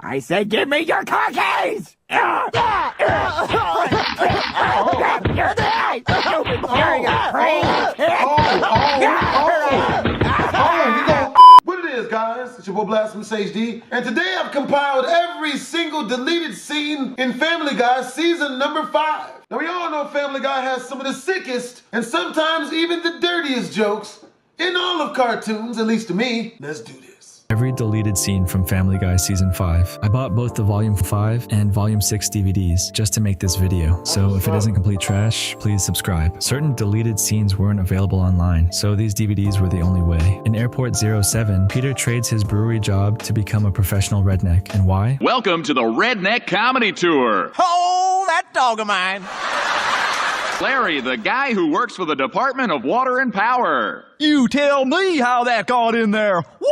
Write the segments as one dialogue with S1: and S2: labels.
S1: I said give me your car keys!
S2: What it is, guys? It's your boy BlastphamousHD, and today I've compiled every single deleted scene in Family Guy season number 5. Now we all know Family Guy has some of the sickest and sometimes even the dirtiest jokes in all of cartoons, at least to me. Let's do this.
S3: Every deleted scene from Family Guy Season 5. I bought both the Volume 5 and Volume 6 DVDs just to make this video, so if it isn't complete trash, please subscribe. Certain deleted scenes weren't available online, so these DVDs were the only way. In Airport 07, Peter trades his brewery job to become a professional redneck. And why?
S4: Welcome to the Redneck Comedy Tour.
S1: Oh, that dog of mine!
S4: Larry, the guy who works for the Department of Water and Power.
S1: You tell me how that got in there! Woo!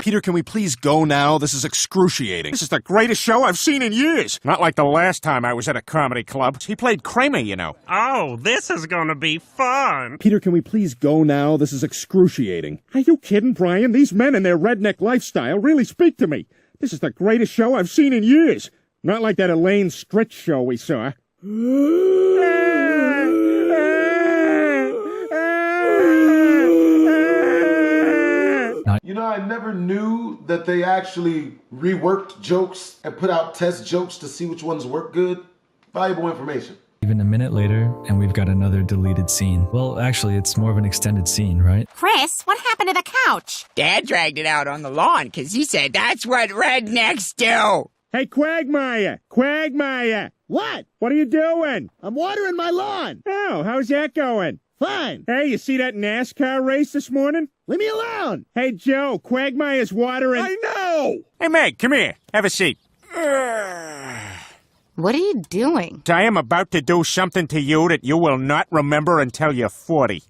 S5: Peter, can we please go now? This is excruciating. This is the greatest show I've seen in years. Not like the last time I was at a comedy club. He played Kramer, you know.
S6: Oh, this is gonna be fun.
S5: Peter, can we please go now? This is excruciating. Are you kidding, Brian? These men and their redneck lifestyle really speak to me. This is the greatest show I've seen in years. Not like that Elaine Stritch show we saw.
S2: You know, I never knew that they actually reworked jokes and put out test jokes to see which ones work good. Valuable information.
S3: Even a minute later, and we've got another deleted scene. Well, actually, it's more of an extended scene, right?
S7: Chris, what happened to the couch?
S1: Dad dragged it out on the lawn because he said that's what rednecks do.
S5: Hey, Quagmire! Quagmire!
S8: What?
S5: What are you doing?
S8: I'm watering my lawn.
S5: Oh, how's that going?
S8: Fine.
S5: Hey, you see that NASCAR race this morning?
S8: Leave me alone.
S5: Hey, Joe, Quagmire's watering...
S8: I know.
S5: Hey, Meg, come here. Have a seat.
S7: What are you doing?
S5: I am about to do something to you that you will not remember until you're 40.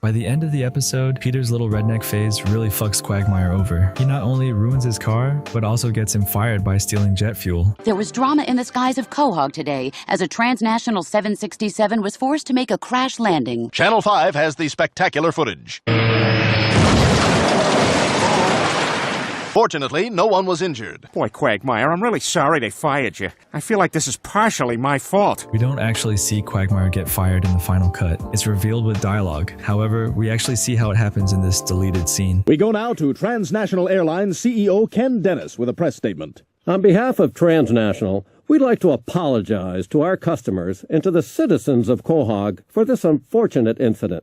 S3: By the end of the episode, Peter's little redneck phase really fucks Quagmire over. He not only ruins his car, but also gets him fired by stealing jet fuel.
S9: There was drama in the skies of Quahog today as a transnational 767 was forced to make a crash landing.
S10: Channel 5 has the spectacular footage. Fortunately, no one was injured.
S5: Boy, Quagmire, I'm really sorry they fired you. I feel like this is partially my fault.
S3: We don't actually see Quagmire get fired in the final cut. It's revealed with dialogue. However, we actually see how it happens in this deleted scene.
S11: We go now to Transnational Airlines CEO Ken Dennis with a press statement. On behalf of Transnational, we'd like to apologize to our customers and to the citizens of Quahog for this unfortunate incident.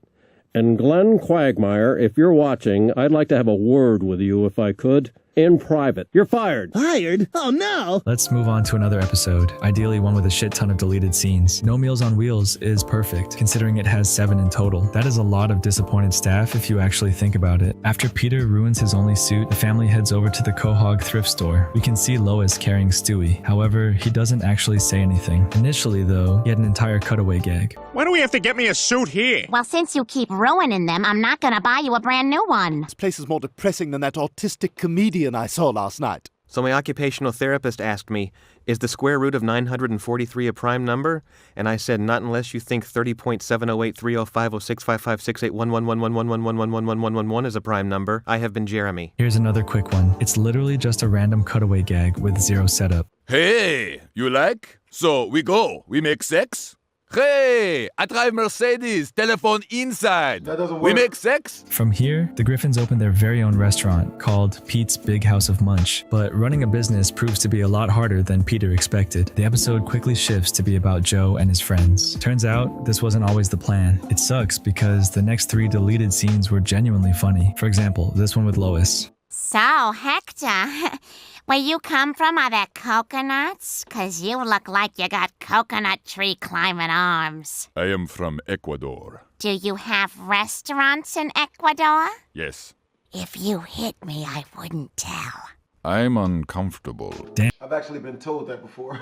S11: And Glenn Quagmire, if you're watching, I'd like to have a word with you if I could. In private. You're fired.
S8: Fired? Oh, no.
S3: Let's move on to another episode, ideally one with a shit ton of deleted scenes. No Meals on Wheels is perfect, considering it has 7 in total. That is a lot of disappointed staff if you actually think about it. After Peter ruins his only suit, the family heads over to the Quahog thrift store. We can see Lois carrying Stewie. However, he doesn't actually say anything. Initially, though, he had an entire cutaway gag.
S5: Why do we have to get me a suit here?
S7: Well, since you keep ruining them, I'm not gonna buy you a brand new one.
S8: This place is more depressing than that autistic comedian I saw last night.
S12: So my occupational therapist asked me, is the square root of 943 a prime number? And I said, not unless you think 30.7083050668111111111111111 is a prime number. I have been Jeremy.
S3: Here's another quick one. It's literally just a random cutaway gag with 0 setup.
S13: Hey, you like? So we go. We make sex? Hey, I drive Mercedes. Telephone inside.
S2: That doesn't work.
S13: We make sex?
S3: From here, the Griffins open their very own restaurant called Pete's Big House of Munch. But running a business proves to be a lot harder than Peter expected. The episode quickly shifts to be about Joe and his friends. Turns out, this wasn't always the plan. It sucks because the next 3 deleted scenes were genuinely funny. For example, this one with Lois.
S7: So, Hector, where you come from, are there coconuts? 'Cause you look like you got coconut tree climbing arms.
S13: I am from Ecuador.
S7: Do you have restaurants in Ecuador?
S13: Yes.
S7: If you hit me, I wouldn't tell.
S13: I'm uncomfortable.
S3: Damn.
S2: I've actually been told that before.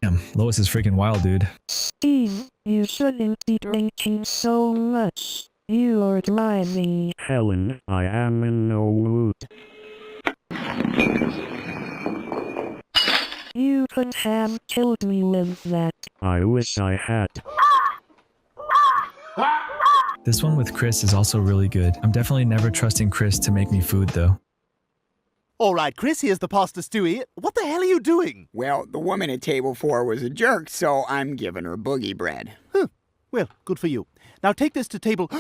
S3: Damn, Lois is freaking wild, dude.
S6: Steve, you shouldn't be drinking so much. You're driving.
S14: Helen, I am in no mood.
S6: You could have killed me with that.
S14: I wish I had.
S3: This one with Chris is also really good. I'm definitely never trusting Chris to make me food, though.
S8: All right, Chris, here's the pasta, Stewie. What the hell are you doing?
S1: Well, the woman at table 4 was a jerk, so I'm giving her boogie bread.
S8: Well, good for you. Now take this to table...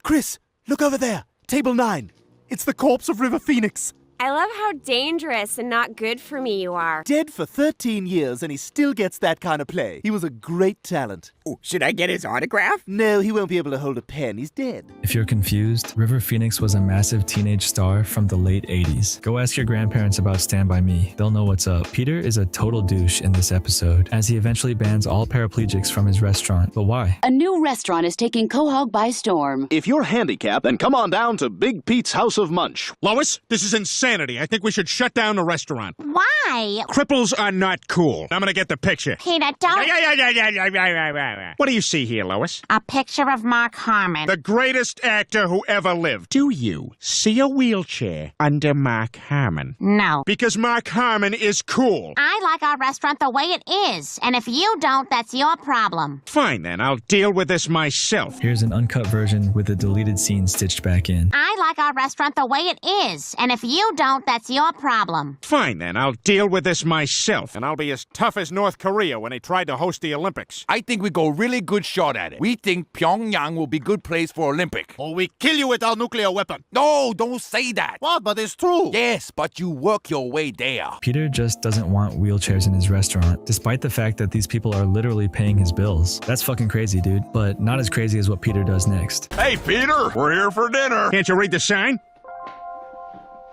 S8: Chris, look over there. Table 9. It's the corpse of River Phoenix.
S15: I love how dangerous and not good for me you are.
S8: Dead for 13 years, and he still gets that kind of play. He was a great talent.
S1: Oh, should I get his autograph?
S8: No, he won't be able to hold a pen. He's dead.
S3: If you're confused, River Phoenix was a massive teenage star from the late 80s. Go ask your grandparents about Stand By Me. They'll know what's up. Peter is a total douche in this episode, as he eventually bans all paraplegics from his restaurant. But why?
S9: A new restaurant is taking Quahog by storm.
S10: If you're handicapped, then come on down to Big Pete's House of Munch.
S5: Lois, this is insanity. I think we should shut down the restaurant.
S7: Why?
S5: Cripples are not cool. I'm gonna get the picture.
S7: Peter, don't...
S5: What do you see here, Lois?
S7: A picture of Mark Harmon.
S5: The greatest actor who ever lived. Do you see a wheelchair under Mark Harmon?
S7: No.
S5: Because Mark Harmon is cool.
S7: I like our restaurant the way it is, and if you don't, that's your problem.
S5: Fine then, I'll deal with this myself.
S3: Here's an uncut version with the deleted scene stitched back in.
S7: I like our restaurant the way it is, and if you don't, that's your problem.
S5: Fine then, I'll deal with this myself. And I'll be as tough as North Korea when they tried to host the Olympics.
S13: I think we go really good shot at it. We think Pyongyang will be good place for Olympic.
S8: Or we kill you with our nuclear weapon.
S13: No, don't say that.
S8: What? But it's true.
S13: Yes, but you work your way there.
S3: Peter just doesn't want wheelchairs in his restaurant, despite the fact that these people are literally paying his bills. That's fucking crazy, dude. But not as crazy as what Peter does next.
S13: Hey, Peter, we're here for dinner.
S5: Can't you read the sign?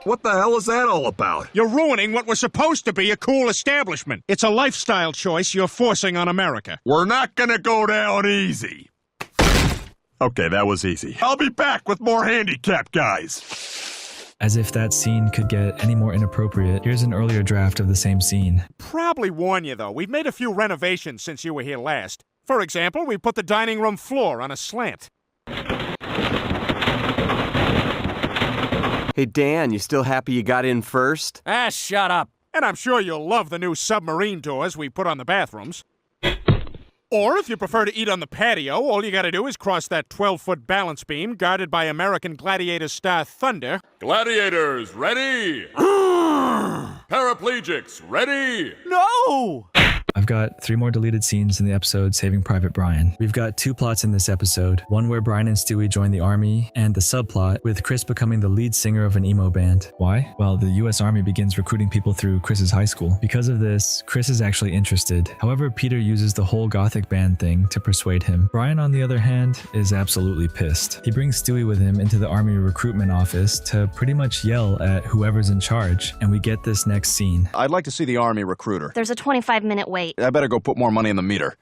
S13: What the hell is that all about?
S5: You're ruining what was supposed to be a cool establishment. It's a lifestyle choice you're forcing on America.
S13: We're not gonna go down easy. Okay, that was easy. I'll be back with more handicapped guys.
S3: As if that scene could get any more inappropriate, here's an earlier draft of the same scene.
S5: Probably warn you, though. We've made a few renovations since you were here last. For example, we put the dining room floor on a slant.
S12: Hey, Dan, you still happy you got in first?
S5: Ah, shut up. And I'm sure you'll love the new submarine doors we put on the bathrooms. Or if you prefer to eat on the patio, all you gotta do is cross that 12-foot balance beam guarded by American Gladiator star Thunder.
S13: Gladiators, ready? Paraplegics, ready?
S8: No!
S3: I've got 3 more deleted scenes in the episode Saving Private Brian. We've got 2 plots in this episode, one where Brian and Stewie join the army, and the subplot with Chris becoming the lead singer of an emo band. Why? Well, the US Army begins recruiting people through Chris's high school. Because of this, Chris is actually interested. However, Peter uses the whole gothic band thing to persuade him. Brian, on the other hand, is absolutely pissed. He brings Stewie with him into the army recruitment office to pretty much yell at whoever's in charge, and we get this next scene.
S10: I'd like to see the Army recruiter.
S15: There's a 25-minute wait.
S10: I better go put more money in the meter.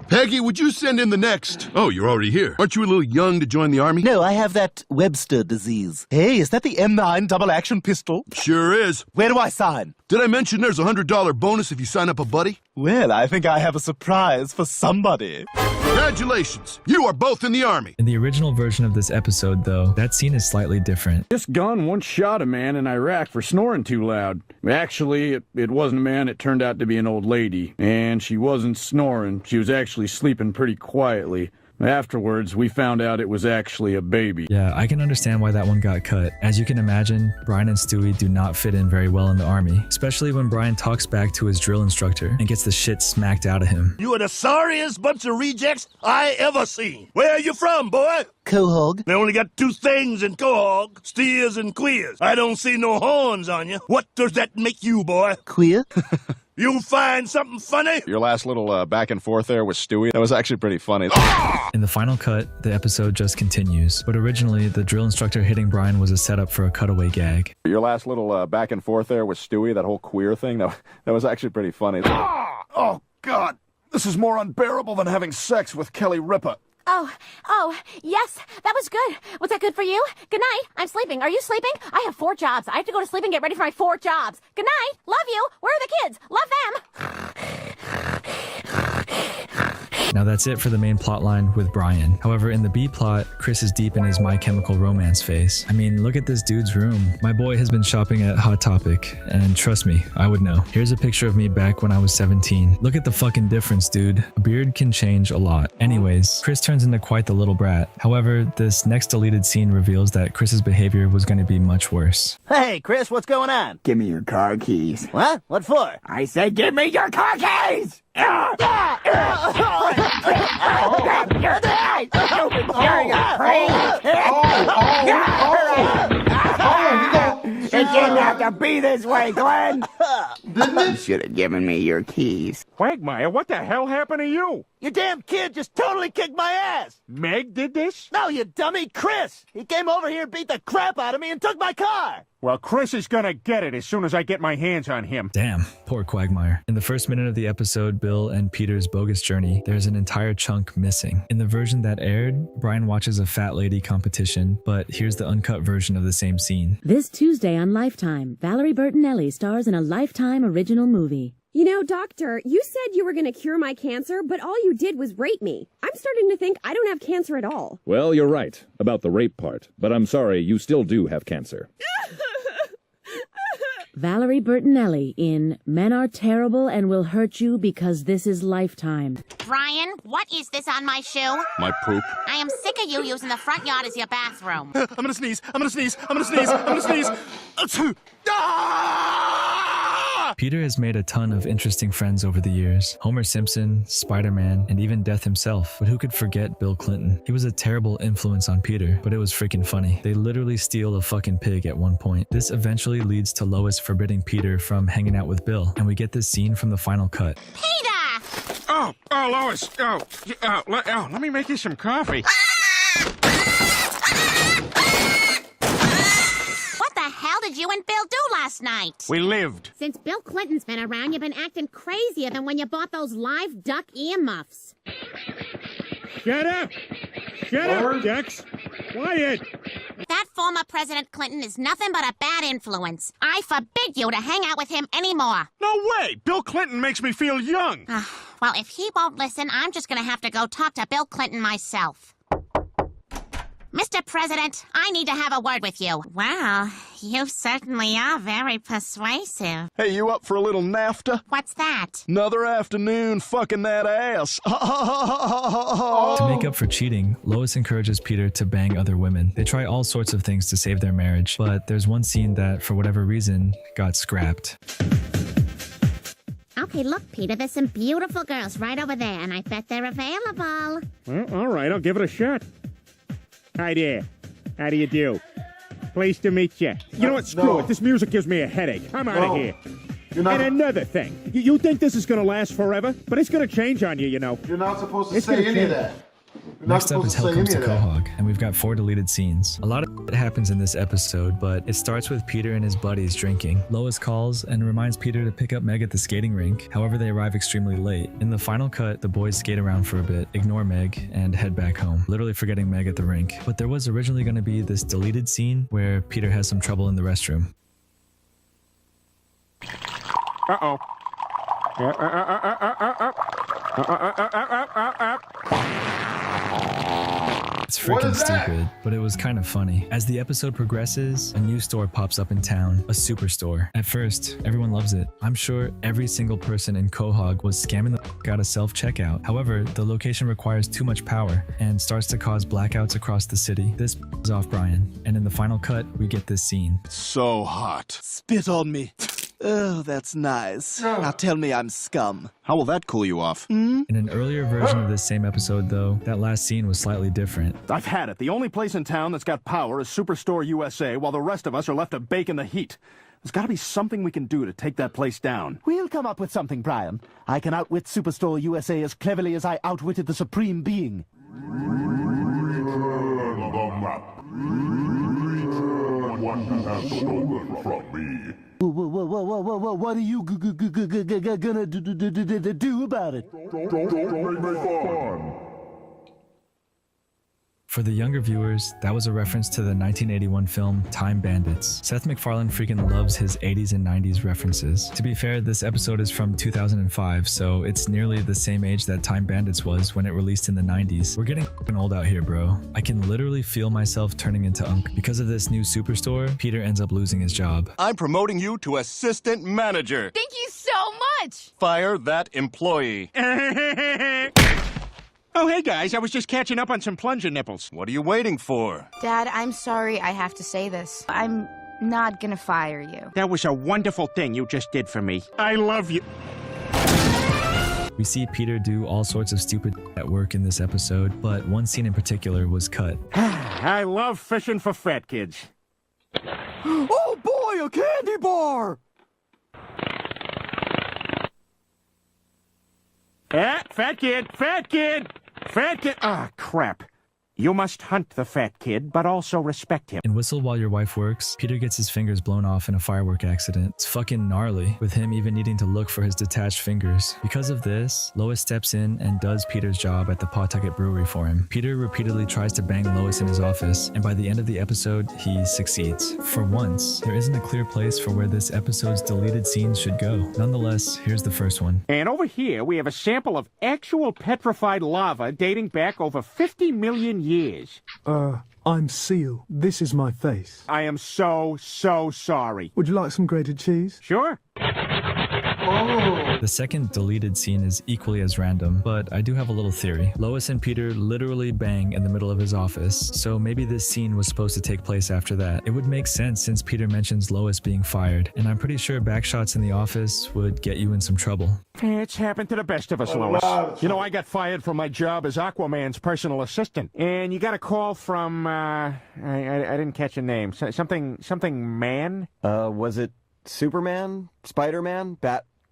S2: Peggy, would you send in the next? Oh, you're already here. Aren't you a little young to join the Army?
S8: No, I have that Webster disease. Hey, is that the M9 double-action pistol?
S2: Sure is.
S8: Where do I sign?
S2: Did I mention there's a $100 bonus if you sign up a buddy?
S8: Well, I think I have a surprise for somebody.
S2: Congratulations! You are both in the Army.
S3: In the original version of this episode, though, that scene is slightly different.
S16: This gun once shot a man in Iraq for snoring too loud. Actually, it wasn't a man, it turned out to be an old lady. And she wasn't snoring, she was actually sleeping pretty quietly. Afterwards, we found out it was actually a baby.
S3: Yeah, I can understand why that one got cut. As you can imagine, Brian and Stewie do not fit in very well in the army, especially when Brian talks back to his drill instructor and gets the shit smacked out of him.
S17: You are the sorriest bunch of rejects I ever seen. Where are you from, boy?
S8: Quahog.
S17: They only got 2 things in Quahog, steers and queers. I don't see no horns on you. What does that make you, boy?
S8: Queer?
S17: You find something funny?
S10: Your last little back and forth there with Stewie, that was actually pretty funny.
S3: In the final cut, the episode just continues, but originally, the drill instructor hitting Brian was a setup for a cutaway gag.
S10: Your last little back and forth there with Stewie, that whole queer thing, that was actually pretty funny.
S17: Oh, God. This is more unbearable than having sex with Kelly Ripa.
S15: Oh, yes, that was good. Was that good for you? Good night. I'm sleeping. Are you sleeping? I have 4 jobs. I have to go to sleep and get ready for my 4 jobs. Good night. Love you. Where are the kids? Love them.
S3: Now that's it for the main plotline with Brian. However, in the B plot, Chris is deep in his My Chemical Romance phase. I mean, look at this dude's room. My boy has been shopping at Hot Topic, and trust me, I would know. Here's a picture of me back when I was 17. Look at the fucking difference, dude. A beard can change a lot. Anyways, Chris turns into quite the little brat. However, this next deleted scene reveals that Chris's behavior was going to be much worse.
S18: Hey, Chris, what's going on?
S1: Give me your car keys.
S18: What? What for?
S1: I said give me your car keys! It didn't have to be this way, Glenn! You should have given me your keys.
S5: Quagmire, what the hell happened to you?
S18: Your damn kid just totally kicked my ass!
S5: Meg did this?
S18: No, you dummy, Chris! He came over here and beat the crap out of me and took my car!
S5: Well, Chris is gonna get it as soon as I get my hands on him.
S3: Damn, poor Quagmire. In the first minute of the episode, Bill and Peter's bogus journey, there's an entire chunk missing. In the version that aired, Brian watches a fat lady competition, but here's the uncut version of the same scene.
S19: This Tuesday on Lifetime, Valerie Bertinelli stars in a Lifetime original movie.
S20: You know, doctor, you said you were going to cure my cancer, but all you did was rape me. I'm starting to think I don't have cancer at all.
S21: Well, you're right about the rape part, but I'm sorry, you still do have cancer.
S19: Valerie Bertinelli in Men Are Terrible and Will Hurt You Because This Is Lifetime.
S7: Brian, what is this on my shoe?
S13: My poop.
S7: I am sick of you using the front yard as your bathroom.
S17: I'm gonna sneeze. I'm gonna sneeze. I'm gonna sneeze. I'm gonna sneeze.
S3: Peter has made a ton of interesting friends over the years. Homer Simpson, Spider-Man, and even Death himself. But who could forget Bill Clinton? He was a terrible influence on Peter, but it was freaking funny. They literally steal a fucking pig at one point. This eventually leads to Lois forbidding Peter from hanging out with Bill, and we get this scene from the final cut.
S7: Peter!
S5: Oh, Lois. Let me make you some coffee.
S7: What the hell did you and Bill do last night?
S5: We lived.
S15: Since Bill Clinton's been around, you've been acting crazier than when you bought those live duck earmuffs.
S5: Shut up! Shut up, ducks! Quiet!
S7: That former President Clinton is nothing but a bad influence. I forbid you to hang out with him anymore.
S5: No way! Bill Clinton makes me feel young.
S7: Well, if he won't listen, I'm just gonna have to go talk to Bill Clinton myself. Mr. President, I need to have a word with you. Wow, you certainly are very persuasive.
S16: Hey, you up for a little NAFTA?
S7: What's that?
S16: Another afternoon fucking that ass.
S3: To make up for cheating, Lois encourages Peter to bang other women. They try all sorts of things to save their marriage, but there's one scene that, for whatever reason, got scrapped.
S15: Okay, look, Peter, there's some beautiful girls right over there, and I bet they're available.
S5: Well, all right, I'll give it a shot. Hi there. How do you do? Pleased to meet you. You know what? Screw it. This music gives me a headache. I'm out of here. And another thing. You think this is going to last forever? But it's going to change on you, you know.
S2: You're not supposed to say any of that.
S3: Next up is Hell Comes to Quahog, and we've got 4 deleted scenes. A lot of it happens in this episode, but it starts with Peter and his buddies drinking. Lois calls and reminds Peter to pick up Meg at the skating rink. However, they arrive extremely late. In the final cut, the boys skate around for a bit, ignore Meg, and head back home, literally forgetting Meg at the rink. But there was originally going to be this deleted scene where Peter has some trouble in the restroom.
S5: Uh-oh.
S3: It's freaking stupid, but it was kind of funny. As the episode progresses, a new store pops up in town, a superstore. At first, everyone loves it. I'm sure every single person in Quahog was scamming the f*** out of self-checkout. However, the location requires too much power and starts to cause blackouts across the city. This is off Brian, and in the final cut, we get this scene.
S8: It's so hot. Spit on me. Oh, that's nice. Now tell me I'm scum.
S16: How will that cool you off?
S3: In an earlier version of this same episode, though, that last scene was slightly different.
S16: I've had it. The only place in town that's got power is Superstore USA, while the rest of us are left to bake in the heat. There's got to be something we can do to take that place down.
S8: We'll come up with something, Brian. I can outwit Superstore USA as cleverly as I outwitted the Supreme Being.
S22: What has stolen from me?
S8: What are you gonna do about it?
S22: Don't make me fun.
S3: For the younger viewers, that was a reference to the 1981 film Time Bandits. Seth MacFarlane freaking loves his 80s and 90s references. To be fair, this episode is from 2005, so it's nearly the same age that Time Bandits was when it released in the 90s. We're getting f***ing old out here, bro. I can literally feel myself turning into Unk. Because of this new superstore, Peter ends up losing his job.
S4: I'm promoting you to assistant manager.
S11: Thank you so much!
S4: Fire that employee.
S5: Oh, hey guys, I was just catching up on some plunger nipples.
S4: What are you waiting for?
S11: Dad, I'm sorry I have to say this. I'm not gonna fire you.
S5: That was a wonderful thing you just did for me. I love you.
S3: We see Peter do all sorts of stupid at work in this episode, but one scene in particular was cut.
S5: I love fishing for fat kids.
S18: Oh boy, a candy bar!
S5: Fat kid, fat kid, fat kid. Ah, crap. You must hunt the fat kid, but also respect him.
S3: In Whistle While Your Wife Works, Peter gets his fingers blown off in a firework accident. It's fucking gnarly, with him even needing to look for his detached fingers. Because of this, Lois steps in and does Peter's job at the Pawtucket Brewery for him. Peter repeatedly tries to bang Lois in his office, and by the end of the episode, he succeeds. For once, there isn't a clear place for where this episode's deleted scenes should go. Nonetheless, here's the first one.
S5: And over here, we have a sample of actual petrified lava dating back over 50 million years.
S23: I'm Seal. This is my face.
S5: I am so sorry.
S23: Would you like some grated cheese?
S5: Sure.
S3: The second deleted scene is equally as random, but I do have a little theory. Lois and Peter literally bang in the middle of his office, so maybe this scene was supposed to take place after that. It would make sense since Peter mentions Lois being fired, and I'm pretty sure backshots in the office would get you in some trouble.
S5: It's happened to the best of us, Lois. You know, I got fired from my job as Aquaman's personal assistant, and you got a call from, I didn't catch a name. Something man?
S12: Was it Superman? Spider-Man?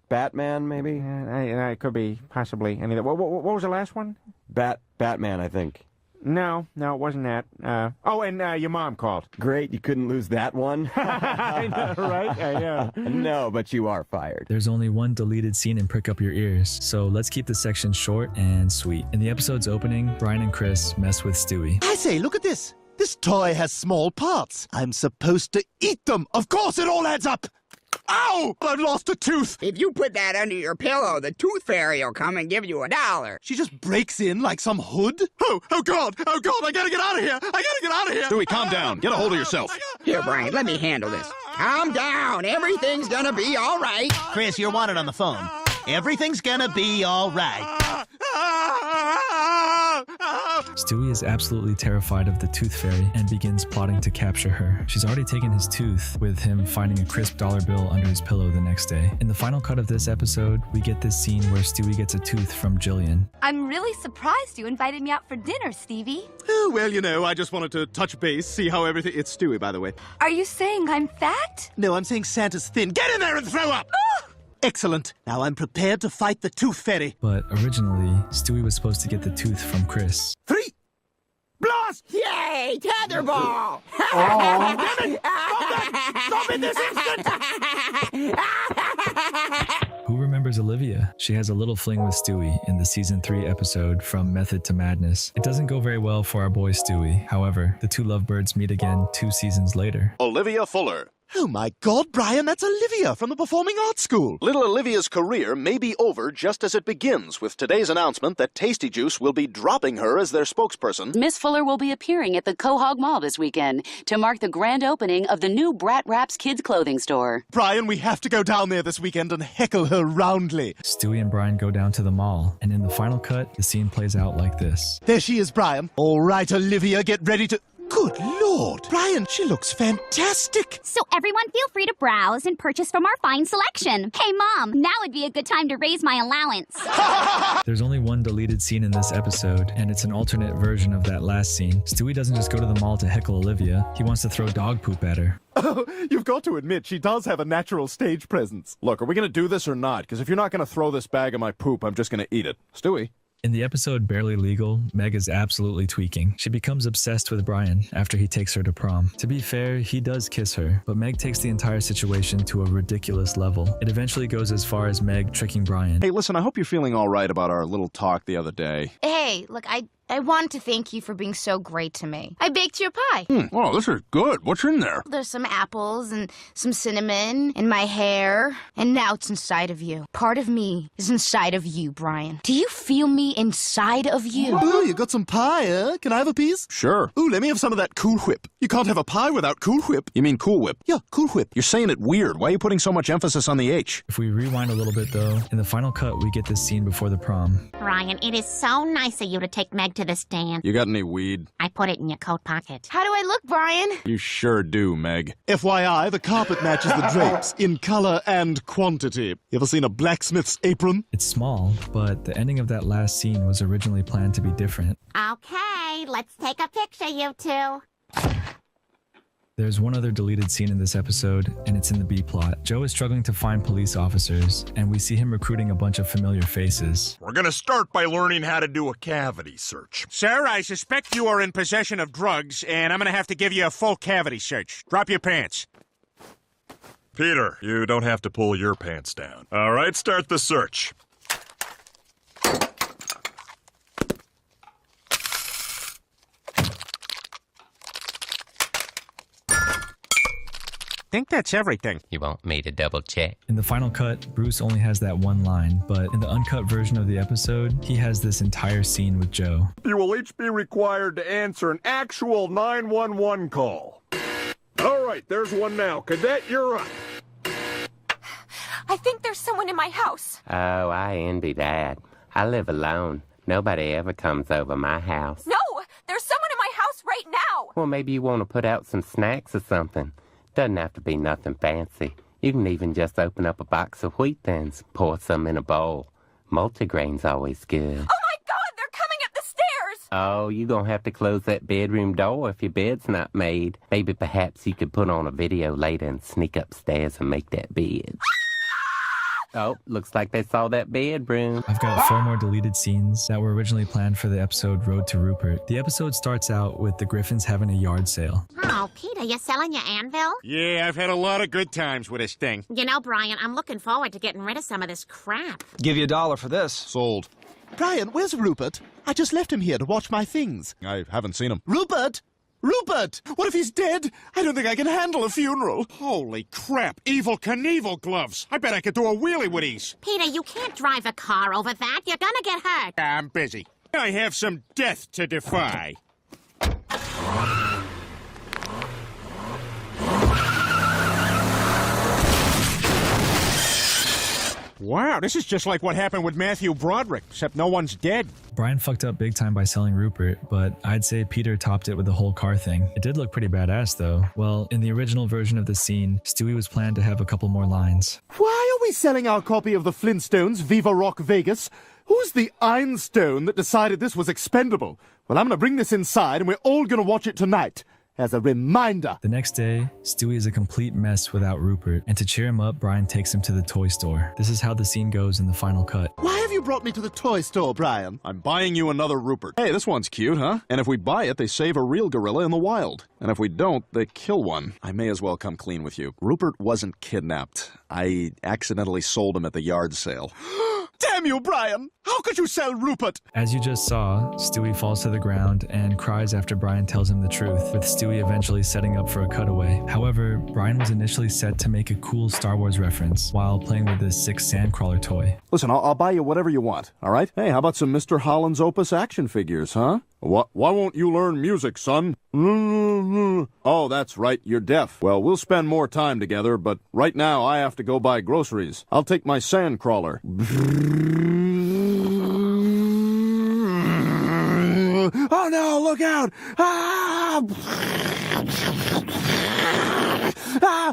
S12: Batman, maybe?
S5: It could be, possibly. Any of that. What was the last one?
S12: Batman, I think.
S5: No, it wasn't that. And your mom called.
S12: Great, you couldn't lose that one.
S5: I know, right? Yeah.
S12: No, but you are fired.
S3: There's only one deleted scene in Prick Up Your Ears, so let's keep the section short and sweet. In the episode's opening, Brian and Chris mess with Stewie.
S18: I say, look at this. This toy has small parts. I'm supposed to eat them. Of course it all adds up. Ow! I've lost a tooth!
S1: If you put that under your pillow, the tooth fairy will come and give you $1.
S18: She just breaks in like some hood? Oh God, I gotta get out of here!
S4: Stewie, calm down. Get a hold of yourself.
S1: Here, Brian, let me handle this. Calm down. Everything's gonna be all right.
S18: Chris, you're wanted on the phone. Everything's gonna be all right.
S3: Stewie is absolutely terrified of the Tooth Fairy and begins plotting to capture her. She's already taken his tooth, with him finding a crisp dollar bill under his pillow the next day. In the final cut of this episode, we get this scene where Stewie gets a tooth from Jillian.
S11: I'm really surprised you invited me out for dinner, Stevie.
S16: Oh, well, you know, I just wanted to touch base, see how everything... It's Stewie, by the way.
S11: Are you saying I'm fat?
S18: No, I'm saying Santa's thin. Get in there and throw up! Excellent. Now I'm prepared to fight the Tooth Fairy.
S3: But originally, Stewie was supposed to get the tooth from Chris.
S18: 3! Blast!
S1: Yay! Tetherball!
S18: Damn it! Stop it this instant!
S3: Who remembers Olivia? She has a little fling with Stewie in the season 3 episode From Method to Madness. It doesn't go very well for our boy Stewie. However, the two lovebirds meet again 2 seasons later.
S4: Olivia Fuller.
S18: Oh my God, Brian, that's Olivia from the Performing Arts School.
S4: Little Olivia's career may be over just as it begins with today's announcement that Tasty Juice will be dropping her as their spokesperson.
S9: Miss Fuller will be appearing at the Quahog Mall this weekend to mark the grand opening of the new Brat Wraps kids clothing store.
S18: Brian, we have to go down there this weekend and heckle her roundly.
S3: Stewie and Brian go down to the mall, and in the final cut, the scene plays out like this.
S18: There she is, Brian. All right, Olivia, get ready to... Good Lord! Brian, she looks fantastic!
S24: So everyone feel free to browse and purchase from our fine selection. Hey Mom, now would be a good time to raise my allowance.
S3: There's only one deleted scene in this episode, and it's an alternate version of that last scene. Stewie doesn't just go to the mall to heckle Olivia, he wants to throw dog poop at her.
S16: Oh, you've got to admit, she does have a natural stage presence. Look, are we gonna do this or not? Because if you're not gonna throw this bag of my poop, I'm just gonna eat it. Stewie?
S3: In the episode Barely Legal, Meg is absolutely tweaking. She becomes obsessed with Brian after he takes her to prom. To be fair, he does kiss her, but Meg takes the entire situation to a ridiculous level. It eventually goes as far as Meg tricking Brian.
S10: Hey, listen, I hope you're feeling all right about our little talk the other day.
S11: Hey, look, I I wanted to thank you for being so great to me. I baked you a pie.
S16: Oh, this is good. What's in there?
S11: There's some apples and some cinnamon in my hair, and now it's inside of you. Part of me is inside of you, Brian. Do you feel me inside of you?
S18: Ooh, you got some pie, eh? Can I have a piece?
S10: Sure.
S18: Ooh, let me have some of that Cool Whip. You can't have a pie without Cool Whip.
S10: You mean Cool Whip?
S18: Yeah, Cool Whip.
S10: You're saying it weird. Why are you putting so much emphasis on the H?
S3: If we rewind a little bit though, in the final cut we get this scene before the prom.
S7: Brian, it is so nice of you to take Meg to this dance.
S10: You got any weed?
S7: I put it in your coat pocket.
S11: How do I look, Brian?
S10: You sure do, Meg.
S18: FYI, the carpet matches the drapes in color and quantity. You ever seen a blacksmith's apron?
S3: It's small, but the ending of that last scene was originally planned to be different.
S7: Okay, let's take a picture, you two.
S3: There's one other deleted scene in this episode, and it's in the B-plot. Joe is struggling to find police officers, and we see him recruiting a bunch of familiar faces.
S6: We're gonna start by learning how to do a cavity search.
S5: Sir, I suspect you are in possession of drugs, and I'm gonna have to give you a full cavity search. Drop your pants.
S6: Peter, you don't have to pull your pants down. All right, start the search.
S5: I think that's everything.
S14: You want me to double check?
S3: In the final cut, Bruce only has that one line, but in the uncut version of the episode, he has this entire scene with Joe.
S6: You will each be required to answer an actual 911 call. All right, there's one now. Cadet, you're up.
S15: I think there's someone in my house.
S14: Oh, I envy that. I live alone. Nobody ever comes over my house.
S15: No, there's someone in my house right now.
S14: Well, maybe you want to put out some snacks or something. Doesn't have to be nothing fancy. You can even just open up a box of Wheat Thins, pour some in a bowl. Multigrain's always good.
S15: Oh my God, they're coming up the stairs!
S14: Oh, you're gonna have to close that bedroom door if your bed's not made. Maybe perhaps you could put on a video later and sneak upstairs and make that bed. Oh, looks like they saw that bedroom.
S3: I've got 4 more deleted scenes that were originally planned for the episode Road to Rupert. The episode starts out with the Griffins having a yard sale.
S7: Oh, Peter, you selling your anvil?
S5: Yeah, I've had a lot of good times with this thing.
S7: You know, Brian, I'm looking forward to getting rid of some of this crap.
S8: Give you $1 for this.
S10: Sold.
S18: Brian, where's Rupert? I just left him here to watch my things.
S10: I haven't seen him.
S18: Rupert! Rupert! What if he's dead? I don't think I can handle a funeral.
S5: Holy crap, Evel Knievel gloves. I bet I could do a wheelie with these.
S7: Peter, you can't drive a car over that. You're gonna get hurt.
S5: I'm busy. I have some death to defy. Wow, this is just like what happened with Matthew Broderick, except no one's dead.
S3: Brian fucked up big time by selling Rupert, but I'd say Peter topped it with the whole car thing. It did look pretty badass though. Well, in the original version of the scene, Stewie was planned to have a couple more lines.
S8: Why are we selling our copy of the Flintstones, Viva Rock Vegas? Who's the Einstein that decided this was expendable? Well, I'm gonna bring this inside and we're all gonna watch it tonight. As a reminder.
S3: The next day, Stewie is a complete mess without Rupert, and to cheer him up, Brian takes him to the toy store. This is how the scene goes in the final cut.
S18: Why have you brought me to the toy store, Brian?
S10: I'm buying you another Rupert. Hey, this one's cute, huh? And if we buy it, they save a real gorilla in the wild. And if we don't, they kill one. I may as well come clean with you. Rupert wasn't kidnapped. I accidentally sold him at the yard sale.
S18: Damn you, Brian! How could you sell Rupert?
S3: As you just saw, Stewie falls to the ground and cries after Brian tells him the truth, with Stewie eventually setting up for a cutaway. However, Brian was initially set to make a cool Star Wars reference while playing with this sick sandcrawler toy.
S10: Listen, I'll buy you whatever you want, all right? Hey, how about some Mr. Holland's Opus action figures, huh? Why won't you learn music, son? Oh, that's right, you're deaf. Well, we'll spend more time together, but right now I have to go buy groceries. I'll take my sandcrawler.
S8: Oh no, look out! Ah! Ah!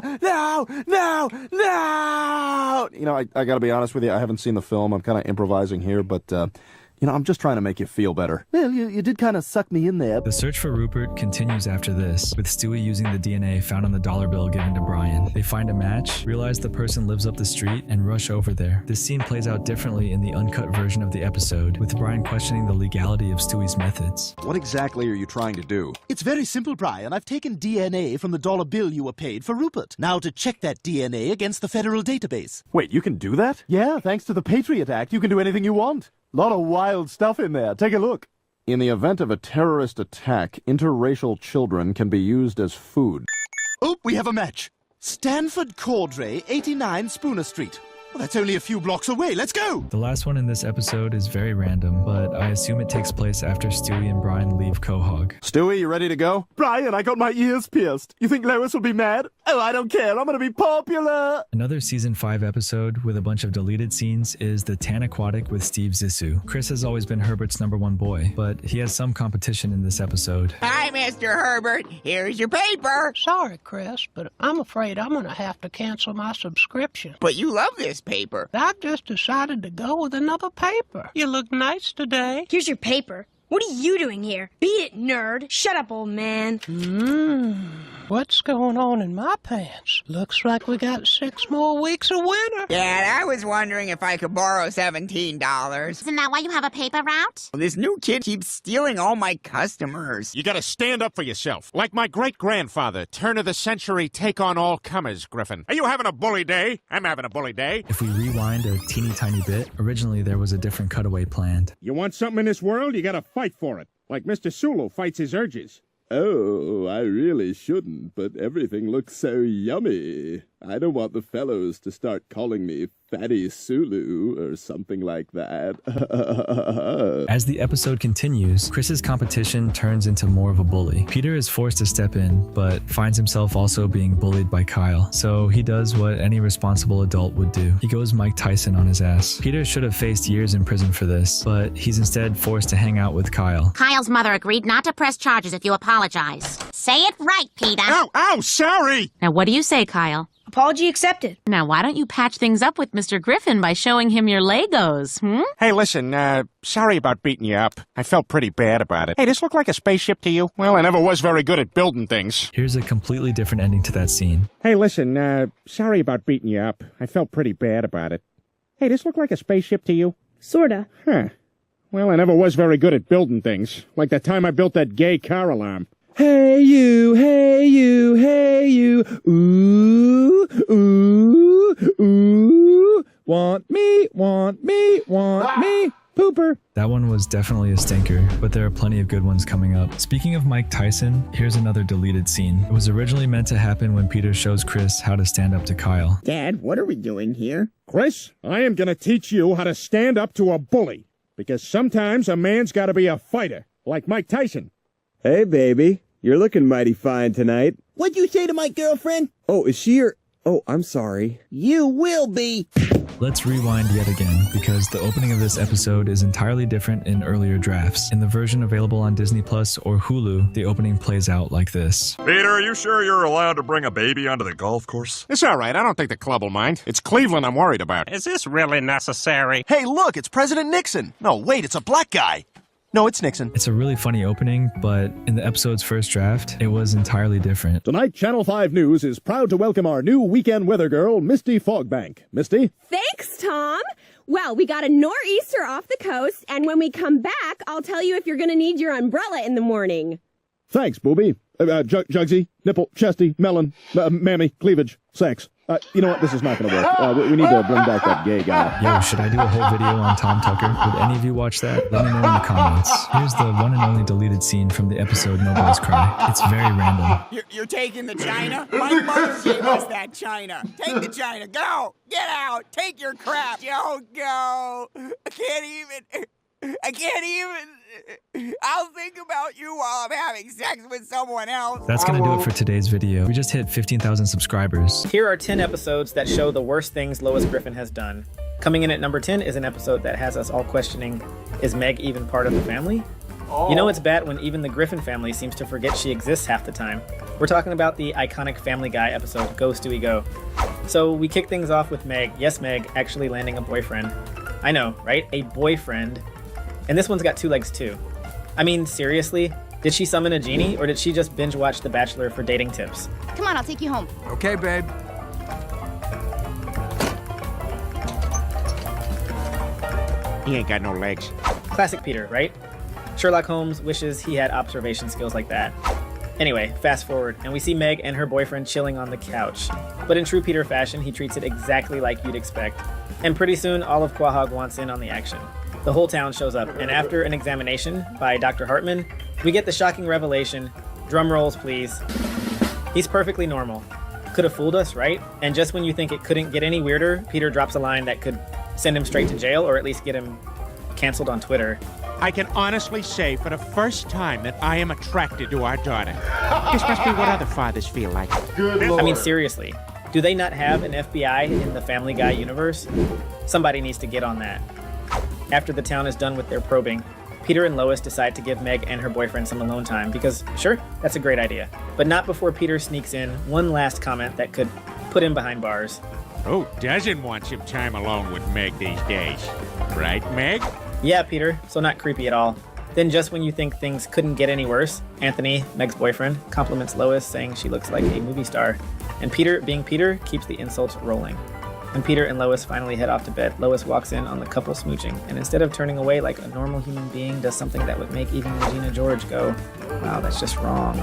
S8: No!
S10: You know, I gotta be honest with you, I haven't seen the film. I'm kind of improvising here, but, you know, I'm just trying to make you feel better.
S8: Well, you did kind of suck me in there.
S3: The search for Rupert continues after this, with Stewie using the DNA found on the dollar bill given to Brian. They find a match, realize the person lives up the street, and rush over there. This scene plays out differently in the uncut version of the episode, with Brian questioning the legality of Stewie's methods.
S10: What exactly are you trying to do?
S18: It's very simple, Brian. I've taken DNA from the dollar bill you were paid for Rupert. Now to check that DNA against the federal database.
S10: Wait, you can do that?
S8: Yeah, thanks to the Patriot Act, you can do anything you want. Lot of wild stuff in there. Take a look.
S10: In the event of a terrorist attack, interracial children can be used as food.
S18: Oh, we have a match. Stanford Cordray, 89 Spooner Street. Well, that's only a few blocks away. Let's go!
S3: The last one in this episode is very random, but I assume it takes place after Stewie and Brian leave Quahog.
S10: Stewie, you ready to go?
S8: Brian, I got my ears pierced. You think Lois will be mad? Oh, I don't care. I'm gonna be popular.
S3: Another season 5 episode with a bunch of deleted scenes is the Tan Aquatic with Steve Zissou. Chris has always been Herbert's #1 boy, but he has some competition in this episode.
S1: Hi, Mr. Herbert. Here's your paper.
S13: Sorry, Chris, but I'm afraid I'm gonna have to cancel my subscription.
S1: But you love this paper.
S13: I've just decided to go with another paper. You look nice today.
S11: Here's your paper. What are you doing here? Beat it, nerd. Shut up, old man.
S13: What's going on in my pants? Looks like we got 6 more weeks of winter.
S1: Dad, I was wondering if I could borrow $17.
S7: Isn't that why you have a paper route?
S1: This new kid keeps stealing all my customers.
S5: You gotta stand up for yourself. Like my great-grandfather, turn of the century, take on all comers, Griffin. Are you having a bully day? I'm having a bully day.
S3: If we rewind a teeny tiny bit, originally there was a different cutaway planned.
S5: You want something in this world, you gotta fight for it. Like Mr. Sulu fights his urges.
S10: Oh, I really shouldn't, but everything looks so yummy. I don't want the fellows to start calling me Fatty Sulu or something like that.
S3: As the episode continues, Chris's competition turns into more of a bully. Peter is forced to step in, but finds himself also being bullied by Kyle, so he does what any responsible adult would do. He goes Mike Tyson on his ass. Peter should have faced years in prison for this, but he's instead forced to hang out with Kyle.
S7: Kyle's mother agreed not to press charges if you apologize. Say it right, Peter.
S5: Ow, sorry!
S7: Now, what do you say, Kyle?
S11: Apology accepted.
S7: Now, why don't you patch things up with Mr. Griffin by showing him your Legos,
S5: Hey, listen, sorry about beating you up. I felt pretty bad about it. Hey, this look like a spaceship to you? Well, I never was very good at building things.
S3: Here's a completely different ending to that scene.
S5: Hey, listen, sorry about beating you up. I felt pretty bad about it. Hey, this look like a spaceship to you?
S11: Sorta.
S5: Huh. Well, I never was very good at building things. Like the time I built that gay car alarm. Hey you, hey you, hey you, ooh, ooh, ooh, want me, want me, want me, pooper.
S3: That one was definitely a stinker, but there are plenty of good ones coming up. Speaking of Mike Tyson, here's another deleted scene. It was originally meant to happen when Peter shows Chris how to stand up to Kyle.
S1: Dad, what are we doing here?
S5: Chris, I am gonna teach you how to stand up to a bully. Because sometimes a man's gotta be a fighter, like Mike Tyson.
S19: Hey, baby. You're looking mighty fine tonight.
S1: What'd you say to my girlfriend?
S19: Oh, is she your... Oh, I'm sorry.
S1: You will be.
S3: Let's rewind yet again, because the opening of this episode is entirely different in earlier drafts. In the version available on Disney Plus or Hulu, the opening plays out like this.
S6: Peter, are you sure you're allowed to bring a baby onto the golf course?
S5: It's all right. I don't think the club will mind. It's Cleveland I'm worried about.
S20: Is this really necessary?
S18: Hey, look, it's President Nixon. No, wait, it's a black guy. No, it's Nixon.
S3: It's a really funny opening, but in the episode's first draft, it was entirely different.
S10: Tonight, Channel 5 News is proud to welcome our new weekend weather girl, Misty Fogbank. Misty?
S21: Thanks, Tom. Well, we got a nor'easter off the coast, and when we come back, I'll tell you if you're going to need your umbrella in the morning.
S10: Thanks, booby. Jugsy, nipple, chesty, melon, mammy, cleavage, sex. You know what? This is not going to work. We need to bring back that gay guy.
S3: Yo, should I do a whole video on Tom Tucker? Would any of you watch that? Let me know in the comments. Here's the one and only deleted scene from the episode No Boys Cry. It's very random.
S1: You're taking the china? My mother gave us that china. Take the china. Go. Get out. Take your crap. Don't go. I can't even. I'll think about you while I'm having sex with someone else.
S3: That's gonna do it for today's video. We just hit 15,000 subscribers.
S25: Here are 10 episodes that show the worst things Lois Griffin has done. Coming in at number 10 is an episode that has us all questioning, is Meg even part of the family? You know it's bad when even the Griffin family seems to forget she exists half the time. We're talking about the iconic Family Guy episode, Go Stewie Go. So we kick things off with Meg, yes Meg, actually landing a boyfriend. I know, right? A boyfriend. And this one's got 2 legs too. I mean, seriously? Did she summon a genie, or did she just binge watch The Bachelor for dating tips?
S11: Come on, I'll take you home.
S19: Okay, babe.
S5: He ain't got no legs.
S25: Classic Peter, right? Sherlock Holmes wishes he had observation skills like that. Anyway, fast forward, and we see Meg and her boyfriend chilling on the couch. But in true Peter fashion, he treats it exactly like you'd expect. And pretty soon, all of Quahog wants in on the action. The whole town shows up, and after an examination by Dr. Hartman, we get the shocking revelation. Drum rolls, please. He's perfectly normal. Could have fooled us, right? And just when you think it couldn't get any weirder, Peter drops a line that could send him straight to jail or at least get him canceled on Twitter.
S5: I can honestly say for the first time that I am attracted to our daughter. This must be what other fathers feel like.
S25: Good Lord. I mean, seriously. Do they not have an FBI in the Family Guy universe? Somebody needs to get on that. After the town is done with their probing, Peter and Lois decide to give Meg and her boyfriend some alone time because, sure, that's a great idea. But not before Peter sneaks in one last comment that could put him behind bars.
S5: Who doesn't want some time alone with Meg these days? Right, Meg?
S25: Yeah, Peter, so not creepy at all. Then just when you think things couldn't get any worse, Anthony, Meg's boyfriend, compliments Lois saying she looks like a movie star. And Peter, being Peter, keeps the insults rolling. When Peter and Lois finally head off to bed, Lois walks in on the couple smooching, and instead of turning away like a normal human being, does something that would make even Regina George go, wow, that's just wrong.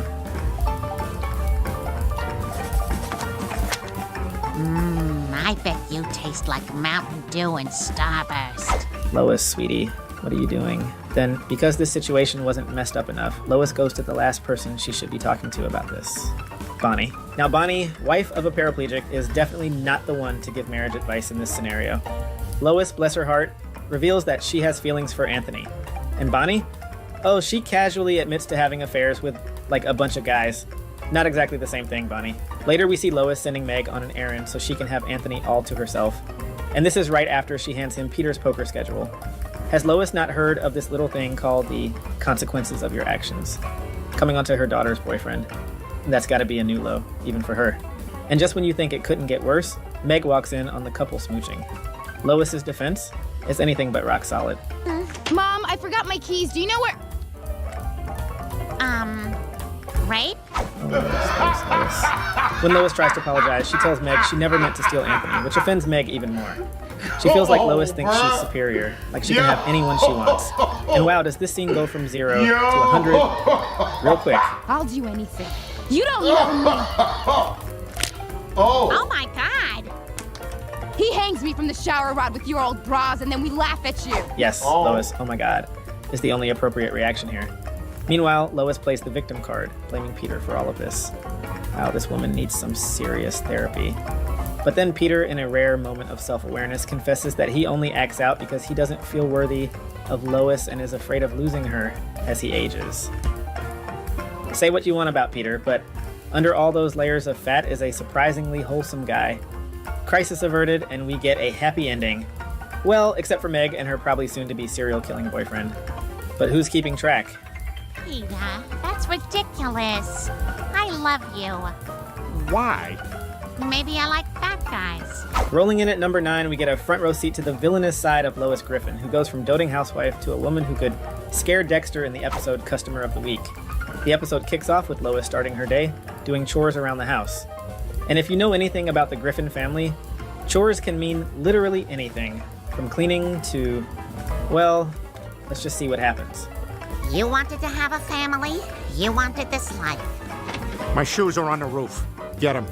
S7: I bet you taste like Mountain Dew and Starburst.
S25: Lois, sweetie, what are you doing? Then, because this situation wasn't messed up enough, Lois goes to the last person she should be talking to about this. Bonnie. Now, Bonnie, wife of a paraplegic, is definitely not the one to give marriage advice in this scenario. Lois, bless her heart, reveals that she has feelings for Anthony. And Bonnie? Oh, she casually admits to having affairs with, like, a bunch of guys. Not exactly the same thing, Bonnie. Later, we see Lois sending Meg on an errand so she can have Anthony all to herself. And this is right after she hands him Peter's poker schedule. Has Lois not heard of this little thing called the consequences of your actions? Coming onto her daughter's boyfriend. That's gotta be a new low, even for her. And just when you think it couldn't get worse, Meg walks in on the couple smooching. Lois's defense is anything but rock solid.
S11: Mom, I forgot my keys. Do you know where?
S7: Rape?
S25: Oh, Lois. When Lois tries to apologize, she tells Meg she never meant to steal Anthony, which offends Meg even more. She feels like Lois thinks she's superior, like she can have anyone she wants. And wow, does this scene go from 0 to 100 real quick.
S11: I'll do anything. You don't know me.
S7: Oh my God.
S11: He hangs me from the shower rod with your old bras and then we laugh at you.
S25: Yes, Lois, oh my God, is the only appropriate reaction here. Meanwhile, Lois plays the victim card, blaming Peter for all of this. Wow, this woman needs some serious therapy. But then Peter, in a rare moment of self-awareness, confesses that he only acts out because he doesn't feel worthy of Lois and is afraid of losing her as he ages. Say what you want about Peter, but under all those layers of fat is a surprisingly wholesome guy. Crisis averted, and we get a happy ending. Well, except for Meg and her probably soon-to-be serial-killing boyfriend. But who's keeping track?
S7: Peter, that's ridiculous. I love you.
S5: Why?
S7: Maybe I like fat guys.
S25: Rolling in at number 9, we get a front row seat to the villainous side of Lois Griffin, who goes from doting housewife to a woman who could scare Dexter in the episode Customer of the Week. The episode kicks off with Lois starting her day doing chores around the house. And if you know anything about the Griffin family, chores can mean literally anything, from cleaning to, well, let's just see what happens.
S7: You wanted to have a family. You wanted this life.
S5: My shoes are on the roof. Get them.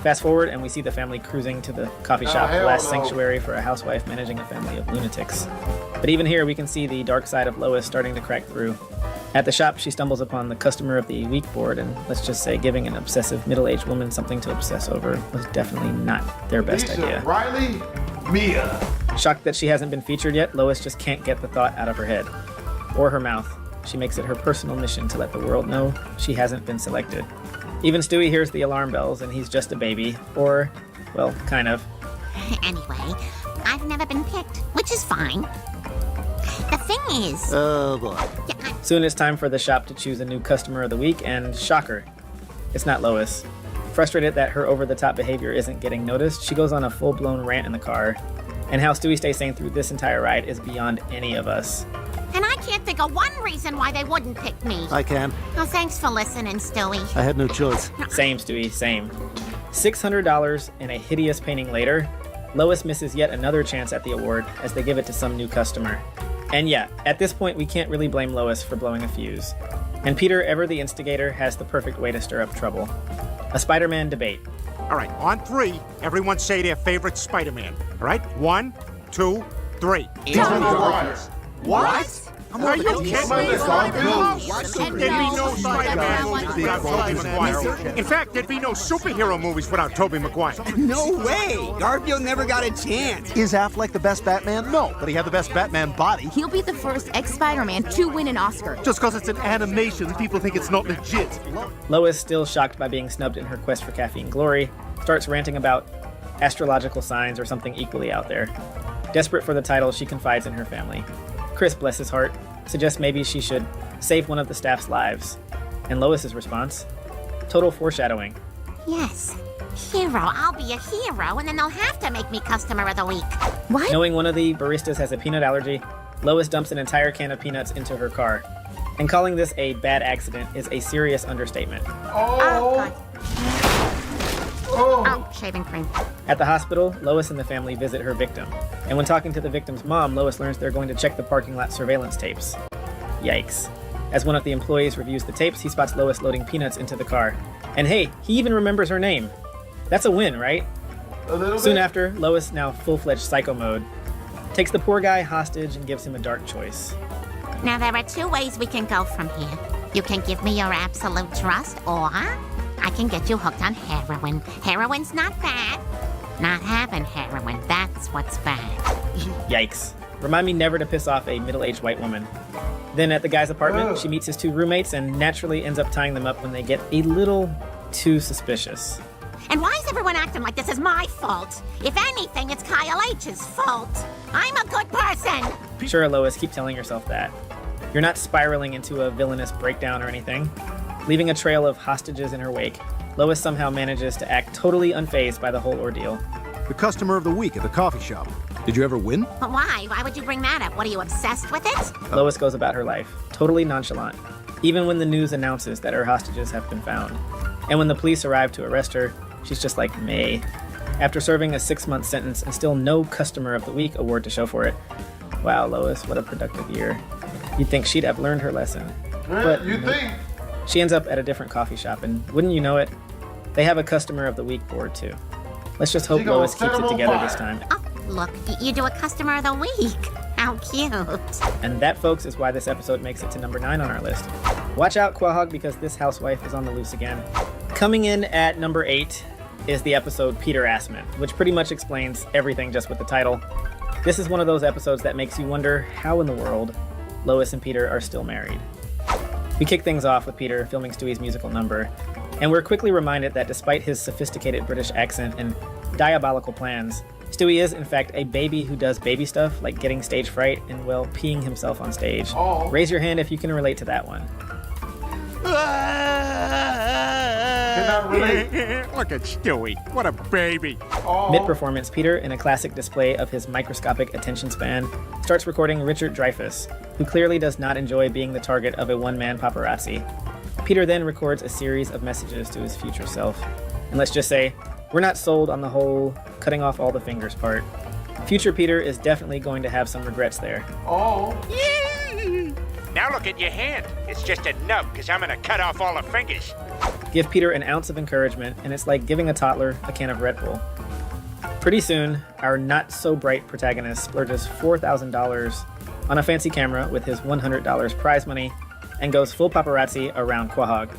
S25: Fast forward, and we see the family cruising to the coffee shop, the last sanctuary for a housewife managing a family of lunatics. But even here, we can see the dark side of Lois starting to crack through. At the shop, she stumbles upon the Customer of the Week board, and let's just say giving an obsessive middle-aged woman something to obsess over was definitely not their best idea.
S2: Riley, Mia.
S25: Shocked that she hasn't been featured yet, Lois just can't get the thought out of her head. Or her mouth. She makes it her personal mission to let the world know she hasn't been selected. Even Stewie hears the alarm bells, and he's just a baby. Or, well, kind of.
S7: Anyway, I've never been picked, which is fine. The thing is...
S18: Oh, boy.
S25: Soon it's time for the shop to choose a new Customer of the Week, and shocker, it's not Lois. Frustrated that her over-the-top behavior isn't getting noticed, she goes on a full-blown rant in the car. And how Stewie stays sane through this entire ride is beyond any of us.
S7: And I can't think of one reason why they wouldn't pick me.
S18: I can.
S7: Oh, thanks for listening, Stewie.
S18: I had no choice.
S25: Same, Stewie, same. $600 and a hideous painting later, Lois misses yet another chance at the award as they give it to some new customer. And yeah, at this point we can't really blame Lois for blowing a fuse. And Peter, ever the instigator, has the perfect way to stir up trouble. A Spider-Man debate.
S5: All right, on 3, everyone say their favorite Spider-Man. All right, 1, 2, 3.
S1: What?
S5: Are you kidding me? There'd be no Spider-Man movies without Tobey Maguire. In fact, there'd be no superhero movies without Tobey Maguire.
S1: No way! Garfield never got a chance.
S18: Is Affleck the best Batman? No, but he had the best Batman body.
S11: He'll be the first ex-Spider-Man to win an Oscar.
S18: Just because it's an animation, people think it's not legit.
S25: Lois, still shocked by being snubbed in her quest for caffeine glory, starts ranting about astrological signs or something equally out there. Desperate for the title, she confides in her family. Chris, bless his heart, suggests maybe she should save one of the staff's lives. And Lois's response? Total foreshadowing.
S7: Yes. Hero. I'll be a hero, and then they'll have to make me customer of the week.
S11: What?
S25: Knowing one of the baristas has a peanut allergy, Lois dumps an entire can of peanuts into her car. And calling this a bad accident is a serious understatement.
S7: Oh, Oh, shaving cream.
S25: At the hospital, Lois and the family visit her victim. And when talking to the victim's mom, Lois learns they're going to check the parking lot surveillance tapes. Yikes. As one of the employees reviews the tapes, he spots Lois loading peanuts into the car. And hey, he even remembers her name. That's a win, right? Soon after, Lois, now full-fledged psycho mode, takes the poor guy hostage and gives him a dark choice.
S7: Now, there are two ways we can go from here. You can give me your absolute trust, or I can get you hooked on heroin. Heroin's not bad. Not having heroin, that's what's bad.
S25: Yikes. Remind me never to piss off a middle-aged white woman. Then at the guy's apartment, she meets his two roommates and naturally ends up tying them up when they get a little too suspicious.
S7: And why is everyone acting like this is my fault? If anything, it's Kyle H's fault. I'm a good person.
S25: Sure, Lois, keep telling yourself that. You're not spiraling into a villainous breakdown or anything. Leaving a trail of hostages in her wake, Lois somehow manages to act totally unfazed by the whole ordeal.
S10: The customer of the week at the coffee shop. Did you ever win?
S7: But why? Why would you bring that up? What, are you obsessed with it?
S25: Lois goes about her life, totally nonchalant, even when the news announces that her hostages have been found. And when the police arrive to arrest her, she's just like May. After serving a 6-month sentence and still no Customer of the Week award to show for it. Wow, Lois, what a productive year. You'd think she'd have learned her lesson. But
S2: you think?
S25: She ends up at a different coffee shop, and wouldn't you know it, they have a Customer of the Week board too. Let's just hope Lois keeps it together this time.
S7: Oh, look, you do a Customer of the Week. How cute.
S25: And that, folks, is why this episode makes it to number 9 on our list. Watch out, Quahog, because this housewife is on the loose again. Coming in at number 8 is the episode Peter Askman, which pretty much explains everything just with the title. This is one of those episodes that makes you wonder how in the world Lois and Peter are still married. We kick things off with Peter filming Stewie's musical number, and we're quickly reminded that despite his sophisticated British accent and diabolical plans, Stewie is, in fact, a baby who does baby stuff like getting stage fright and, well, peeing himself on stage. Oh. Raise your hand if you can relate to that one.
S5: Cannot relate. Look at Stewie. What a baby. Oh.
S25: Mid-performance, Peter, in a classic display of his microscopic attention span, starts recording Richard Dreyfuss, who clearly does not enjoy being the target of a one-man paparazzi. Peter then records a series of messages to his future self. And let's just say, we're not sold on the whole cutting off all the fingers part. Future Peter is definitely going to have some regrets there.
S2: Oh.
S5: Now look at your hand. It's just a nub, because I'm going to cut off all the fingers.
S25: Give Peter an ounce of encouragement, and it's like giving a toddler a can of Red Bull. Pretty soon, our not-so-bright protagonist splurges $4,000 on a fancy camera with his $100 prize money and goes full paparazzi around Quahog.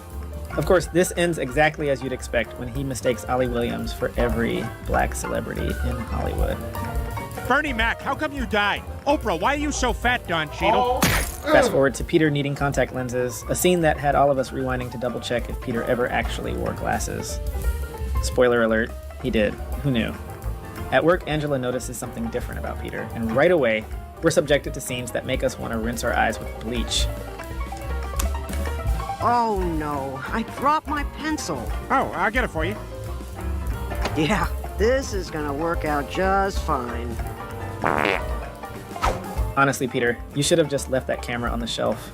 S25: Of course, this ends exactly as you'd expect when he mistakes Ollie Williams for every black celebrity in Hollywood.
S5: Bernie Mac, how come you died? Oprah, why are you so fat, Don Cheadle?
S25: Fast forward to Peter needing contact lenses, a scene that had all of us rewinding to double check if Peter ever actually wore glasses. Spoiler alert, he did. Who knew? At work, Angela notices something different about Peter, and right away, we're subjected to scenes that make us want to rinse our eyes with bleach.
S4: Oh no, I dropped my pencil.
S5: Oh, I'll get it for you.
S4: Yeah, this is gonna work out just fine.
S25: Honestly, Peter, you should have just left that camera on the shelf.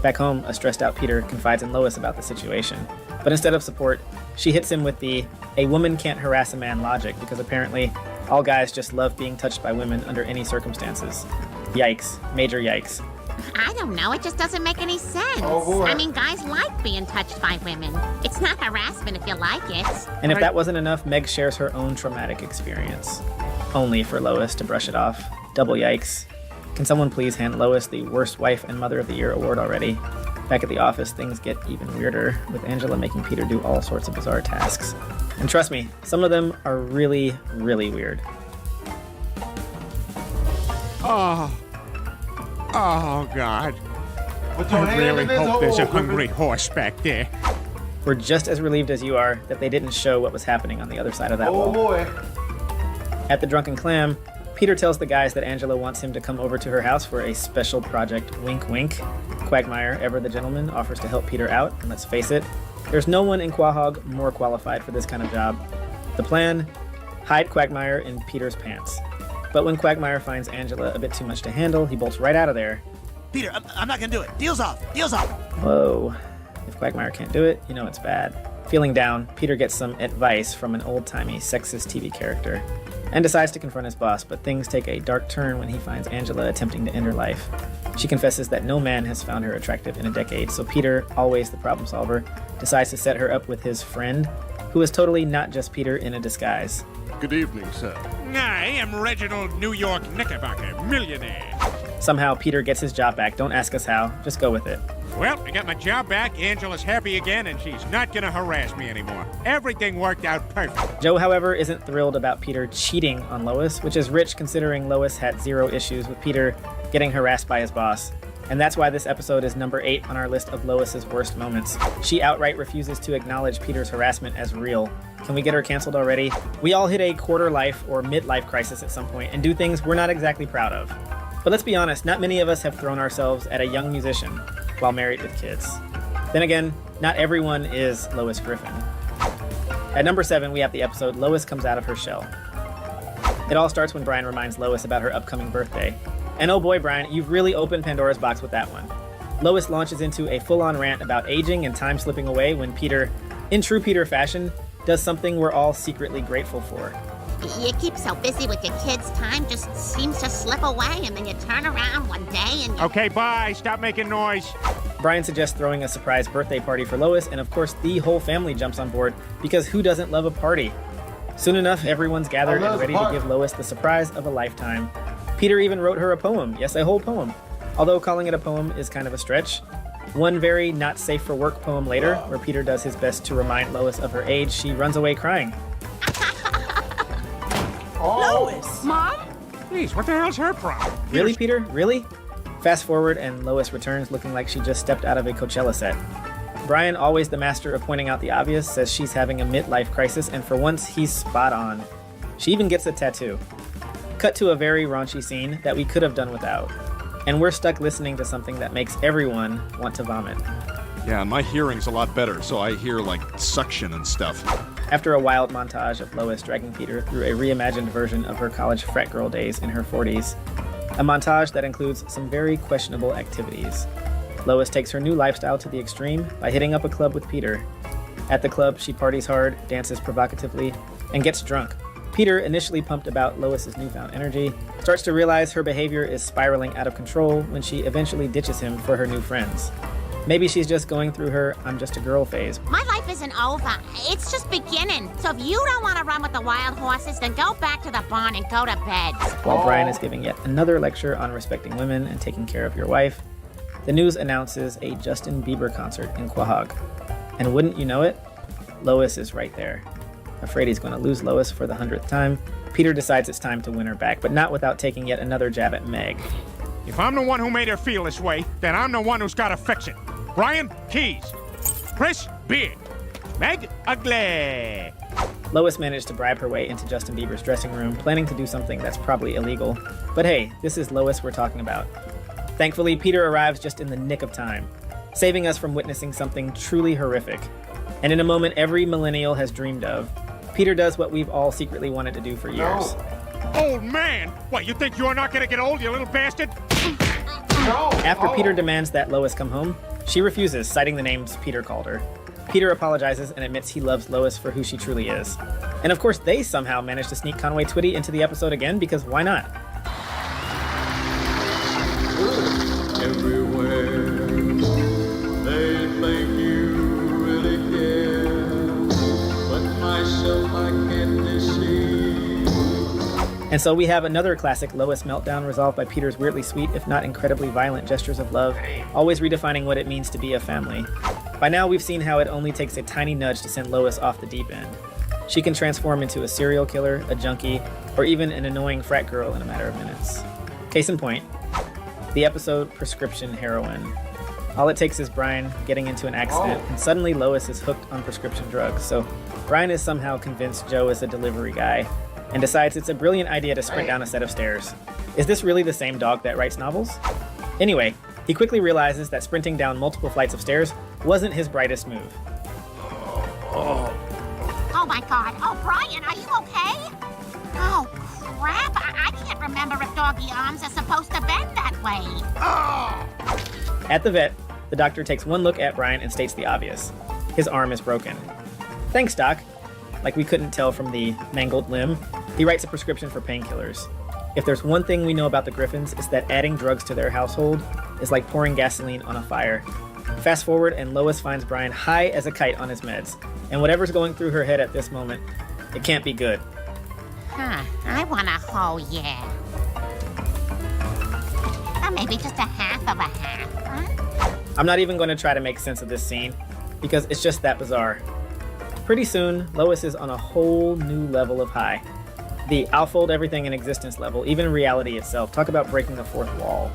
S25: Back home, a stressed out Peter confides in Lois about the situation. But instead of support, she hits him with the "a woman can't harass a man" logic, because apparently all guys just love being touched by women under any circumstances. Yikes. Major yikes.
S7: I don't know, it just doesn't make any sense.
S2: Oh, boy.
S7: I mean, guys like being touched by women. It's not harassment if you like it.
S25: And if that wasn't enough, Meg shares her own traumatic experience. Only for Lois to brush it off. Double yikes. Can someone please hand Lois the Worst Wife and Mother of the Year award already? Back at the office, things get even weirder, with Angela making Peter do all sorts of bizarre tasks. And trust me, some of them are really, really weird.
S5: Oh, God.
S2: Put your
S5: I
S2: hand
S5: really
S2: in this
S5: hope there's a
S2: hole,
S5: hungry horse back there.
S25: We're just as relieved as you are that they didn't show what was happening on the other side of that wall.
S2: Oh boy.
S25: At the Drunken Clam, Peter tells the guys that Angela wants him to come over to her house for a special project. Wink, wink. Quagmire, ever the gentleman, offers to help Peter out, and let's face it, there's no one in Quahog more qualified for this kind of job. The plan? Hide Quagmire in Peter's pants. But when Quagmire finds Angela a bit too much to handle, he bolts right out of there.
S18: Peter, I'm not gonna do it. Deal's off. Deal's off.
S25: Whoa. If Quagmire can't do it, you know it's bad. Feeling down, Peter gets some advice from an old-timey sexist TV character and decides to confront his boss, but things take a dark turn when he finds Angela attempting to end her life. She confesses that no man has found her attractive in a decade, so Peter, always the problem solver, decides to set her up with his friend, who is totally not just Peter in a disguise.
S2: Good evening, sir.
S5: I am Reginald New York Knickerbocker, millionaire.
S25: Somehow Peter gets his job back. Don't ask us how, just go with it.
S5: Well, I got my job back, Angela's happy again, and she's not gonna harass me anymore. Everything worked out perfect.
S25: Joe, however, isn't thrilled about Peter cheating on Lois, which is rich considering Lois had zero issues with Peter getting harassed by his boss. And that's why this episode is number 8 on our list of Lois's worst moments. She outright refuses to acknowledge Peter's harassment as real. Can we get her canceled already? We all hit a quarter life or midlife crisis at some point and do things we're not exactly proud of. But let's be honest, not many of us have thrown ourselves at a young musician while married with kids. Then again, not everyone is Lois Griffin. At number 7, we have the episode Lois Comes Out of Her Shell. It all starts when Brian reminds Lois about her upcoming birthday. And oh boy, Brian, you've really opened Pandora's box with that one. Lois launches into a full-on rant about aging and time slipping away when Peter, in true Peter fashion, does something we're all secretly grateful for.
S7: You keep so busy with your kids, time just seems to slip away, and then you turn around one day and you...
S5: Okay, bye. Stop making noise.
S25: Brian suggests throwing a surprise birthday party for Lois, and of course the whole family jumps on board, because who doesn't love a party? Soon enough, everyone's gathered and ready to give Lois the surprise of a lifetime. Peter even wrote her a poem. Yes, a whole poem. Although calling it a poem is kind of a stretch. One very not safe for work poem later, where Peter does his best to remind Lois of her age, she runs away crying.
S5: Lois!
S15: Mom?
S5: Please, what the hell's her problem?
S25: Really, Peter? Really? Fast forward, and Lois returns looking like she just stepped out of a Coachella set. Brian, always the master of pointing out the obvious, says she's having a midlife crisis, and for once, he's spot on. She even gets a tattoo. Cut to a very raunchy scene that we could have done without. And we're stuck listening to something that makes everyone want to vomit.
S10: Yeah, my hearing's a lot better, so I hear, like, suction and stuff.
S25: After a wild montage of Lois dragging Peter through a reimagined version of her college frat girl days in her 40s, a montage that includes some very questionable activities. Lois takes her new lifestyle to the extreme by hitting up a club with Peter. At the club, she parties hard, dances provocatively, and gets drunk. Peter, initially pumped about Lois's newfound energy, starts to realize her behavior is spiraling out of control when she eventually ditches him for her new friends. Maybe she's just going through her I'm just a girl phase.
S7: My life isn't over. It's just beginning. So if you don't want to run with the wild horses, then go back to the barn and go to bed.
S25: While Brian is giving yet another lecture on respecting women and taking care of your wife, the news announces a Justin Bieber concert in Quahog. And wouldn't you know it, Lois is right there. Afraid he's going to lose Lois for the 100th time, Peter decides it's time to win her back, but not without taking yet another jab at Meg.
S5: If I'm the one who made her feel this way, then I'm the one who's got to fix it. Brian, keys. Chris, beard. Meg, ugly.
S25: Lois managed to bribe her way into Justin Bieber's dressing room, planning to do something that's probably illegal. But hey, this is Lois we're talking about. Thankfully, Peter arrives just in the nick of time, saving us from witnessing something truly horrific. And in a moment every millennial has dreamed of, Peter does what we've all secretly wanted to do for years.
S5: Oh, man! What, you think you're not gonna get old, you little bastard?
S25: After Peter demands that Lois come home, she refuses, citing the names Peter called her. Peter apologizes and admits he loves Lois for who she truly is. And of course, they somehow managed to sneak Conway Twitty into the episode again, because why not?
S2: Everywhere they think you really care, but myself I can't deceive.
S25: And so we have another classic Lois meltdown resolved by Peter's weirdly sweet, if not incredibly violent gestures of love, always redefining what it means to be a family. By now we've seen how it only takes a tiny nudge to send Lois off the deep end. She can transform into a serial killer, a junkie, or even an annoying frat girl in a matter of minutes. Case in point, the episode Prescription Heroin. All it takes is Brian getting into an accident, and suddenly Lois is hooked on prescription drugs. So Brian is somehow convinced Joe is a delivery guy, and decides it's a brilliant idea to sprint down a set of stairs. Is this really the same dog that writes novels? Anyway, he quickly realizes that sprinting down multiple flights of stairs wasn't his brightest move.
S7: Oh my god. Oh, Brian, are you okay? Oh, crap. I can't remember if doggy arms are supposed to bend that way.
S25: At the vet, the doctor takes one look at Brian and states the obvious. His arm is broken. Thanks, Doc. Like we couldn't tell from the mangled limb, he writes a prescription for painkillers. If there's one thing we know about the Griffins, it's that adding drugs to their household is like pouring gasoline on a fire. Fast forward, and Lois finds Brian high as a kite on his meds. And whatever's going through her head at this moment, it can't be good.
S7: I want a whole yeah. Or maybe just a half of a half, huh?
S25: I'm not even going to try to make sense of this scene, because it's just that bizarre. Pretty soon, Lois is on a whole new level of high. The I'll fold everything in existence level, even reality itself. Talk about breaking the fourth wall.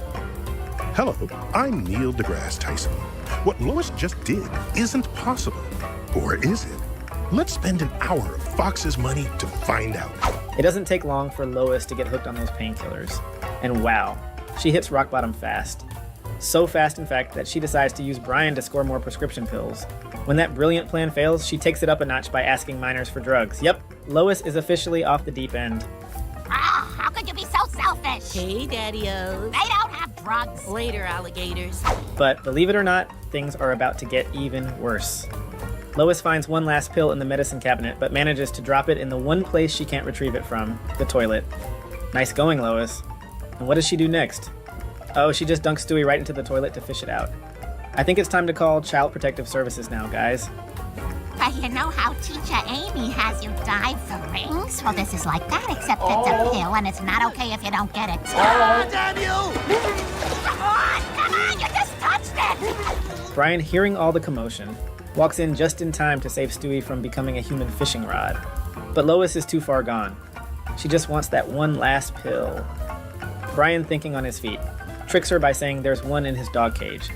S9: Hello, I'm Neil deGrasse Tyson. What Lois just did isn't possible. Or is it? Let's spend an hour of Fox's money to find out.
S25: It doesn't take long for Lois to get hooked on those painkillers. And wow, she hits rock bottom fast. So fast, in fact, that she decides to use Brian to score more prescription pills. When that brilliant plan fails, she takes it up a notch by asking minors for drugs. Yep, Lois is officially off the deep end.
S7: Ah, how could you be so selfish?
S12: Hey, Daddy-O's.
S7: They don't have drugs.
S12: Later, alligators.
S25: But believe it or not, things are about to get even worse. Lois finds one last pill in the medicine cabinet, but manages to drop it in the one place she can't retrieve it from, the toilet. Nice going, Lois. And what does she do next? Oh, she just dunks Stewie right into the toilet to fish it out. I think it's time to call Child Protective Services now, guys.
S7: But you know how Teacher Amy has you dive for rings? Well, this is like that, except it's a pill, and it's not okay if you don't get it.
S18: Oh, Daniel!
S7: Come on, you just touched it!
S25: Brian, hearing all the commotion, walks in just in time to save Stewie from becoming a human fishing rod. But Lois is too far gone. She just wants that one last pill. Brian, thinking on his feet, tricks her by saying there's one in his dog cage.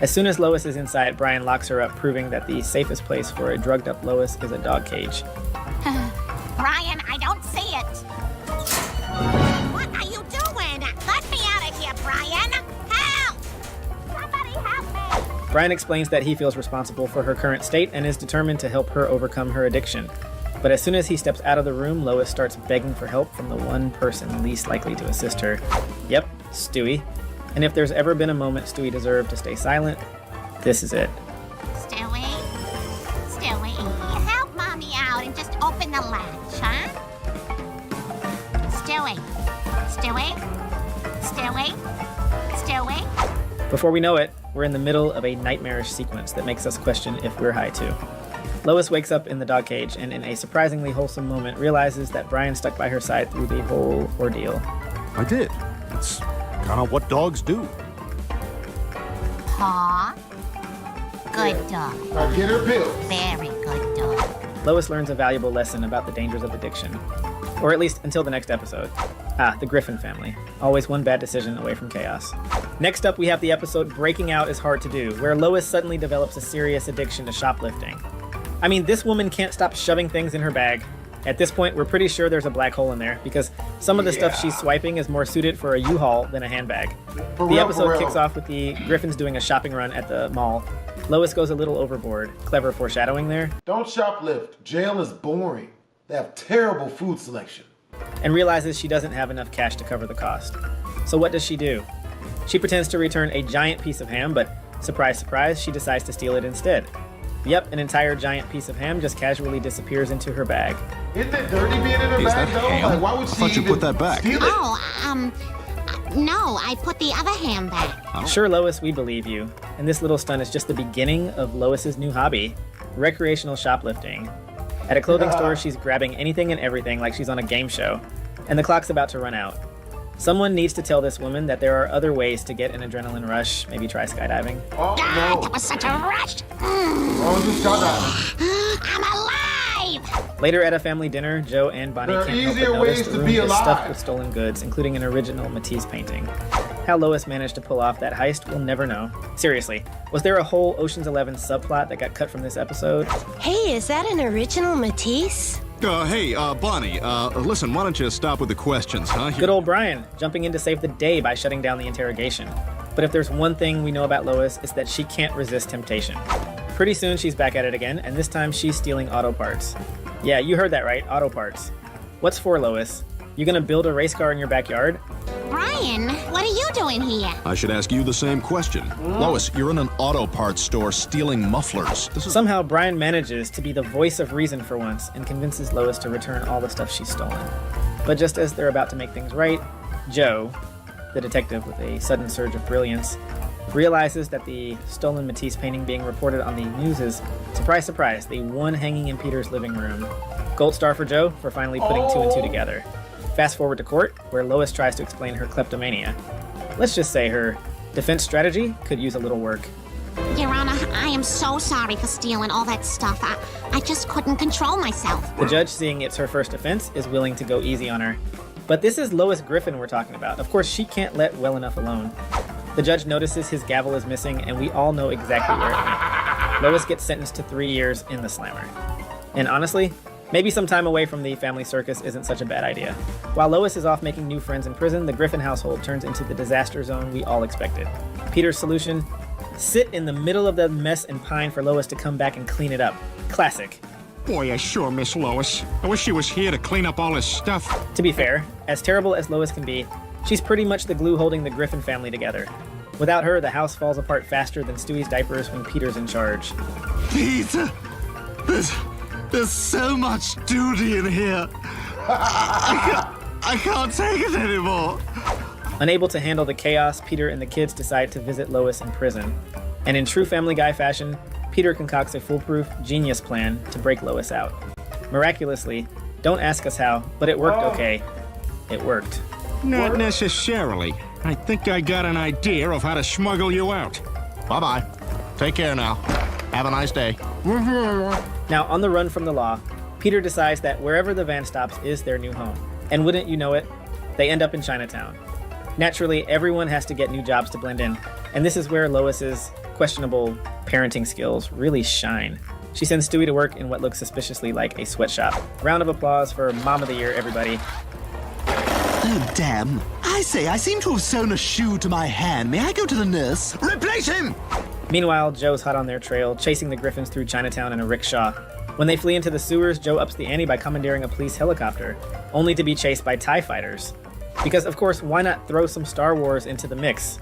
S25: As soon as Lois is inside, Brian locks her up, proving that the safest place for a drugged-up Lois is a dog cage.
S7: Brian, I don't see it. What are you doing? Let me out of here, Brian! Help! Somebody help me!
S25: Brian explains that he feels responsible for her current state and is determined to help her overcome her addiction. But as soon as he steps out of the room, Lois starts begging for help from the one person least likely to assist her. Yep, Stewie. And if there's ever been a moment Stewie deserved to stay silent, this is it.
S7: Stewie? Stewie, help Mommy out and just open the latch, huh? Stewie? Stewie? Stewie? Stewie?
S25: Before we know it, we're in the middle of a nightmarish sequence that makes us question if we're high too. Lois wakes up in the dog cage and in a surprisingly wholesome moment realizes that Brian stuck by her side through the whole ordeal.
S10: I did. It's kind of what dogs do.
S7: Paw? Good dog.
S18: Now get her pill.
S7: Very good dog.
S25: Lois learns a valuable lesson about the dangers of addiction. Or at least until the next episode. The Griffin family. Always one bad decision away from chaos. Next up, we have the episode Breaking Out is Hard to Do, where Lois suddenly develops a serious addiction to shoplifting. I mean, this woman can't stop shoving things in her bag. At this point, we're pretty sure there's a black hole in there, because some of the stuff she's swiping is more suited for a U-Haul than a handbag. The episode kicks off with the Griffins doing a shopping run at the mall. Lois goes a little overboard. Clever foreshadowing there.
S18: Don't shoplift. Jail is boring. They have terrible food selection.
S25: And realizes she doesn't have enough cash to cover the cost. So what does she do? She pretends to return a giant piece of ham, but surprise, surprise, she decides to steal it instead. Yep, an entire giant piece of ham just casually disappears into her bag.
S18: Isn't it dirty being in her bag, though?
S10: Ham?
S18: Like, why would she
S10: I thought you put that back.
S18: steal it?
S7: No, I put the other ham back.
S25: Sure, Lois, we believe you. And this little stunt is just the beginning of Lois's new hobby, recreational shoplifting. At a clothing store, she's grabbing anything and everything like she's on a game show. and the clock's about to run out. Someone needs to tell this woman that there are other ways to get an adrenaline rush. Maybe try skydiving.
S7: Oh, no. That was such a rush.
S2: Oh, just skydiving.
S7: I'm alive.
S25: Later at a family dinner, Joe and Bonnie
S2: There are
S25: can't help
S2: easier
S25: but notice
S2: ways
S25: the
S2: to
S25: room
S2: be
S25: is stuffed
S2: alive.
S25: with stolen goods, including an original Matisse painting. How Lois managed to pull off that heist, we'll never know. Seriously, was there a whole Ocean's 11 subplot that got cut from this episode?
S16: Hey, is that an original Matisse?
S10: Hey, Bonnie, listen, why don't you stop with the questions, huh?
S25: Good old Brian, jumping in to save the day by shutting down the interrogation. But if there's one thing we know about Lois, it's that she can't resist temptation. Pretty soon she's back at it again, and this time she's stealing auto parts. Yeah, you heard that right, auto parts. What's for, Lois? You gonna build a race car in your backyard?
S7: Brian, what are you doing here?
S10: I should ask you the same question. Lois, you're in an auto parts store stealing mufflers.
S25: Somehow Brian manages to be the voice of reason for once and convinces Lois to return all the stuff she's stolen. But just as they're about to make things right, Joe, the detective with a sudden surge of brilliance, realizes that the stolen Matisse painting being reported on the news is, surprise, surprise, the one hanging in Peter's living room. Gold star for Joe for finally putting two and two together. Fast forward to court, where Lois tries to explain her kleptomania. Let's just say her defense strategy could use a little work.
S7: Your Honor, I am so sorry for stealing all that stuff. I just couldn't control myself.
S25: The judge, seeing it's her first offense, is willing to go easy on her. But this is Lois Griffin we're talking about. Of course, she can't let well enough alone. The judge notices his gavel is missing, and we all know exactly where it went. Lois gets sentenced to 3 years in the slammer. And honestly, maybe some time away from the family circus isn't such a bad idea. While Lois is off making new friends in prison, the Griffin household turns into the disaster zone we all expected. Peter's solution? Sit in the middle of the mess and pine for Lois to come back and clean it up. Classic.
S20: Boy, I sure miss Lois. I wish she was here to clean up all this stuff.
S25: To be fair, as terrible as Lois can be, she's pretty much the glue holding the Griffin family together. Without her, the house falls apart faster than Stewie's diapers when Peter's in charge.
S18: Peter, there's so much duty in here. I can't take it anymore.
S25: Unable to handle the chaos, Peter and the kids decide to visit Lois in prison. And in true Family Guy fashion, Peter concocts a foolproof, genius plan to break Lois out. Miraculously, don't ask us how, but it worked okay. It worked.
S20: Not necessarily. I think I got an idea of how to smuggle you out.
S10: Bye-bye. Take care now. Have a nice day.
S25: Now, on the run from the law, Peter decides that wherever the van stops is their new home. And wouldn't you know it, they end up in Chinatown. Naturally, everyone has to get new jobs to blend in, and this is where Lois's questionable parenting skills really shine. She sends Stewie to work in what looks suspiciously like a sweatshop. Round of applause for Mom of the Year, everybody.
S18: Oh, damn. I say, I seem to have sewn a shoe to my hand. May I go to the nurse? Replace him!
S25: Meanwhile, Joe's hot on their trail, chasing the Griffins through Chinatown in a rickshaw. When they flee into the sewers, Joe ups the ante by commandeering a police helicopter, only to be chased by TIE fighters. Because, of course, why not throw some Star Wars into the mix?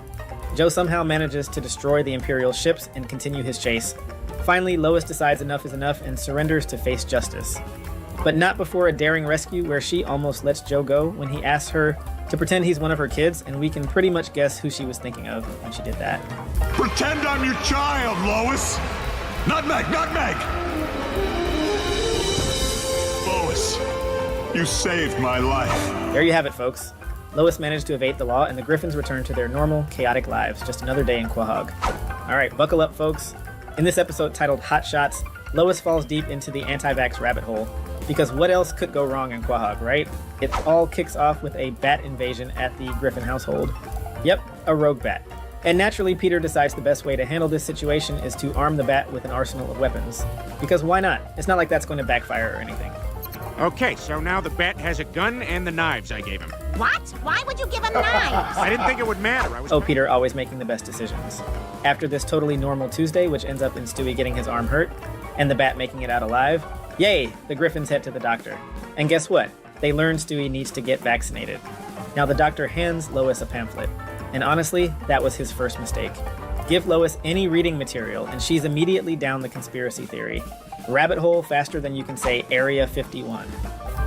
S25: Joe somehow manages to destroy the Imperial ships and continue his chase. Finally, Lois decides enough is enough and surrenders to face justice. But not before a daring rescue where she almost lets Joe go when he asks her to pretend he's one of her kids, and we can pretty much guess who she was thinking of when she did that.
S6: Pretend I'm your child, Lois! Nutmeg, nutmeg! Lois, you saved my life.
S25: There you have it, folks. Lois managed to evade the law, and the Griffins return to their normal, chaotic lives. Just another day in Quahog. All right, buckle up, folks. In this episode titled Hot Shots, Lois falls deep into the anti-vax rabbit hole. Because what else could go wrong in Quahog, right? It all kicks off with a bat invasion at the Griffin household. Yep, a rogue bat. And naturally, Peter decides the best way to handle this situation is to arm the bat with an arsenal of weapons. Because why not? It's not like that's going to backfire or anything.
S5: Okay, so now the bat has a gun and the knives I gave him.
S7: What? Why would you give him knives?
S5: I didn't think it would matter.
S25: Oh, Peter, always making the best decisions. After this totally normal Tuesday, which ends up in Stewie getting his arm hurt, and the bat making it out alive, yay, the Griffins head to the doctor. And guess what? They learn Stewie needs to get vaccinated. Now the doctor hands Lois a pamphlet. And honestly, that was his first mistake. Give Lois any reading material, and she's immediately down the conspiracy theory. Rabbit hole faster than you can say Area 51.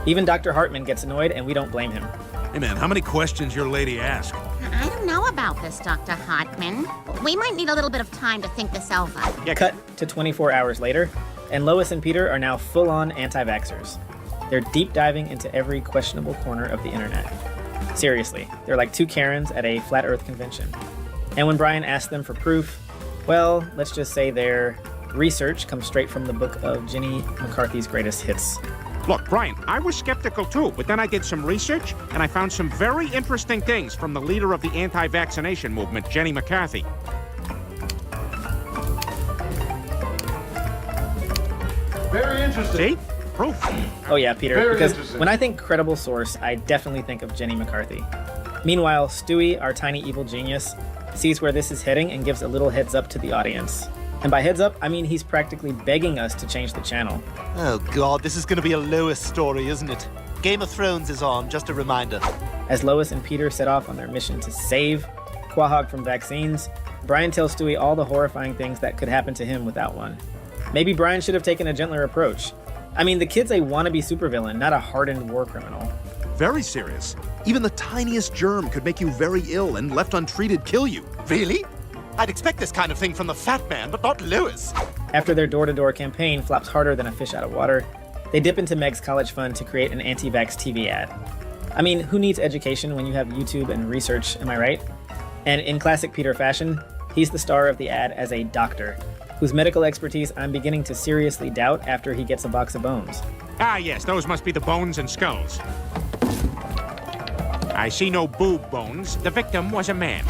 S25: Even Dr. Hartman gets annoyed, and we don't blame him.
S2: Hey man, how many questions your lady asked?
S7: I don't know about this, Dr. Hartman. We might need a little bit of time to think this over.
S25: Yeah, cut to 24 hours later, and Lois and Peter are now full-on anti-vaxxers. They're deep diving into every questionable corner of the internet. Seriously, they're like two Karens at a flat earth convention. And when Brian asks them for proof, well, let's just say their research comes straight from the book of Jenny McCarthy's greatest hits.
S5: Look, Brian, I was skeptical too, but then I did some research, and I found some very interesting things from the leader of the anti-vaccination movement, Jenny McCarthy.
S2: Very interesting.
S5: See? Proof.
S25: Oh yeah, Peter,
S2: Very
S25: because
S2: interesting.
S25: when I think credible source, I definitely think of Jenny McCarthy. Meanwhile, Stewie, our tiny evil genius, sees where this is heading and gives a little heads up to the audience. And by heads up, I mean he's practically begging us to change the channel.
S18: Oh god, this is going to be a Lois story, isn't it? Game of Thrones is on, just a reminder.
S25: As Lois and Peter set off on their mission to save Quahog from vaccines, Brian tells Stewie all the horrifying things that could happen to him without one. Maybe Brian should have taken a gentler approach. I mean, the kid's a wannabe supervillain, not a hardened war criminal.
S2: Very serious. Even the tiniest germ could make you very ill and left untreated kill you.
S18: Really? I'd expect this kind of thing from the fat man, but not Lois.
S25: After their door-to-door campaign flops harder than a fish out of water, they dip into Meg's college fund to create an anti-vax TV ad. I mean, who needs education when you have YouTube and research, am I right? And in classic Peter fashion, he's the star of the ad as a doctor, whose medical expertise I'm beginning to seriously doubt after he gets a box of bones.
S5: Ah, yes, those must be the bones and skulls. I see no boob bones. The victim was a man.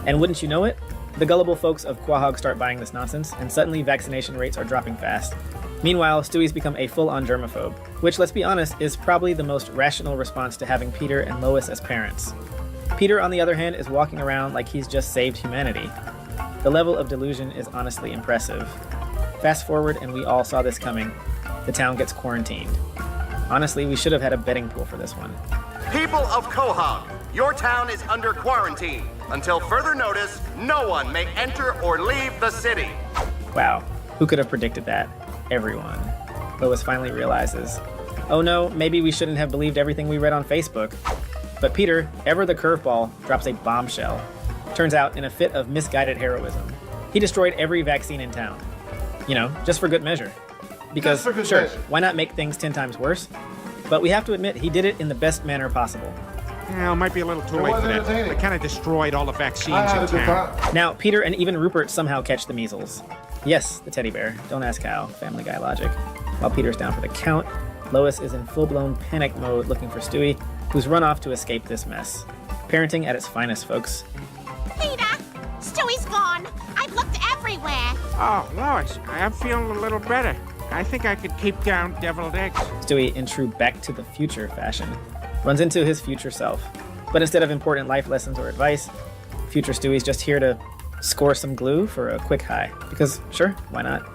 S25: And wouldn't you know it, the gullible folks of Quahog start buying this nonsense, and suddenly vaccination rates are dropping fast. Meanwhile, Stewie's become a full-on germaphobe, which, let's be honest, is probably the most rational response to having Peter and Lois as parents. Peter, on the other hand, is walking around like he's just saved humanity. The level of delusion is honestly impressive. Fast forward, and we all saw this coming. The town gets quarantined. Honestly, we should have had a betting pool for this one.
S14: People of Quahog, your town is under quarantine. Until further notice, no one may enter or leave the city.
S25: Wow, who could have predicted that? Everyone. Lois finally realizes, oh no, maybe we shouldn't have believed everything we read on Facebook. But Peter, ever the curveball, drops a bombshell. Turns out, in a fit of misguided heroism, he destroyed every vaccine in town. You know, just for good measure. Because, sure, why not make things 10 times worse? But we have to admit, he did it in the best manner possible.
S5: Well, it might be a little too late for that. They kind of destroyed all the vaccines in town.
S25: Now, Peter and even Rupert somehow catch the measles. Yes, the teddy bear. Don't ask how. Family Guy logic. While Peter's down for the count, Lois is in full-blown panic mode looking for Stewie, who's run off to escape this mess. Parenting at its finest, folks.
S7: Peter! Stewie's gone! I've looked everywhere!
S5: Oh, Lois, I'm feeling a little better. I think I could keep down deviled eggs.
S25: Stewie, in true Back to the Future fashion, runs into his future self. But instead of important life lessons or advice, future Stewie's just here to score some glue for a quick high. Because, sure, why not?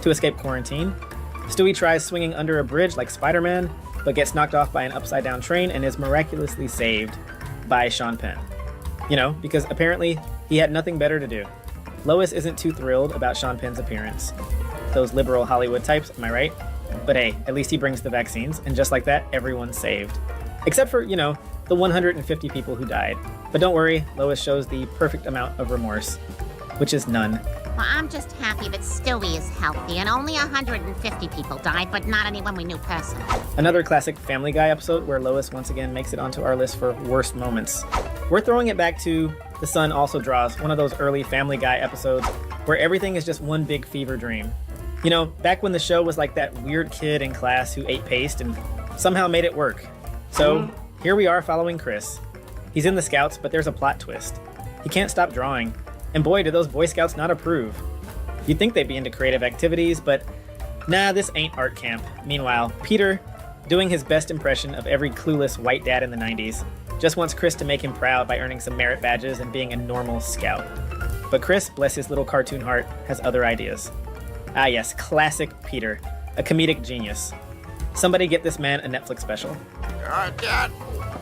S25: To escape quarantine, Stewie tries swinging under a bridge like Spider-Man, but gets knocked off by an upside-down train and is miraculously saved by Sean Penn. You know, because apparently he had nothing better to do. Lois isn't too thrilled about Sean Penn's appearance. Those liberal Hollywood types, am I right? But hey, at least he brings the vaccines, and just like that, everyone's saved. Except for, you know, the 150 people who died. But don't worry, Lois shows the perfect amount of remorse, which is none.
S7: Well, I'm just happy that Stewie is healthy, and only 150 people died, but not anyone we knew personally.
S25: Another classic Family Guy episode where Lois once again makes it onto our list for worst moments. We're throwing it back to The Sun Also Draws, one of those early Family Guy episodes where everything is just one big fever dream. You know, back when the show was like that weird kid in class who ate paste and somehow made it work. So, here we are following Chris. He's in the Scouts, but there's a plot twist. He can't stop drawing. And boy, do those Boy Scouts not approve. You'd think they'd be into creative activities, but nah, this ain't art camp. Meanwhile, Peter, doing his best impression of every clueless white dad in the 90s, just wants Chris to make him proud by earning some merit badges and being a normal scout. But Chris, bless his little cartoon heart, has other ideas. Ah yes, classic Peter, a comedic genius. Somebody get this man a Netflix special.
S1: Dad,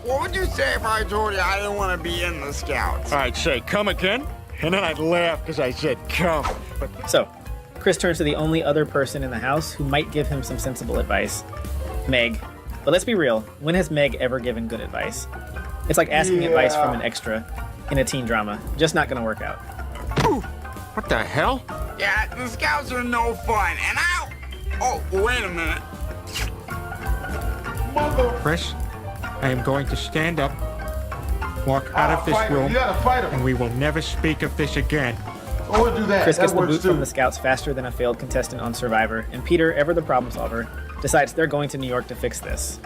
S1: what would you say if I told you I didn't want to be in the Scouts?
S20: I'd say, come again? And then I'd laugh because I said, come.
S25: So, Chris turns to the only other person in the house who might give him some sensible advice. Meg. But let's be real, when has Meg ever given good advice? It's like asking advice from an extra in a teen drama. Just not gonna work out.
S5: Ooh, what the hell?
S1: Yeah, the Scouts are no fun, and oh, wait a minute.
S20: Chris, I am going to stand up, walk out of this room, and we will never speak of this again.
S14: Oh, do that.
S25: Chris gets
S14: That
S25: the
S14: works
S25: boot from
S14: too.
S25: the scouts faster than a failed contestant on Survivor, and Peter, ever the problem solver, decides they're going to New York to fix this.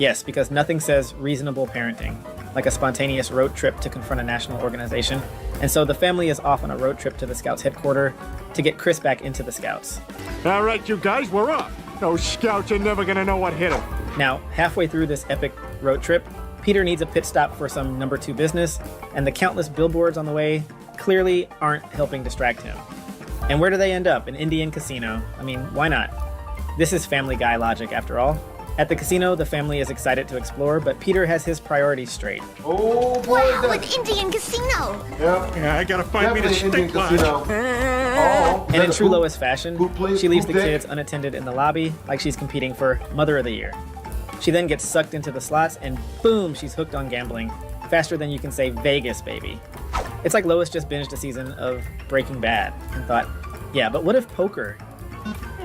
S25: Yes, because nothing says reasonable parenting, like a spontaneous road trip to confront a national organization, and so the family is off on a road trip to the scouts' headquarters to get Chris back into the scouts.
S20: All right, you guys, we're off. Those scouts are never gonna know what hit them.
S25: Now, halfway through this epic road trip, Peter needs a pit stop for some number 2 business, and the countless billboards on the way clearly aren't helping distract him. And where do they end up? An Indian casino. I mean, why not? This is Family Guy logic, after all. At the casino, the family is excited to explore, but Peter has his priorities straight.
S14: Oh boy,
S7: Wow, an Indian casino!
S20: Yeah, I gotta find me the
S14: Indian
S20: stick lodge.
S14: casino. Oh,
S25: And in true Lois fashion, she leaves the kids unattended in the lobby like she's competing for Mother of the Year. She then gets sucked into the slots and boom, she's hooked on gambling. Faster than you can say Vegas, baby. It's like Lois just binged a season of Breaking Bad and thought, yeah, but what if poker?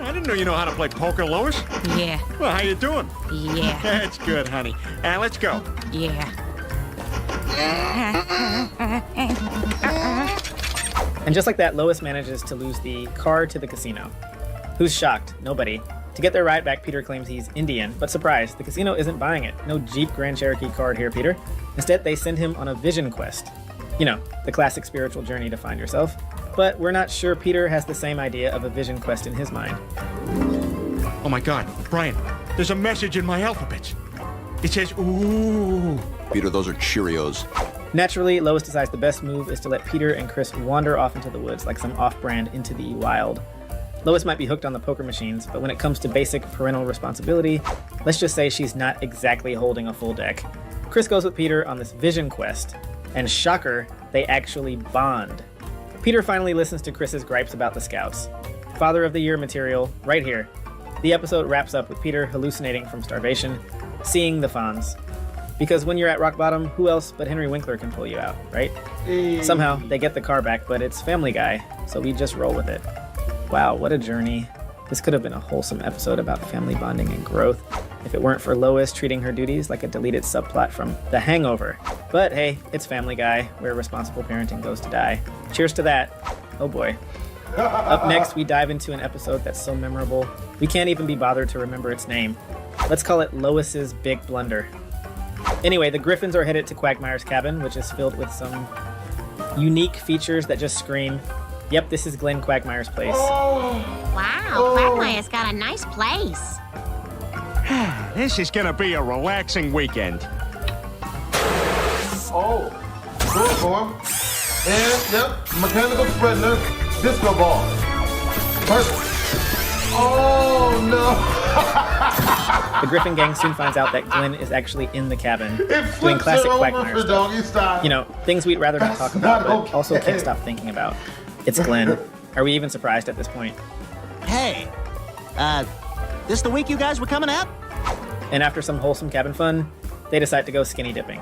S20: I didn't know you know how to play poker, Lois.
S7: Yeah.
S20: Well, how you doing?
S7: Yeah.
S20: That's good, honey. Let's go.
S7: Yeah.
S25: And just like that, Lois manages to lose the car to the casino. Who's shocked? Nobody. To get their ride back, Peter claims he's Indian, but surprise, the casino isn't buying it. No Jeep Grand Cherokee card here, Peter. Instead, they send him on a vision quest. You know, the classic spiritual journey to find yourself. But we're not sure Peter has the same idea of a vision quest in his mind.
S20: Oh my God, Brian, there's a message in my alphabet. It says, ooh.
S10: Peter, those are Cheerios.
S25: Naturally, Lois decides the best move is to let Peter and Chris wander off into the woods like some off-brand Into the Wild. Lois might be hooked on the poker machines, but when it comes to basic parental responsibility, let's just say she's not exactly holding a full deck. Chris goes with Peter on this vision quest, and shocker, they actually bond. Peter finally listens to Chris's gripes about the scouts. Father of the Year material, right here. The episode wraps up with Peter hallucinating from starvation, seeing the Fonz. Because when you're at rock bottom, who else but Henry Winkler can pull you out, right? Somehow, they get the car back, but it's Family Guy, so we just roll with it. Wow, what a journey. This could have been a wholesome episode about family bonding and growth if it weren't for Lois treating her duties like a deleted subplot from The Hangover. But hey, it's Family Guy, where responsible parenting goes to die. Cheers to that. Oh boy. Up next, we dive into an episode that's so memorable, we can't even be bothered to remember its name. Let's call it Lois's Big Blunder. Anyway, the Griffins are headed to Quagmire's cabin, which is filled with some unique features that just scream, yep, this is Glenn Quagmire's place.
S7: Wow, Quagmire's got a nice place.
S20: This is gonna be a relaxing weekend.
S14: Oh, good form. And, yep, mechanical spreader, disco ball. Perfect. Oh, no.
S25: The Griffin gang soon finds out that Glenn is actually in the cabin, doing
S14: flips
S25: classic
S14: it over
S25: Quagmire
S14: for
S25: stuff.
S14: doggy style.
S25: You know, things we'd rather not talk about, but
S14: okay.
S25: also can't stop thinking about. It's Glenn. Are we even surprised at this point?
S8: Hey, this the week you guys were coming out?
S25: And after some wholesome cabin fun, they decide to go skinny dipping.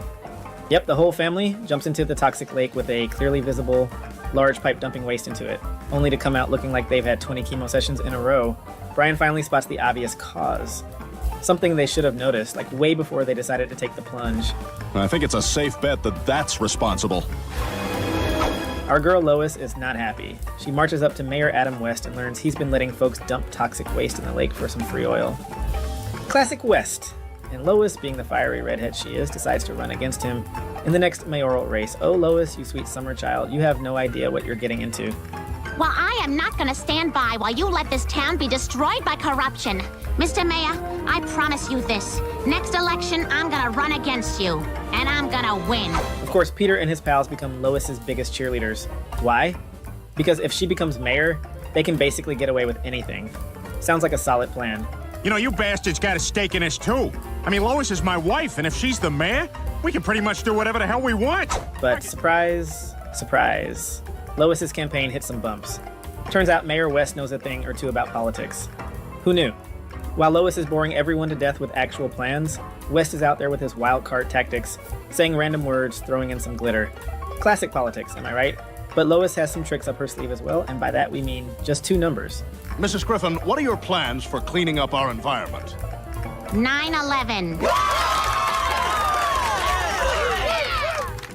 S25: Yep, the whole family jumps into the toxic lake with a clearly visible, large pipe dumping waste into it, only to come out looking like they've had 20 chemo sessions in a row. Brian finally spots the obvious cause. Something they should have noticed, like way before they decided to take the plunge.
S10: I think it's a safe bet that that's responsible.
S25: Our girl Lois is not happy. She marches up to Mayor Adam West and learns he's been letting folks dump toxic waste in the lake for some free oil. Classic West. And Lois, being the fiery redhead she is, decides to run against him in the next mayoral race. Oh, Lois, you sweet summer child, you have no idea what you're getting into.
S7: Well, I am not gonna stand by while you let this town be destroyed by corruption. Mr. Mayor, I promise you this. Next election, I'm gonna run against you, and I'm gonna win.
S25: Of course, Peter and his pals become Lois's biggest cheerleaders. Why? Because if she becomes mayor, they can basically get away with anything. Sounds like a solid plan.
S20: You know, you bastards got a stake in this too. I mean, Lois is my wife, and if she's the mayor, we can pretty much do whatever the hell we want.
S25: But surprise, surprise. Lois's campaign hit some bumps. Turns out Mayor West knows a thing or two about politics. Who knew? While Lois is boring everyone to death with actual plans, West is out there with his wild card tactics, saying random words, throwing in some glitter. Classic politics, am I right? But Lois has some tricks up her sleeve as well, and by that we mean just 2 numbers.
S10: Mrs. Griffin, what are your plans for cleaning up our environment?
S7: 9/11.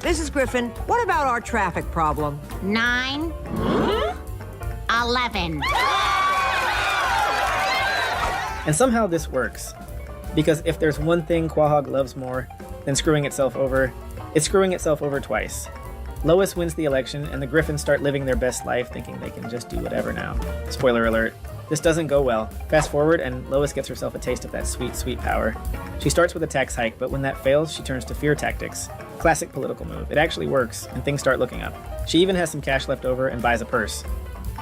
S4: Mrs. Griffin, what about our traffic problem?
S7: 9, 11.
S25: And somehow this works. Because if there's one thing Quahog loves more than screwing itself over, it's screwing itself over twice. Lois wins the election, and the Griffins start living their best life, thinking they can just do whatever now. Spoiler alert, this doesn't go well. Fast forward, and Lois gets herself a taste of that sweet, sweet power. She starts with a tax hike, but when that fails, she turns to fear tactics. Classic political move. It actually works, and things start looking up. She even has some cash left over and buys a purse.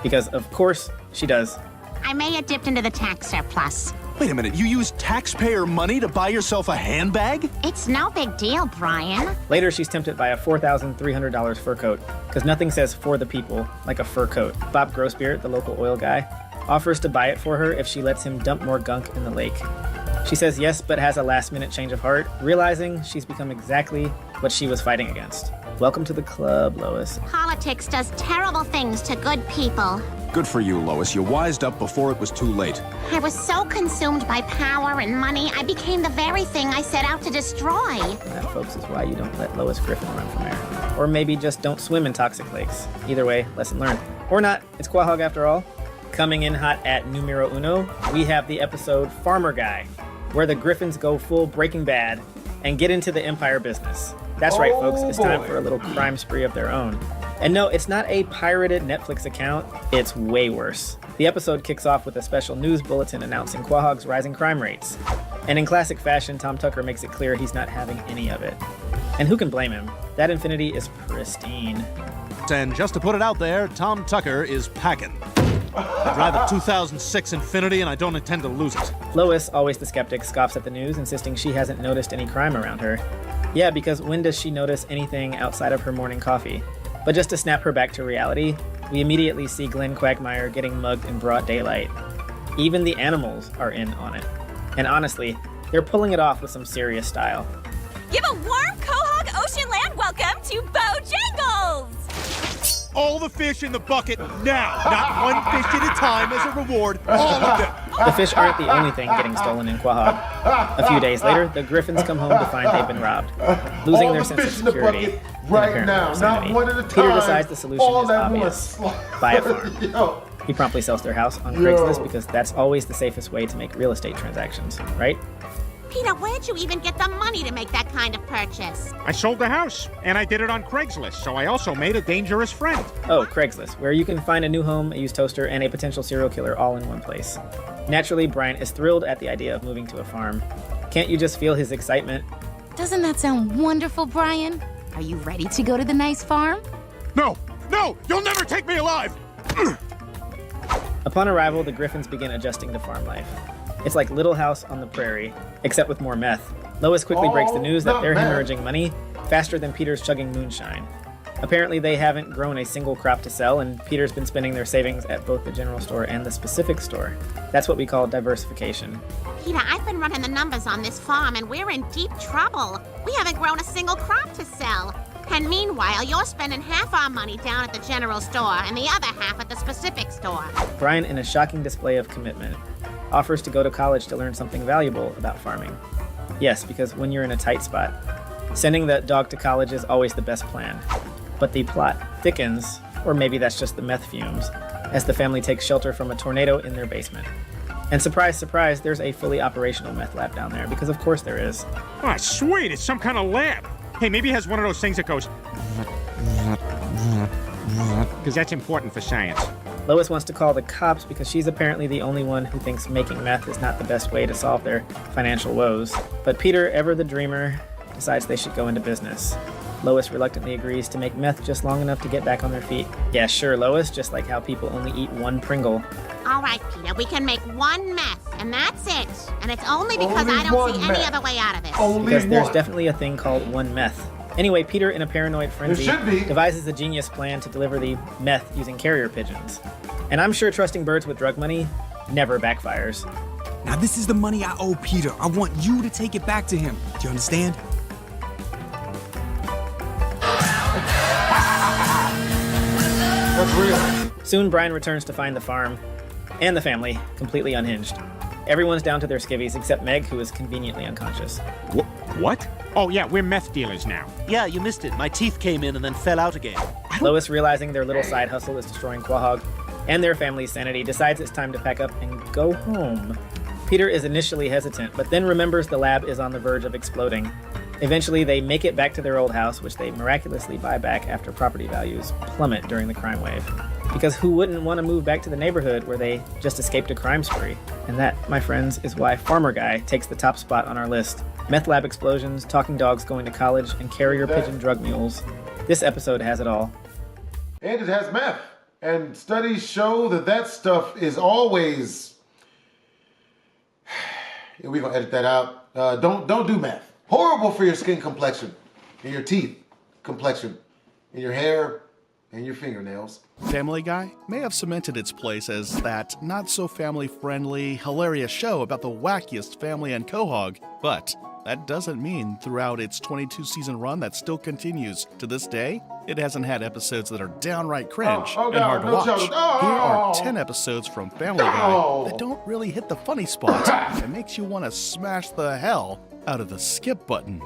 S25: Because, of course, she does.
S7: I may have dipped into the tax surplus.
S18: Wait a minute, you used taxpayer money to buy yourself a handbag?
S7: It's no big deal, Brian.
S25: Later, she's tempted by a $4,300 fur coat, because nothing says for the people like a fur coat. Bob Grossbeard, the local oil guy, offers to buy it for her if she lets him dump more gunk in the lake. She says yes, but has a last-minute change of heart, realizing she's become exactly what she was fighting against. Welcome to the club, Lois.
S7: Politics does terrible things to good people.
S10: Good for you, Lois. You wised up before it was too late.
S7: I was so consumed by power and money, I became the very thing I set out to destroy.
S25: That, folks, is why you don't let Lois Griffin run for mayor. Or maybe just don't swim in toxic lakes. Either way, lesson learned. Or not, it's Quahog after all. Coming in hot at numero uno, we have the episode Farmer Guy, where the Griffins go full Breaking Bad and get into the empire business. That's right, folks, it's time for a little crime spree of their own. And no, it's not a pirated Netflix account, it's way worse. The episode kicks off with a special news bulletin announcing Quahog's rising crime rates. And in classic fashion, Tom Tucker makes it clear he's not having any of it. And who can blame him? That Infinity is pristine.
S2: And just to put it out there, Tom Tucker is packing. I drive a 2006 Infinity and I don't intend to lose it.
S25: Lois, always the skeptic, scoffs at the news, insisting she hasn't noticed any crime around her. Yeah, because when does she notice anything outside of her morning coffee? But just to snap her back to reality, we immediately see Glenn Quagmire getting mugged in broad daylight. Even the animals are in on it. And honestly, they're pulling it off with some serious style.
S13: Give a warm Quahog Ocean Land welcome to Bojangles!
S5: All the fish in the bucket now! Not one fish at a time as a reward, all of them!
S25: The fish aren't the only thing getting stolen in Quahog. A few days later, the Griffins come home to find they've been robbed, losing their sense of security.
S17: Right now, not one at a time.
S25: Peter decides the solution is obvious. Buy a farm. He promptly sells their house on Craigslist because that's always the safest way to make real estate transactions, right?
S7: Peter, where'd you even get the money to make that kind of purchase?
S5: I sold the house, and I did it on Craigslist, so I also made a dangerous friend.
S25: Oh, Craigslist, where you can find a new home, a used toaster, and a potential serial killer all in one place. Naturally, Brian is thrilled at the idea of moving to a farm. Can't you just feel his excitement?
S11: Doesn't that sound wonderful, Brian? Are you ready to go to the nice farm?
S5: No! No! You'll never take me alive!
S25: Upon arrival, the Griffins begin adjusting to farm life. It's like Little House on the Prairie, except with more meth. Lois quickly breaks the news that they're hemorrhaging money faster than Peter's chugging moonshine. Apparently, they haven't grown a single crop to sell, and Peter's been spending their savings at both the general store and the specific store. That's what we call diversification.
S7: Peter, I've been running the numbers on this farm, and we're in deep trouble. We haven't grown a single crop to sell. And meanwhile, you're spending half our money down at the general store and the other half at the specific store.
S25: Brian, in a shocking display of commitment, offers to go to college to learn something valuable about farming. Yes, because when you're in a tight spot, sending that dog to college is always the best plan. But the plot thickens, or maybe that's just the meth fumes, as the family takes shelter from a tornado in their basement. And surprise, surprise, there's a fully operational meth lab down there, because of course there is.
S5: Ah, sweet, it's some kind of lab. Hey, maybe it has one of those things that goes... because that's important for science.
S25: Lois wants to call the cops because she's apparently the only one who thinks making meth is not the best way to solve their financial woes. But Peter, ever the dreamer, decides they should go into business. Lois reluctantly agrees to make meth just long enough to get back on their feet. Yeah, sure, Lois, just like how people only eat one Pringle.
S7: All right, Peter, we can make one meth, and that's it. And it's only because I don't see any other way out of this.
S25: Because there's definitely a thing called one meth. Anyway, Peter, in a paranoid frenzy, devises a genius plan to deliver the meth using carrier pigeons. And I'm sure trusting birds with drug money never backfires.
S22: Now this is the money I owe Peter. I want you to take it back to him. Do you understand?
S25: That's real. Soon, Brian returns to find the farm and the family completely unhinged. Everyone's down to their skivvies except Meg, who is conveniently unconscious.
S5: What? Oh, yeah, we're meth dealers now.
S8: Yeah, you missed it. My teeth came in and then fell out again.
S25: Lois, realizing their little side hustle is destroying Quahog and their family's sanity, decides it's time to pack up and go home. Peter is initially hesitant, but then remembers the lab is on the verge of exploding. Eventually, they make it back to their old house, which they miraculously buy back after property values plummet during the crime wave. Because who wouldn't want to move back to the neighborhood where they just escaped a crime spree? And that, my friends, is why Farmer Guy takes the top spot on our list. Meth lab explosions, talking dogs going to college, and carrier pigeon drug mules. This episode has it all.
S17: And it has meth. And studies show that stuff is always... Yeah, we're going to edit that out. Don't do meth. Horrible for your skin complexion, and your teeth complexion, and your hair, and your fingernails.
S3: Family Guy may have cemented its place as that not-so-family-friendly, hilarious show about the wackiest family in Quahog, but that doesn't mean throughout its 22-season run that still continues to this day, it hasn't had episodes that are downright cringe and hard to watch. Here are 10 episodes from Family Guy that don't really hit the funny spot and makes you want to smash the hell out of the skip button.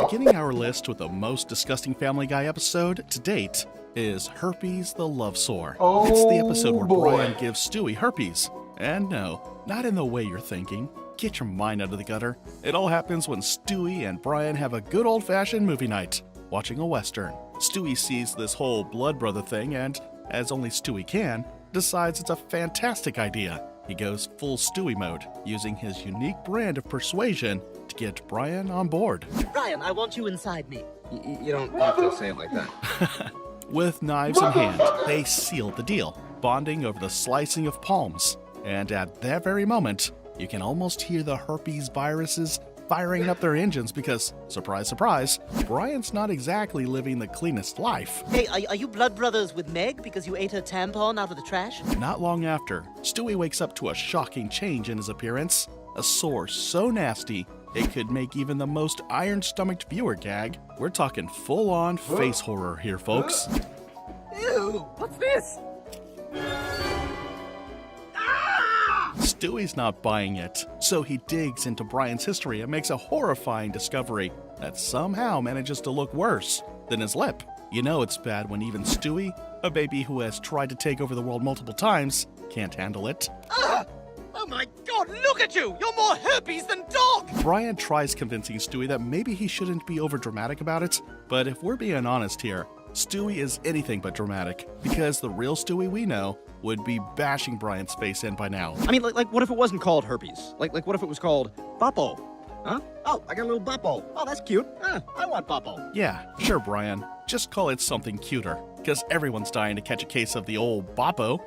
S3: Beginning our list with the most disgusting Family Guy episode to date is Herpes the Love Sore. It's the episode where Brian gives Stewie herpes. And no, not in the way you're thinking. Get your mind out of the gutter. It all happens when Stewie and Brian have a good old-fashioned movie night, watching a Western. Stewie sees this whole blood brother thing and, as only Stewie can, decides it's a fantastic idea. He goes full Stewie mode, using his unique brand of persuasion to get Brian on board.
S8: Brian, I want you inside me.
S19: You don't have to say it like that.
S3: With knives in hand, they seal the deal, bonding over the slicing of palms. And at that very moment, you can almost hear the herpes viruses firing up their engines because, surprise, surprise, Brian's not exactly living the cleanest life.
S8: Hey, are you blood brothers with Meg because you ate her tampon out of the trash?
S3: Not long after, Stewie wakes up to a shocking change in his appearance. A sore so nasty, it could make even the most iron-stomached viewer gag. We're talking full-on face horror here, folks.
S1: Ew, what's this?
S3: Stewie's not buying it, so he digs into Brian's history and makes a horrifying discovery that somehow manages to look worse than his lip. You know it's bad when even Stewie, a baby who has tried to take over the world multiple times, can't handle it.
S8: Oh my god, look at you! You're more herpes than dog!
S3: Brian tries convincing Stewie that maybe he shouldn't be overdramatic about it, but if we're being honest here, Stewie is anything but dramatic, because the real Stewie we know would be bashing Brian's face in by now.
S19: I mean, like what if it wasn't called herpes? Like what if it was called Boppo? Huh? Oh, I got a little Boppo. Oh, that's cute. I want Boppo.
S3: Yeah, sure, Brian. Just call it something cuter, because everyone's dying to catch a case of the old Boppo.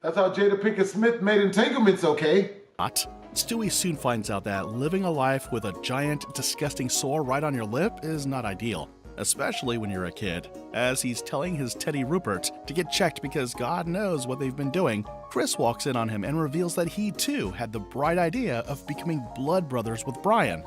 S17: That's how Jada Pinkett Smith made entanglements, okay?
S3: Not. Stewie soon finds out that living a life with a giant, disgusting sore right on your lip is not ideal, especially when you're a kid. As he's telling his teddy Rupert to get checked because God knows what they've been doing, Chris walks in on him and reveals that he too had the bright idea of becoming blood brothers with Brian.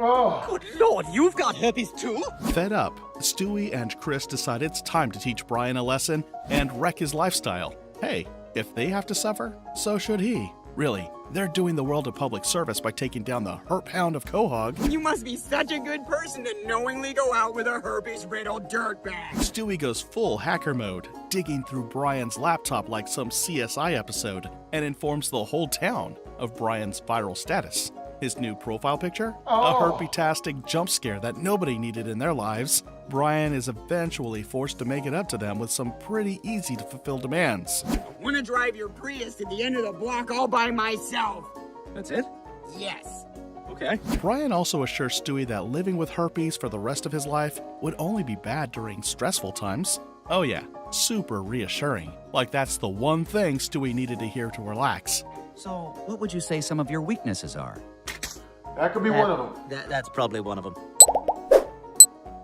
S17: Oh.
S8: Good lord, you've got herpes too?
S3: Fed up, Stewie and Chris decide it's time to teach Brian a lesson and wreck his lifestyle. Hey, if they have to suffer, so should he. Really, they're doing the world a public service by taking down the herp hound of Quahog.
S1: You must be such a good person to knowingly go out with a herpes-riddled dirtbag.
S3: Stewie goes full hacker mode, digging through Brian's laptop like some CSI episode, and informs the whole town of Brian's viral status. His new profile picture? A herpetastic jump scare that nobody needed in their lives. Brian is eventually forced to make it up to them with some pretty easy to fulfill demands.
S1: I want to drive your Prius to the end of the block all by myself.
S19: That's it?
S1: Yes.
S19: Okay.
S3: Brian also assures Stewie that living with herpes for the rest of his life would only be bad during stressful times. Oh yeah, super reassuring. Like that's the one thing Stewie needed to hear to relax.
S21: So, what would you say some of your weaknesses are?
S17: That could be one of them.
S8: That's probably one of them.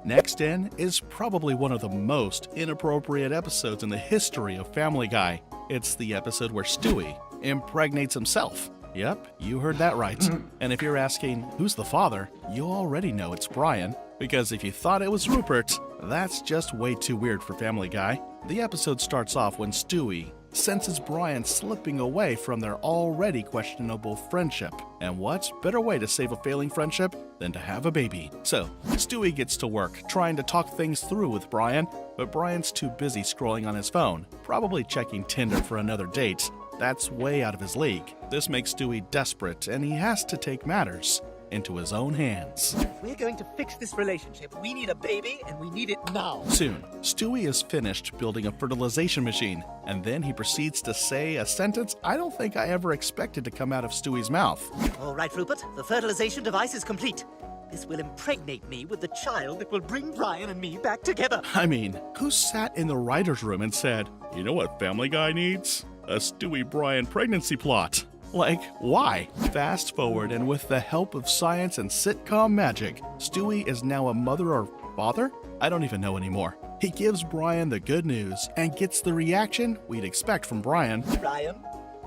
S3: Next in is probably one of the most inappropriate episodes in the history of Family Guy. It's the episode where Stewie impregnates himself. Yep, you heard that right. And if you're asking, who's the father, you already know it's Brian. Because if you thought it was Rupert, that's just way too weird for Family Guy. The episode starts off when Stewie, senses Brian slipping away from their already questionable friendship. And what better way to save a failing friendship than to have a baby? So, Stewie gets to work, trying to talk things through with Brian, but Brian's too busy scrolling on his phone, probably checking Tinder for another date. That's way out of his league. This makes Stewie desperate, and he has to take matters into his own hands.
S9: If we're going to fix this relationship, we need a baby, and we need it now.
S3: Soon, Stewie is finished building a fertilization machine, and then he proceeds to say a sentence I don't think I ever expected to come out of Stewie's mouth.
S9: All right, Rupert, the fertilization device is complete. This will impregnate me with the child that will bring Brian and me back together.
S3: I mean, who sat in the writer's room and said, you know what Family Guy needs? A Stewie-Brian pregnancy plot. Like, why? Fast forward, and with the help of science and sitcom magic, Stewie is now a mother or father? I don't even know anymore. He gives Brian the good news and gets the reaction we'd expect from Brian.
S9: Brian,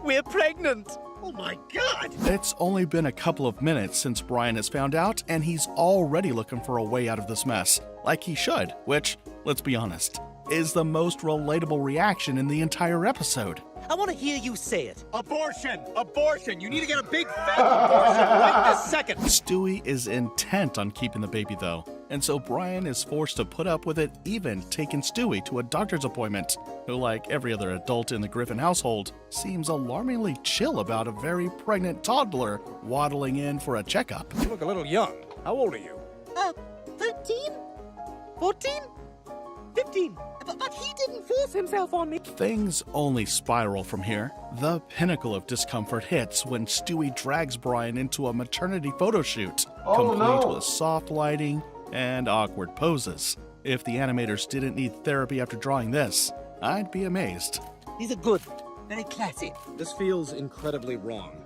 S9: we're pregnant! Oh my God!
S3: It's only been a couple of minutes since Brian has found out, and he's already looking for a way out of this mess. Like he should, which, let's be honest, is the most relatable reaction in the entire episode.
S9: I want to hear you say it.
S19: Abortion! Abortion! You need to get a big fat abortion right this second!
S3: Stewie is intent on keeping the baby, though, and so Brian is forced to put up with it, even taking Stewie to a doctor's appointment, who, like every other adult in the Griffin household, seems alarmingly chill about a very pregnant toddler waddling in for a checkup.
S19: You look a little young. How old are you?
S9: 13? 14? 15. But he didn't force himself on me.
S3: Things only spiral from here. The pinnacle of discomfort hits when Stewie drags Brian into a maternity photo shoot, complete with soft lighting and awkward poses. If the animators didn't need therapy after drawing this, I'd be amazed.
S9: These are good. Very classy.
S19: This feels incredibly wrong.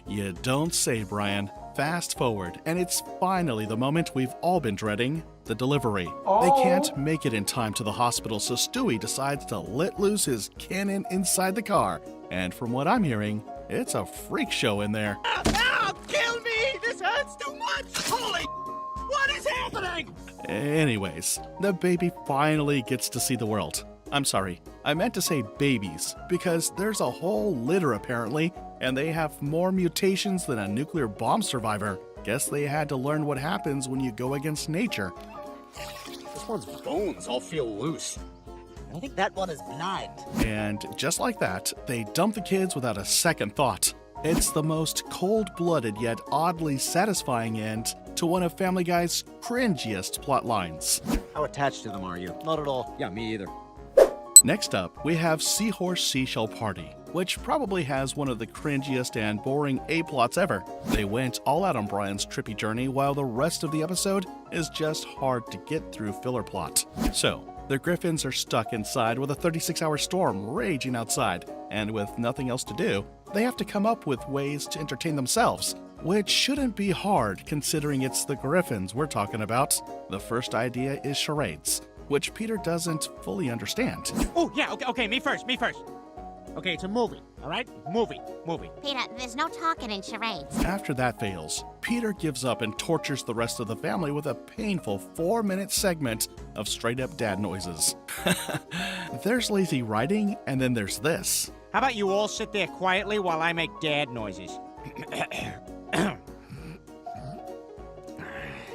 S3: You don't say, Brian. Fast forward, and it's finally the moment we've all been dreading, the delivery. They can't make it in time to the hospital, so Stewie decides to let loose his cannon inside the car. And from what I'm hearing, it's a freak show in there.
S9: Ow! Kill me! This hurts too much! Holy... What is happening?
S3: Anyways, the baby finally gets to see the world. I'm sorry, I meant to say babies, because there's a whole litter apparently, and they have more mutations than a nuclear bomb survivor. Guess they had to learn what happens when you go against nature.
S19: This one's bones all feel loose.
S9: I think that one is blind.
S3: And just like that, they dump the kids without a second thought. It's the most cold-blooded yet oddly satisfying end to one of Family Guy's cringiest plot lines.
S19: How attached to them are you? Not at all. Yeah, me either.
S3: Next up, we have Seahorse Seashell Party, which probably has one of the cringiest and boring A-plots ever. They went all out on Brian's trippy journey, while the rest of the episode is just hard to get through filler plot. So, the Griffins are stuck inside with a 36-hour storm raging outside, and with nothing else to do, they have to come up with ways to entertain themselves, which shouldn't be hard considering it's the Griffins we're talking about. The first idea is charades, which Peter doesn't fully understand.
S1: Oh, yeah, okay, me first. Okay, it's a movie, all right? Movie.
S7: Peter, there's no talking in charades.
S3: After that fails, Peter gives up and tortures the rest of the family with a painful 4-minute segment of straight-up dad noises. There's lazy writing, and then there's this.
S1: How about you all sit there quietly while I make dad noises?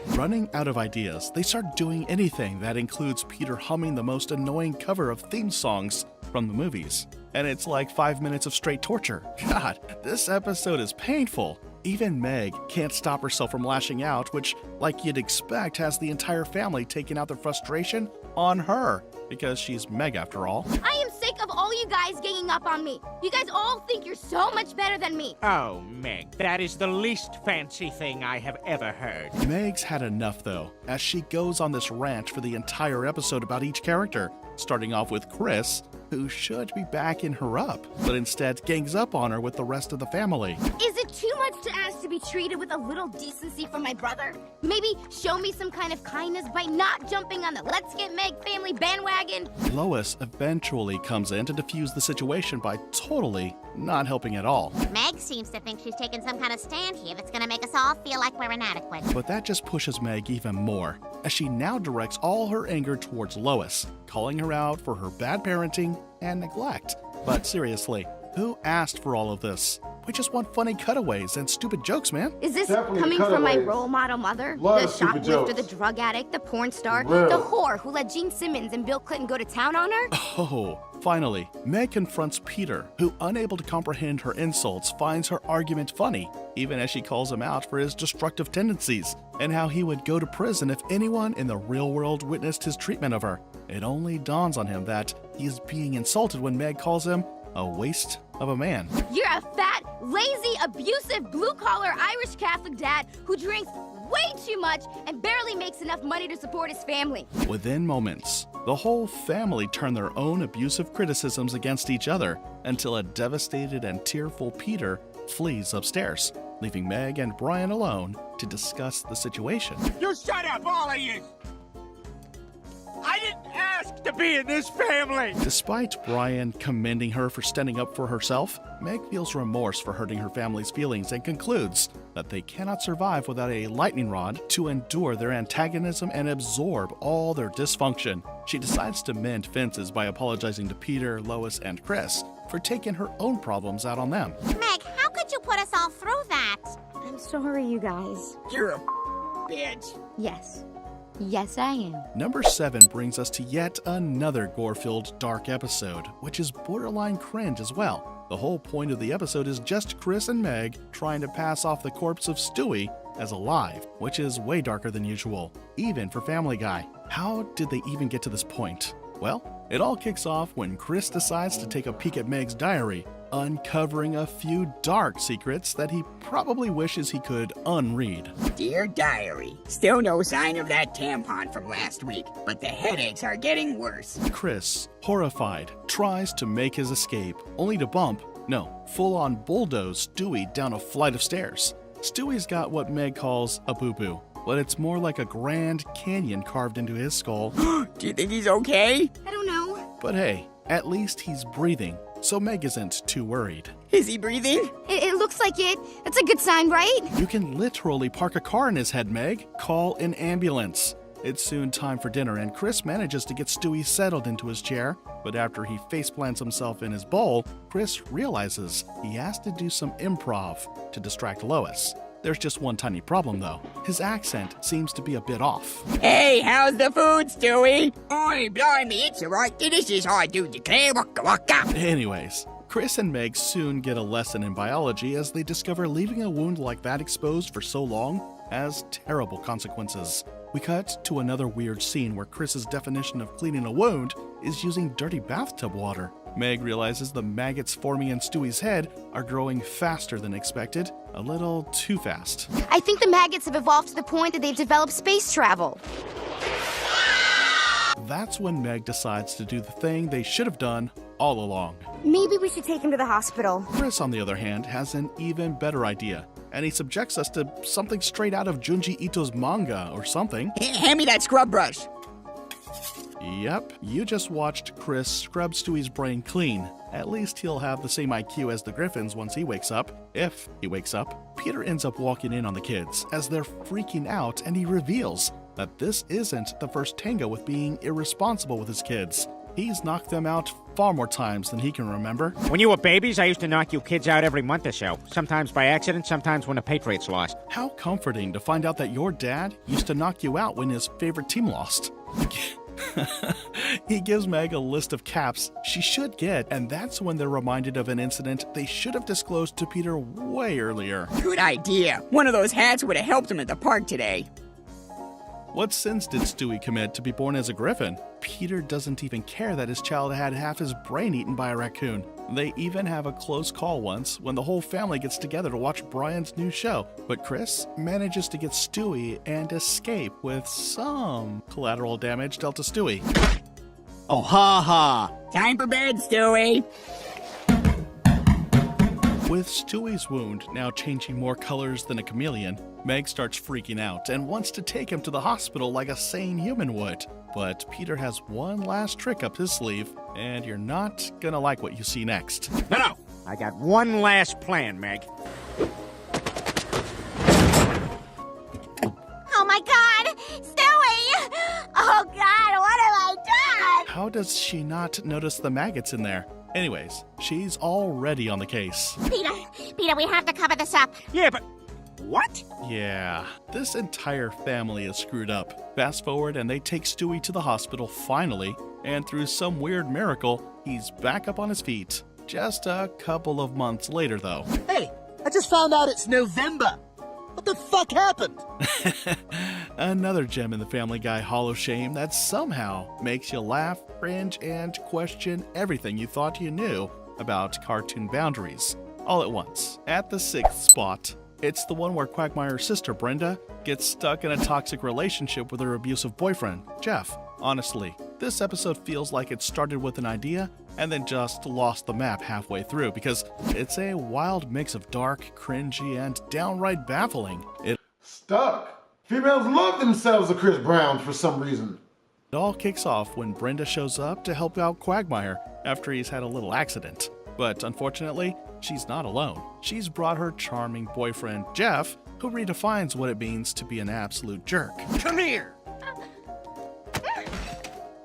S3: Running out of ideas, they start doing anything that includes Peter humming the most annoying cover of theme songs from the movies. And it's like 5 minutes of straight torture. God, this episode is painful. Even Meg can't stop herself from lashing out, which, like you'd expect, has the entire family taking out their frustration on her, because she's Meg after all.
S11: I am sick of all you guys ganging up on me. You guys all think you're so much better than me.
S1: Oh, Meg, that is the least fancy thing I have ever heard.
S3: Meg's had enough, though, as she goes on this rant for the entire episode about each character, starting off with Chris, who should be backing her up, but instead gangs up on her with the rest of the family.
S11: Is it too much to ask to be treated with a little decency from my brother? Maybe show me some kind of kindness by not jumping on the Let's Get Meg family bandwagon?
S3: Lois eventually comes in to defuse the situation by totally not helping at all.
S7: Meg seems to think she's taking some kind of stand here that's gonna make us all feel like we're inadequate.
S3: But that just pushes Meg even more, as she now directs all her anger towards Lois, calling her out for her bad parenting and neglect. But seriously, who asked for all of this? We just want funny cutaways and stupid jokes, man.
S11: Is this
S17: Definitely
S11: coming from my
S17: cutaways.
S11: role model mother?
S17: Lot
S11: The
S17: of stupid
S11: shoplifter,
S17: jokes.
S11: the drug addict, the porn star,
S17: Real.
S11: the whore who let Gene Simmons and Bill Clinton go to town on her?
S3: Oh, finally, Meg confronts Peter, who, unable to comprehend her insults, finds her argument funny, even as she calls him out for his destructive tendencies, and how he would go to prison if anyone in the real world witnessed his treatment of her. It only dawns on him that he is being insulted when Meg calls him a waste of a man.
S11: You're a fat, lazy, abusive, blue-collar Irish Catholic dad who drinks way too much and barely makes enough money to support his family.
S3: Within moments, the whole family turn their own abusive criticisms against each other until a devastated and tearful Peter flees upstairs, leaving Meg and Brian alone to discuss the situation.
S1: You shut up, all of you! I didn't ask to be in this family!
S3: Despite Brian commending her for standing up for herself, Meg feels remorse for hurting her family's feelings and concludes that they cannot survive without a lightning rod to endure their antagonism and absorb all their dysfunction. She decides to mend fences by apologizing to Peter, Lois, and Chris for taking her own problems out on them.
S7: Meg, how could you put us all through that?
S11: I'm sorry, you guys.
S1: You're a bitch.
S11: Yes. Yes, I am.
S3: Number 7 brings us to yet another gore-filled dark episode, which is borderline cringe as well. The whole point of the episode is just Chris and Meg trying to pass off the corpse of Stewie as alive, which is way darker than usual, even for Family Guy. How did they even get to this point? Well, it all kicks off when Chris decides to take a peek at Meg's diary, uncovering a few dark secrets that he probably wishes he could unread.
S1: Dear Diary, still no sign of that tampon from last week, but the headaches are getting worse.
S3: Chris, horrified, tries to make his escape, only to full-on bulldoze Stewie down a flight of stairs. Stewie's got what Meg calls a boo-boo, but it's more like a Grand Canyon carved into his skull.
S1: Do you think he's okay?
S11: I don't know.
S3: But hey, at least he's breathing, so Meg isn't too worried.
S1: Is he breathing?
S11: It looks like it. That's a good sign, right?
S3: You can literally park a car in his head, Meg. Call an ambulance. It's soon time for dinner, and Chris manages to get Stewie settled into his chair. But after he faceplants himself in his bowl, Chris realizes he has to do some improv to distract Lois. There's just one tiny problem, though. His accent seems to be a bit off.
S1: Hey, how's the food, Stewie? Oi, blimey, it's alright. This is how I do declare waka waka.
S3: Anyways, Chris and Meg soon get a lesson in biology as they discover leaving a wound like that exposed for so long has terrible consequences. We cut to another weird scene where Chris's definition of cleaning a wound is using dirty bathtub water. Meg realizes the maggots forming in Stewie's head are growing faster than expected, a little too fast.
S11: I think the maggots have evolved to the point that they've developed space travel.
S3: That's when Meg decides to do the thing they should have done all along.
S11: Maybe we should take him to the hospital.
S3: Chris, on the other hand, has an even better idea, and he subjects us to something straight out of Junji Ito's manga or something.
S1: Hand me that scrub brush.
S3: Yep, you just watched Chris scrub Stewie's brain clean. At least he'll have the same IQ as the Griffins once he wakes up. If he wakes up, Peter ends up walking in on the kids as they're freaking out, and he reveals that this isn't the first tango with being irresponsible with his kids. He's knocked them out far more times than he can remember.
S12: When you were babies, I used to knock you kids out every month or so. Sometimes by accident, sometimes when the Patriots lost.
S3: How comforting to find out that your dad used to knock you out when his favorite team lost. He gives Meg a list of caps she should get, and that's when they're reminded of an incident they should have disclosed to Peter way earlier.
S1: Good idea. One of those hats would have helped him at the park today.
S3: What sins did Stewie commit to be born as a griffin? Peter doesn't even care that his child had half his brain eaten by a raccoon. They even have a close call once when the whole family gets together to watch Brian's new show. But Chris manages to get Stewie and escape with some collateral damage dealt to Stewie.
S12: Oh, ha ha.
S1: Time for bed, Stewie.
S3: With Stewie's wound now changing more colors than a chameleon, Meg starts freaking out and wants to take him to the hospital like a sane human would. But Peter has one last trick up his sleeve, and you're not gonna like what you see next.
S12: No, I got one last plan, Meg.
S7: Oh my God! Stewie! Oh God, what have I done?
S3: How does she not notice the maggots in there? Anyways, she's already on the case.
S7: Peter, we have to cover this up.
S12: Yeah, but what?
S3: Yeah, this entire family is screwed up. Fast forward and they take Stewie to the hospital finally, and through some weird miracle, he's back up on his feet. Just a couple of months later, though.
S18: Hey, I just found out it's November. What the fuck happened?
S3: Another gem in the Family Guy Hall of Shame that somehow makes you laugh, cringe, and question everything you thought you knew about cartoon boundaries. All at once. At the 6th spot, it's the one where Quagmire's sister, Brenda, gets stuck in a toxic relationship with her abusive boyfriend, Jeff. Honestly, this episode feels like it started with an idea and then just lost the map halfway through because it's a wild mix of dark, cringy, and downright baffling.
S17: Stuck. Females love themselves a Chris Brown for some reason.
S3: It all kicks off when Brenda shows up to help out Quagmire after he's had a little accident. But unfortunately, she's not alone. She's brought her charming boyfriend, Jeff, who redefines what it means to be an absolute jerk.
S18: Come here!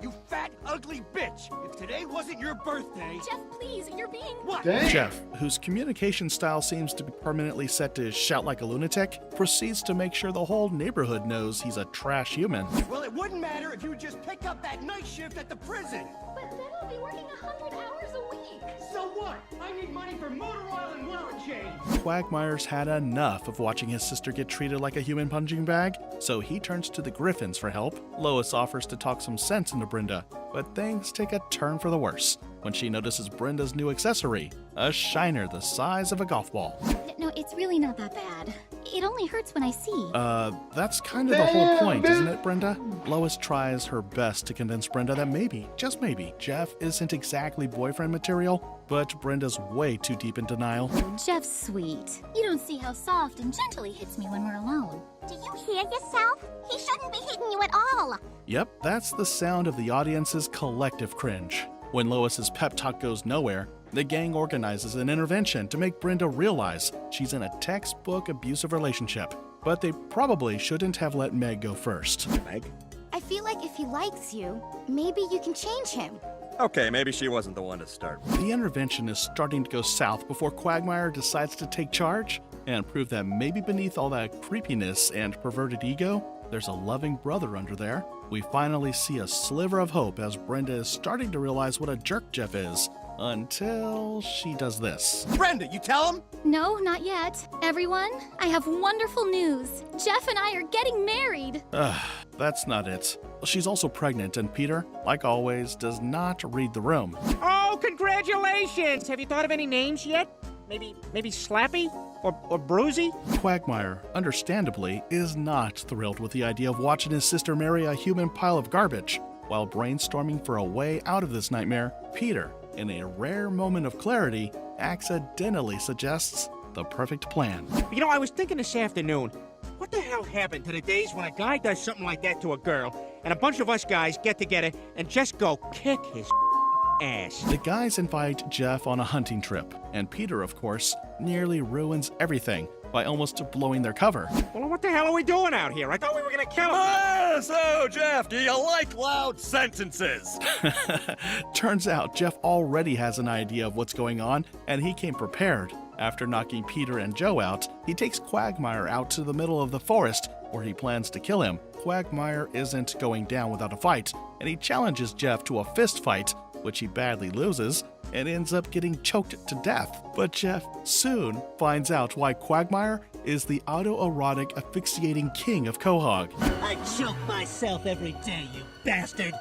S18: You fat, ugly bitch! If today wasn't your birthday...
S13: Jeff, please, you're being...
S18: What?
S17: Dang.
S3: Jeff, whose communication style seems to be permanently set to shout like a lunatic, proceeds to make sure the whole neighborhood knows he's a trash human.
S18: Well, it wouldn't matter if you would just pick up that night shift at the prison.
S13: But then I'll be working 100 hours a week.
S18: So what? I need money for motor oil and wallet change.
S3: Quagmire's had enough of watching his sister get treated like a human punching bag, so he turns to the Griffins for help. Lois offers to talk some sense into Brenda, but things take a turn for the worse when she notices Brenda's new accessory, a shiner the size of a golf ball.
S13: No, it's really not that bad. It only hurts when I see.
S3: That's kind of the whole point, isn't it, Brenda? Lois tries her best to convince Brenda that maybe, just maybe, Jeff isn't exactly boyfriend material, but Brenda's way too deep in denial.
S13: Jeff's sweet. You don't see how soft and gentle he hits me when we're alone.
S7: Do you hear yourself? He shouldn't be hitting you at all.
S3: Yep, that's the sound of the audience's collective cringe. When Lois's pep talk goes nowhere, the gang organizes an intervention to make Brenda realize she's in a textbook abusive relationship. But they probably shouldn't have let Meg go first.
S12: Meg?
S11: I feel like if he likes you, maybe you can change him.
S19: Okay, maybe she wasn't the one to start.
S3: The intervention is starting to go south before Quagmire decides to take charge and prove that maybe beneath all that creepiness and perverted ego, there's a loving brother under there. We finally see a sliver of hope as Brenda is starting to realize what a jerk Jeff is, until she does this.
S18: Brenda, you tell him?
S13: No, not yet. Everyone, I have wonderful news. Jeff and I are getting married.
S3: That's not it. She's also pregnant, and Peter, like always, does not read the room.
S12: Oh, congratulations! Have you thought of any names yet? Maybe Slappy? Or Bruisey?
S3: Quagmire, understandably, is not thrilled with the idea of watching his sister marry a human pile of garbage. While brainstorming for a way out of this nightmare, Peter, in a rare moment of clarity, accidentally suggests the perfect plan.
S12: You know, I was thinking this afternoon, what the hell happened to the days when a guy does something like that to a girl, and a bunch of us guys get together and just go kick his ass?
S3: The guys invite Jeff on a hunting trip, and Peter, of course, nearly ruins everything by almost blowing their cover.
S12: Well, what the hell are we doing out here? I thought we were gonna kill him.
S19: So, Jeff, do you like loud sentences?
S3: Turns out Jeff already has an idea of what's going on, and he came prepared. After knocking Peter and Joe out, he takes Quagmire out to the middle of the forest, where he plans to kill him. Quagmire isn't going down without a fight, and he challenges Jeff to a fist fight, which he badly loses, and ends up getting choked to death. But Jeff soon finds out why Quagmire is the autoerotic asphyxiating king of Quahog.
S9: I choke myself every day, you bastard!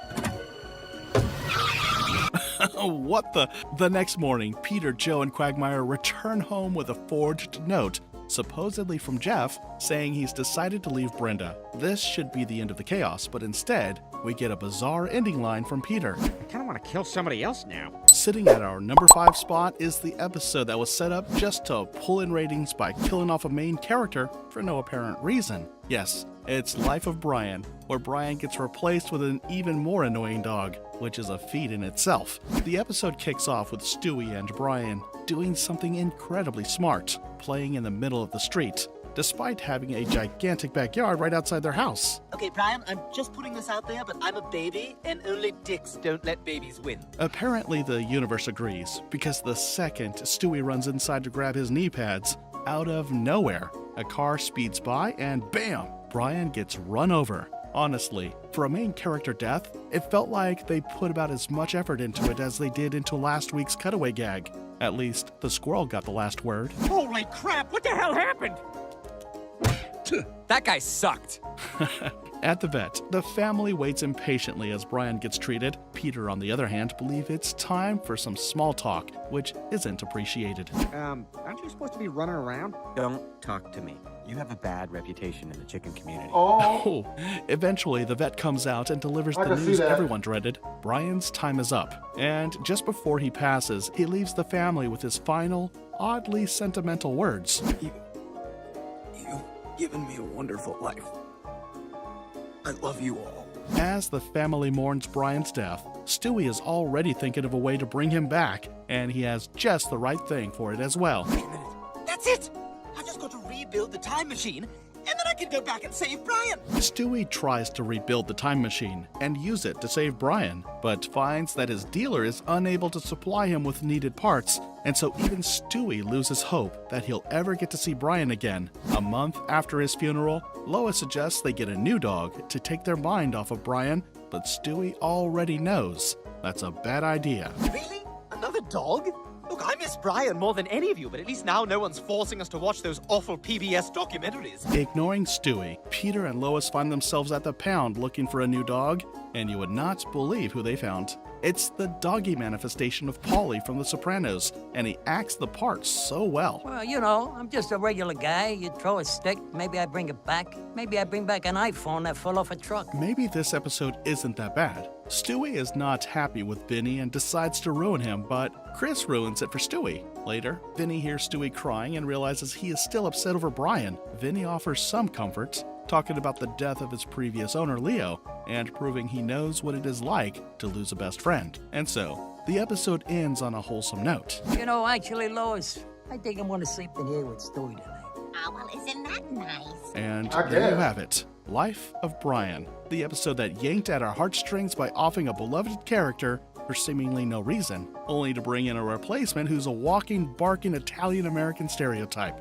S3: What the? The next morning, Peter, Joe, and Quagmire return home with a forged note, supposedly from Jeff, saying he's decided to leave Brenda. This should be the end of the chaos, but instead, we get a bizarre ending line from Peter.
S12: I kind of want to kill somebody else now.
S3: Sitting at our number 5 spot is the episode that was set up just to pull in ratings by killing off a main character for no apparent reason. Yes, it's Life of Brian, where Brian gets replaced with an even more annoying dog, which is a feat in itself. The episode kicks off with Stewie and Brian doing something incredibly smart, playing in the middle of the street. despite having a gigantic backyard right outside their house.
S9: Okay, Brian, I'm just putting this out there, but I'm a baby, and only dicks don't let babies win.
S3: Apparently, the universe agrees, because the second Stewie runs inside to grab his knee pads, out of nowhere, a car speeds by and bam! Brian gets run over. Honestly, for a main character death, it felt like they put about as much effort into it as they did into last week's cutaway gag. At least, the squirrel got the last word.
S12: Holy crap, what the hell happened?
S22: That guy sucked.
S3: At the vet, the family waits impatiently as Brian gets treated. Peter, on the other hand, believes it's time for some small talk, which isn't appreciated.
S19: Aren't you supposed to be running around?
S21: Don't talk to me. You have a bad reputation in the chicken community.
S3: Oh, eventually the vet comes out and delivers the news everyone dreaded. Brian's time is up, and just before he passes, he leaves the family with his final, oddly sentimental words.
S22: You've given me a wonderful life. I love you all.
S3: As the family mourns Brian's death, Stewie is already thinking of a way to bring him back, and he has just the right thing for it as well.
S9: Wait a minute. That's it! I've just got to rebuild the time machine, and then I can go back and save Brian!
S3: Stewie tries to rebuild the time machine and use it to save Brian, but finds that his dealer is unable to supply him with needed parts, and so even Stewie loses hope that he'll ever get to see Brian again. A month after his funeral, Lois suggests they get a new dog to take their mind off of Brian, but Stewie already knows that's a bad idea.
S9: Really? Another dog? Look, I miss Brian more than any of you, but at least now no one's forcing us to watch those awful PBS documentaries.
S3: Ignoring Stewie, Peter and Lois find themselves at the pound looking for a new dog, and you would not believe who they found. It's the doggy manifestation of Paulie from The Sopranos, and he acts the part so well.
S6: Well, you know, I'm just a regular guy. You throw a stick, maybe I bring it back. Maybe I bring back an iPhone that fell off a truck.
S3: Maybe this episode isn't that bad. Stewie is not happy with Vinny and decides to ruin him, but Chris ruins it for Stewie. Later, Vinny hears Stewie crying and realizes he is still upset over Brian. Vinny offers some comfort, talking about the death of his previous owner, Leo, and proving he knows what it is like to lose a best friend. And so, the episode ends on a wholesome note.
S6: You know, actually, Lois, I think I'm going to sleep in here with Stewie tonight.
S7: Oh, well, isn't that nice?
S3: And there you have it. Life of Brian, the episode that yanked at our heartstrings by offing a beloved character for seemingly no reason, only to bring in a replacement who's a walking, barking Italian-American stereotype.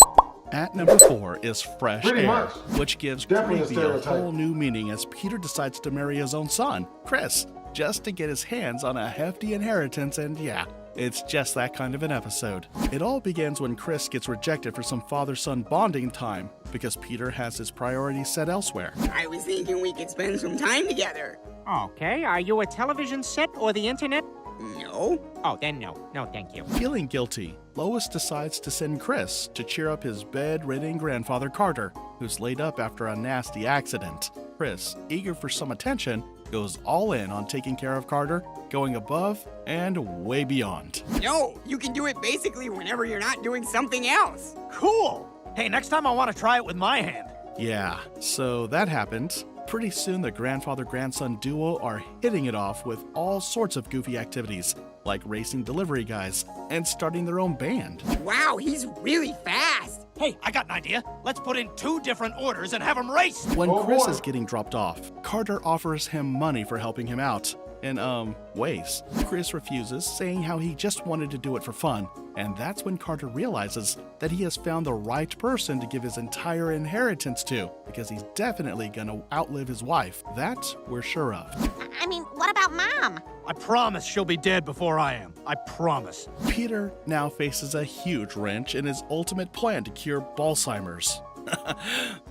S3: At number 4 is Fresh Air, which gives Creepy a whole new meaning as Peter decides to marry his own son, Chris, just to get his hands on a hefty inheritance, and yeah, it's just that kind of an episode. It all begins when Chris gets rejected for some father-son bonding time because Peter has his priorities set elsewhere.
S1: I was thinking we could spend some time together.
S12: Okay, are you a television set or the internet?
S1: No.
S12: Oh, then no. No, thank you.
S3: Feeling guilty, Lois decides to send Chris to cheer up his bedridden grandfather Carter, who's laid up after a nasty accident. Chris, eager for some attention, goes all in on taking care of Carter, going above and way beyond.
S1: No, you can do it basically whenever you're not doing something else.
S19: Cool! Hey, next time I want to try it with my hand.
S3: Yeah, so that happened. Pretty soon the grandfather-grandson duo are hitting it off with all sorts of goofy activities, like racing delivery guys and starting their own band.
S1: Wow, he's really fast.
S19: Hey, I got an idea. Let's put in 2 different orders and have them race.
S3: When Chris is getting dropped off, Carter offers him money for helping him out. In, ways. Chris refuses, saying how he just wanted to do it for fun, and that's when Carter realizes that he has found the right person to give his entire inheritance to, because he's definitely gonna outlive his wife. That we're sure of.
S7: I mean, what about Mom?
S19: I promise she'll be dead before I am. I promise.
S3: Peter now faces a huge wrench in his ultimate plan to cure Alzheimer's.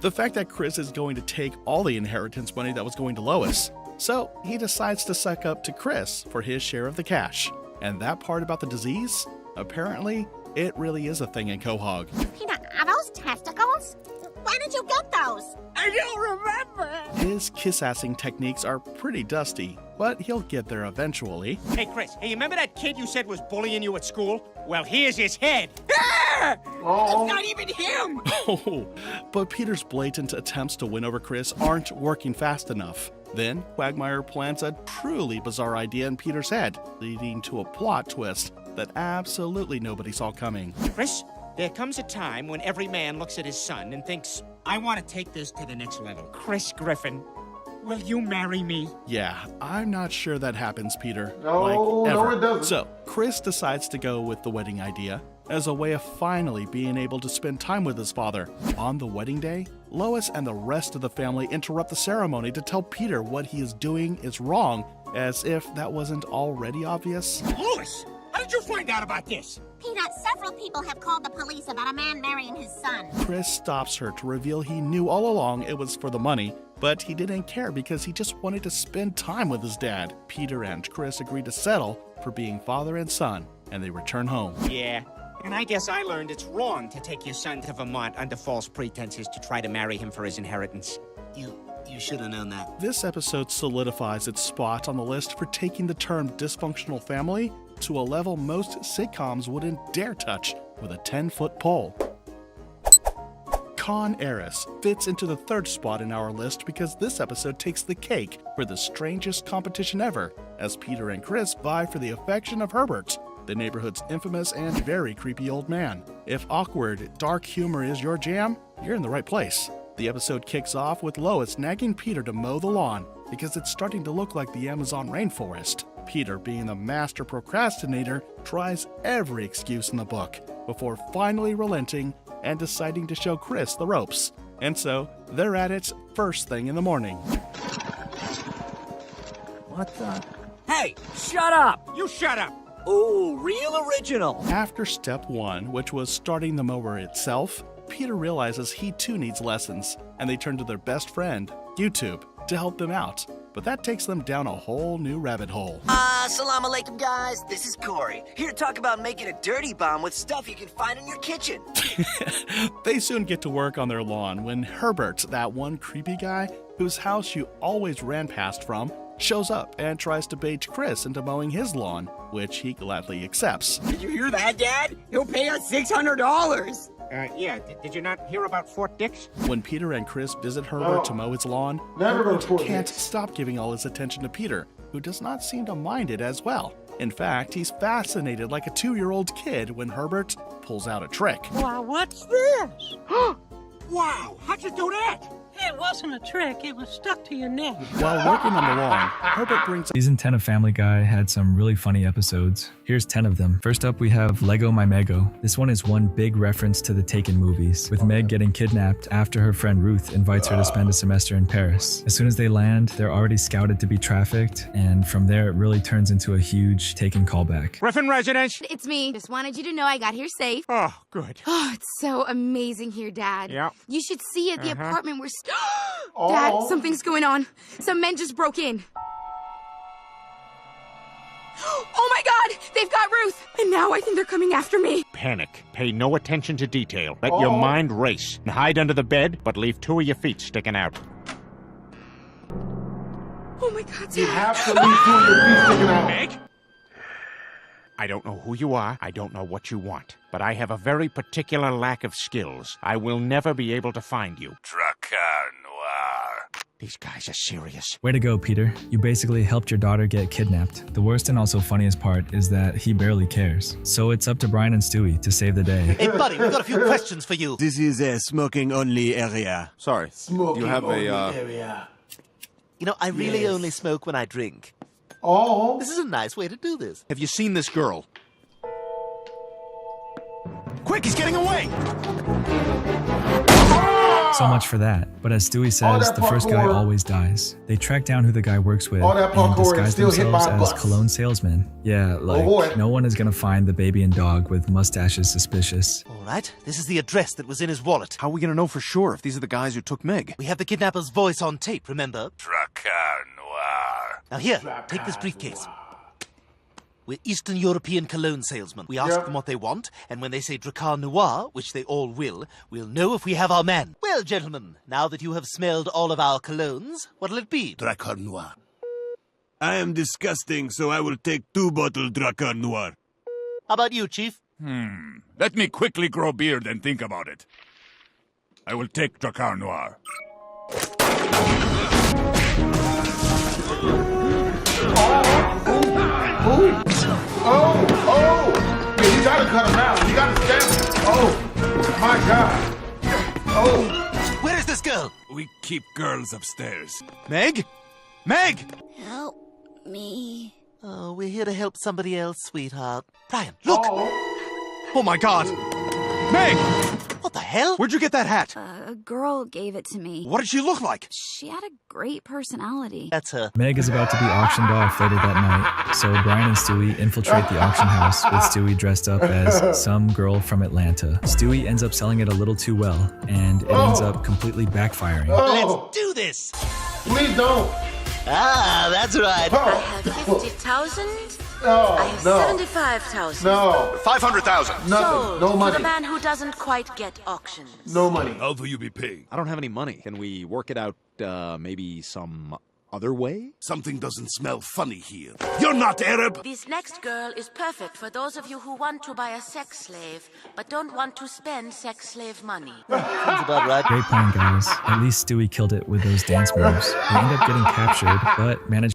S3: The fact that Chris is going to take all the inheritance money that was going to Lois. So he decides to suck up to Chris for his share of the cash. And that part about the disease? Apparently, it really is a thing in Quahog.
S7: Peter, are those testicles? Why did you get those?
S1: I don't remember.
S3: His kiss-assing techniques are pretty dusty, but he'll get there eventually.
S12: Hey, Chris, hey, you remember that kid you said was bullying you at school? Well, here's his head.
S1: Ah! That's not even him.
S3: Oh, but Peter's blatant attempts to win over Chris aren't working fast enough. Then, Quagmire plants a truly bizarre idea in Peter's head, leading to a plot twist that absolutely nobody saw coming.
S12: Chris, There comes a time when every man looks at his son and thinks, I want to take this to the next level. Chris Griffin, will you marry me?
S3: Yeah, I'm not sure that happens, Peter.
S17: No,
S3: ever.
S17: it doesn't.
S3: So, Chris decides to go with the wedding idea as a way of finally being able to spend time with his father. On the wedding day, Lois and the rest of the family interrupt the ceremony to tell Peter what he is doing is wrong, as if that wasn't already obvious.
S12: Lois, how did you find out about this?
S7: Peanut, several people have called the police about a man marrying his son.
S3: Chris stops her to reveal he knew all along it was for the money, but he didn't care because he just wanted to spend time with his dad. Peter and Chris agree to settle for being father and son, and they return home.
S12: Yeah, and I guess I learned it's wrong to take your son to Vermont under false pretenses to try to marry him for his inheritance.
S8: You should have known that.
S3: This episode solidifies its spot on the list for taking the term dysfunctional family to a level most sitcoms wouldn't dare touch with a 10-foot pole. Con Heiress fits into the third spot in our list because this episode takes the cake for the strangest competition ever, as Peter and Chris vie for the affection of Herbert, the neighborhood's infamous and very creepy old man. If awkward, dark humor is your jam, you're in the right place. The episode kicks off with Lois nagging Peter to mow the lawn because it's starting to look like the Amazon rainforest. Peter, being the master procrastinator, tries every excuse in the book before finally relenting and deciding to show Chris the ropes. And so, they're at it first thing in the morning.
S9: What the? Hey, shut up!
S12: You shut up!
S9: Oh, real original.
S3: After step one, which was starting the mower itself, Peter realizes he too needs lessons, and they turn to their best friend, YouTube, to help them out. But that takes them down a whole new rabbit hole.
S14: Salam alaikum, guys. This is Corey, here to talk about making a dirty bomb with stuff you can find in your kitchen.
S3: They soon get to work on their lawn when Herbert, that one creepy guy whose house you always ran past from, shows up and tries to bait Chris into mowing his lawn, which he gladly accepts.
S1: Did you hear that, Dad? He'll pay us $600.
S12: Yeah, did you not hear about Fort Dix?
S3: When Peter and Chris visit Herbert to mow his lawn, Herbert can't stop giving all his attention to Peter, who does not seem to mind it as well. In fact, he's fascinated like a 2-year-old kid when Herbert pulls out a trick.
S15: Wow, what's this?
S12: Wow, how'd you do that?
S15: It wasn't a trick, it was stuck to your neck.
S3: While working on the lawn, Herbert brings
S16: Season 10 of Family Guy had some really funny episodes. Here's 10 of them. First up, we have Lego My Mego. This one is one big reference to the Taken movies, with Meg getting kidnapped after her friend Ruth invites her to spend a semester in Paris. As soon as they land, they're already scouted to be trafficked, and from there it really turns into a huge Taken callback.
S5: Griffin residence?
S11: It's me. Just wanted you to know I got here safe.
S5: Oh, good.
S11: Oh, it's so amazing here, Dad.
S5: Yeah.
S11: You should see it. The apartment we're Dad, something's going on. Some men just broke in. Oh my God! They've got Ruth! And now I think they're coming after me.
S5: Panic. Pay no attention to detail. Let your mind race. And hide under the bed, but leave 2 of your feet sticking out.
S11: Oh my God, Dad.
S17: You have to leave 2 of your feet sticking out.
S5: Meg? I don't know who you are, I don't know what you want, but I have a very particular lack of skills. I will never be able to find you. Drakkar Noir. These guys are serious.
S16: Way to go, Peter. You basically helped your daughter get kidnapped. The worst and also funniest part is that he barely cares. So it's up to Brian and Stewie to save the day.
S18: Hey, buddy, we've got a few questions for you. This is a smoking-only area.
S10: Sorry.
S17: Smoking
S10: you have
S17: only
S10: a,
S17: area.
S18: You know, I really only smoke when I drink.
S17: Oh.
S18: This is a nice way to do this.
S10: Have you seen this girl?
S18: Quick, he's getting away!
S16: So much for that. But as Stewie says, the first guy always dies. They track down who the guy works with and disguise themselves as cologne salesmen. Yeah, like, no one is gonna find the baby and dog with mustaches suspicious.
S18: All right, this is the address that was in his wallet.
S10: How are we gonna know for sure if these are the guys who took Meg?
S18: We have the kidnapper's voice on tape, remember?
S10: Drakkar Noir.
S18: Now here, take this briefcase. We're Eastern European cologne salesmen. We ask them what they want, and when they say Drakkar Noir, which they all will, we'll know if we have our man. Well, gentlemen, now that you have smelled all of our colognes, what'll it be?
S22: Drakkar Noir. I am disgusting, so I will take 2 bottles Drakkar Noir.
S18: How about you, Chief?
S23: Let me quickly grow beard and think about it. I will take Drakkar Noir.
S17: Oh! Yeah, you gotta cut him out. You gotta stab him. Oh! My God. Oh.
S18: Where is this girl?
S23: We keep girls upstairs.
S18: Meg? Meg!
S11: Help me.
S18: Oh, we're here to help somebody else, sweetheart. Brian, look! Oh my God! Meg! What the hell? Where'd you get that hat?
S2: A girl gave it to me.
S18: What did she look like?
S2: She had a great personality.
S18: That's her.
S16: Meg is about to be auctioned off later that night, so Brian and Stewie infiltrate the auction house with Stewie dressed up as some girl from Atlanta. Stewie ends up selling it a little too well, and it ends up completely backfiring.
S18: Let's do this!
S17: Please don't.
S18: Ah, that's right.
S4: I have 50,000.
S17: No,
S4: I have
S17: no.
S4: 75,000.
S17: No.
S23: 500,000.
S17: Nothing.
S4: Sold
S17: No
S4: to
S17: money.
S4: the man who doesn't quite get auctions.
S17: No money.
S23: How will you be paid?
S19: I don't have any money. Can we work it out, maybe some other way?
S23: Something doesn't smell funny here. You're not Arab!
S4: This next girl is perfect for those of you who want to buy a sex slave, but don't want to spend sex slave money.
S18: Sounds about right.
S16: Great plan, guys. At least Stewie killed it with those dance moves. They end up getting captured, but managed.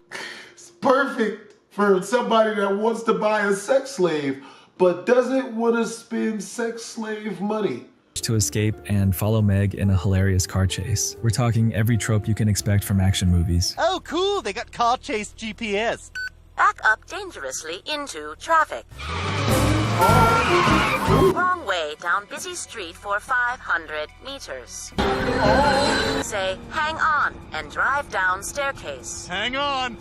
S17: It's perfect for somebody that wants to buy a sex slave, but doesn't want to spend sex slave money.
S16: To escape and follow Meg in a hilarious car chase. We're talking every trope you can expect from action movies.
S18: Oh, cool. They got car chase GPS.
S4: Back up dangerously into traffic. Wrong way down busy street for 500 meters. Say, hang on, and drive down staircase.
S18: Hang on.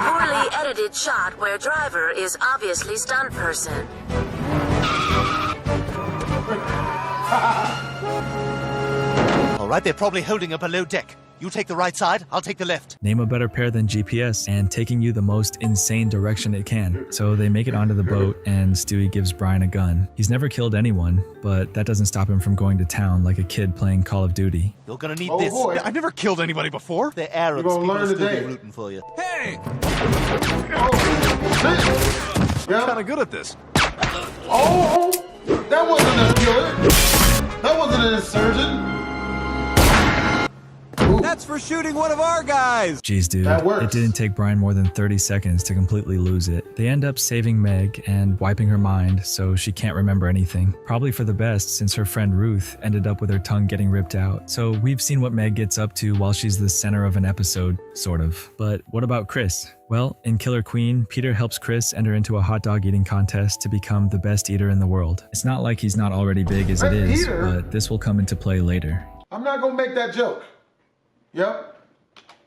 S4: Poorly edited shot where driver is obviously stunt person.
S18: All right, they're probably holding a below deck. You take the right side, I'll take the left.
S16: Name a better pair than GPS and taking you the most insane direction it can. So they make it onto the boat and Stewie gives Brian a gun. He's never killed anyone, but that doesn't stop him from going to town like a kid playing Call of Duty.
S18: You're gonna need
S17: Oh,
S18: this.
S17: boy.
S19: I've never killed anybody before.
S18: The Arabs,
S17: You're gonna
S18: people
S17: learn
S18: will still
S17: today.
S18: be rooting for you.
S23: Hey!
S17: Yeah.
S19: Kind of good at this.
S17: Oh, that wasn't a killer. That wasn't an insurgent.
S22: That's for shooting one of our guys.
S16: Jeez, dude,
S17: That works.
S16: it didn't take Brian more than 30 seconds to completely lose it. They end up saving Meg and wiping her mind so she can't remember anything. Probably for the best, since her friend Ruth ended up with her tongue getting ripped out. So we've seen what Meg gets up to while she's the center of an episode, sort of. But what about Chris? Well, in Killer Queen, Peter helps Chris enter into a hot dog eating contest to become the best eater in the world. It's not like he's not already big as it is,
S17: Peter?
S16: but this will come into play later.
S17: I'm not gonna make that joke. Yep.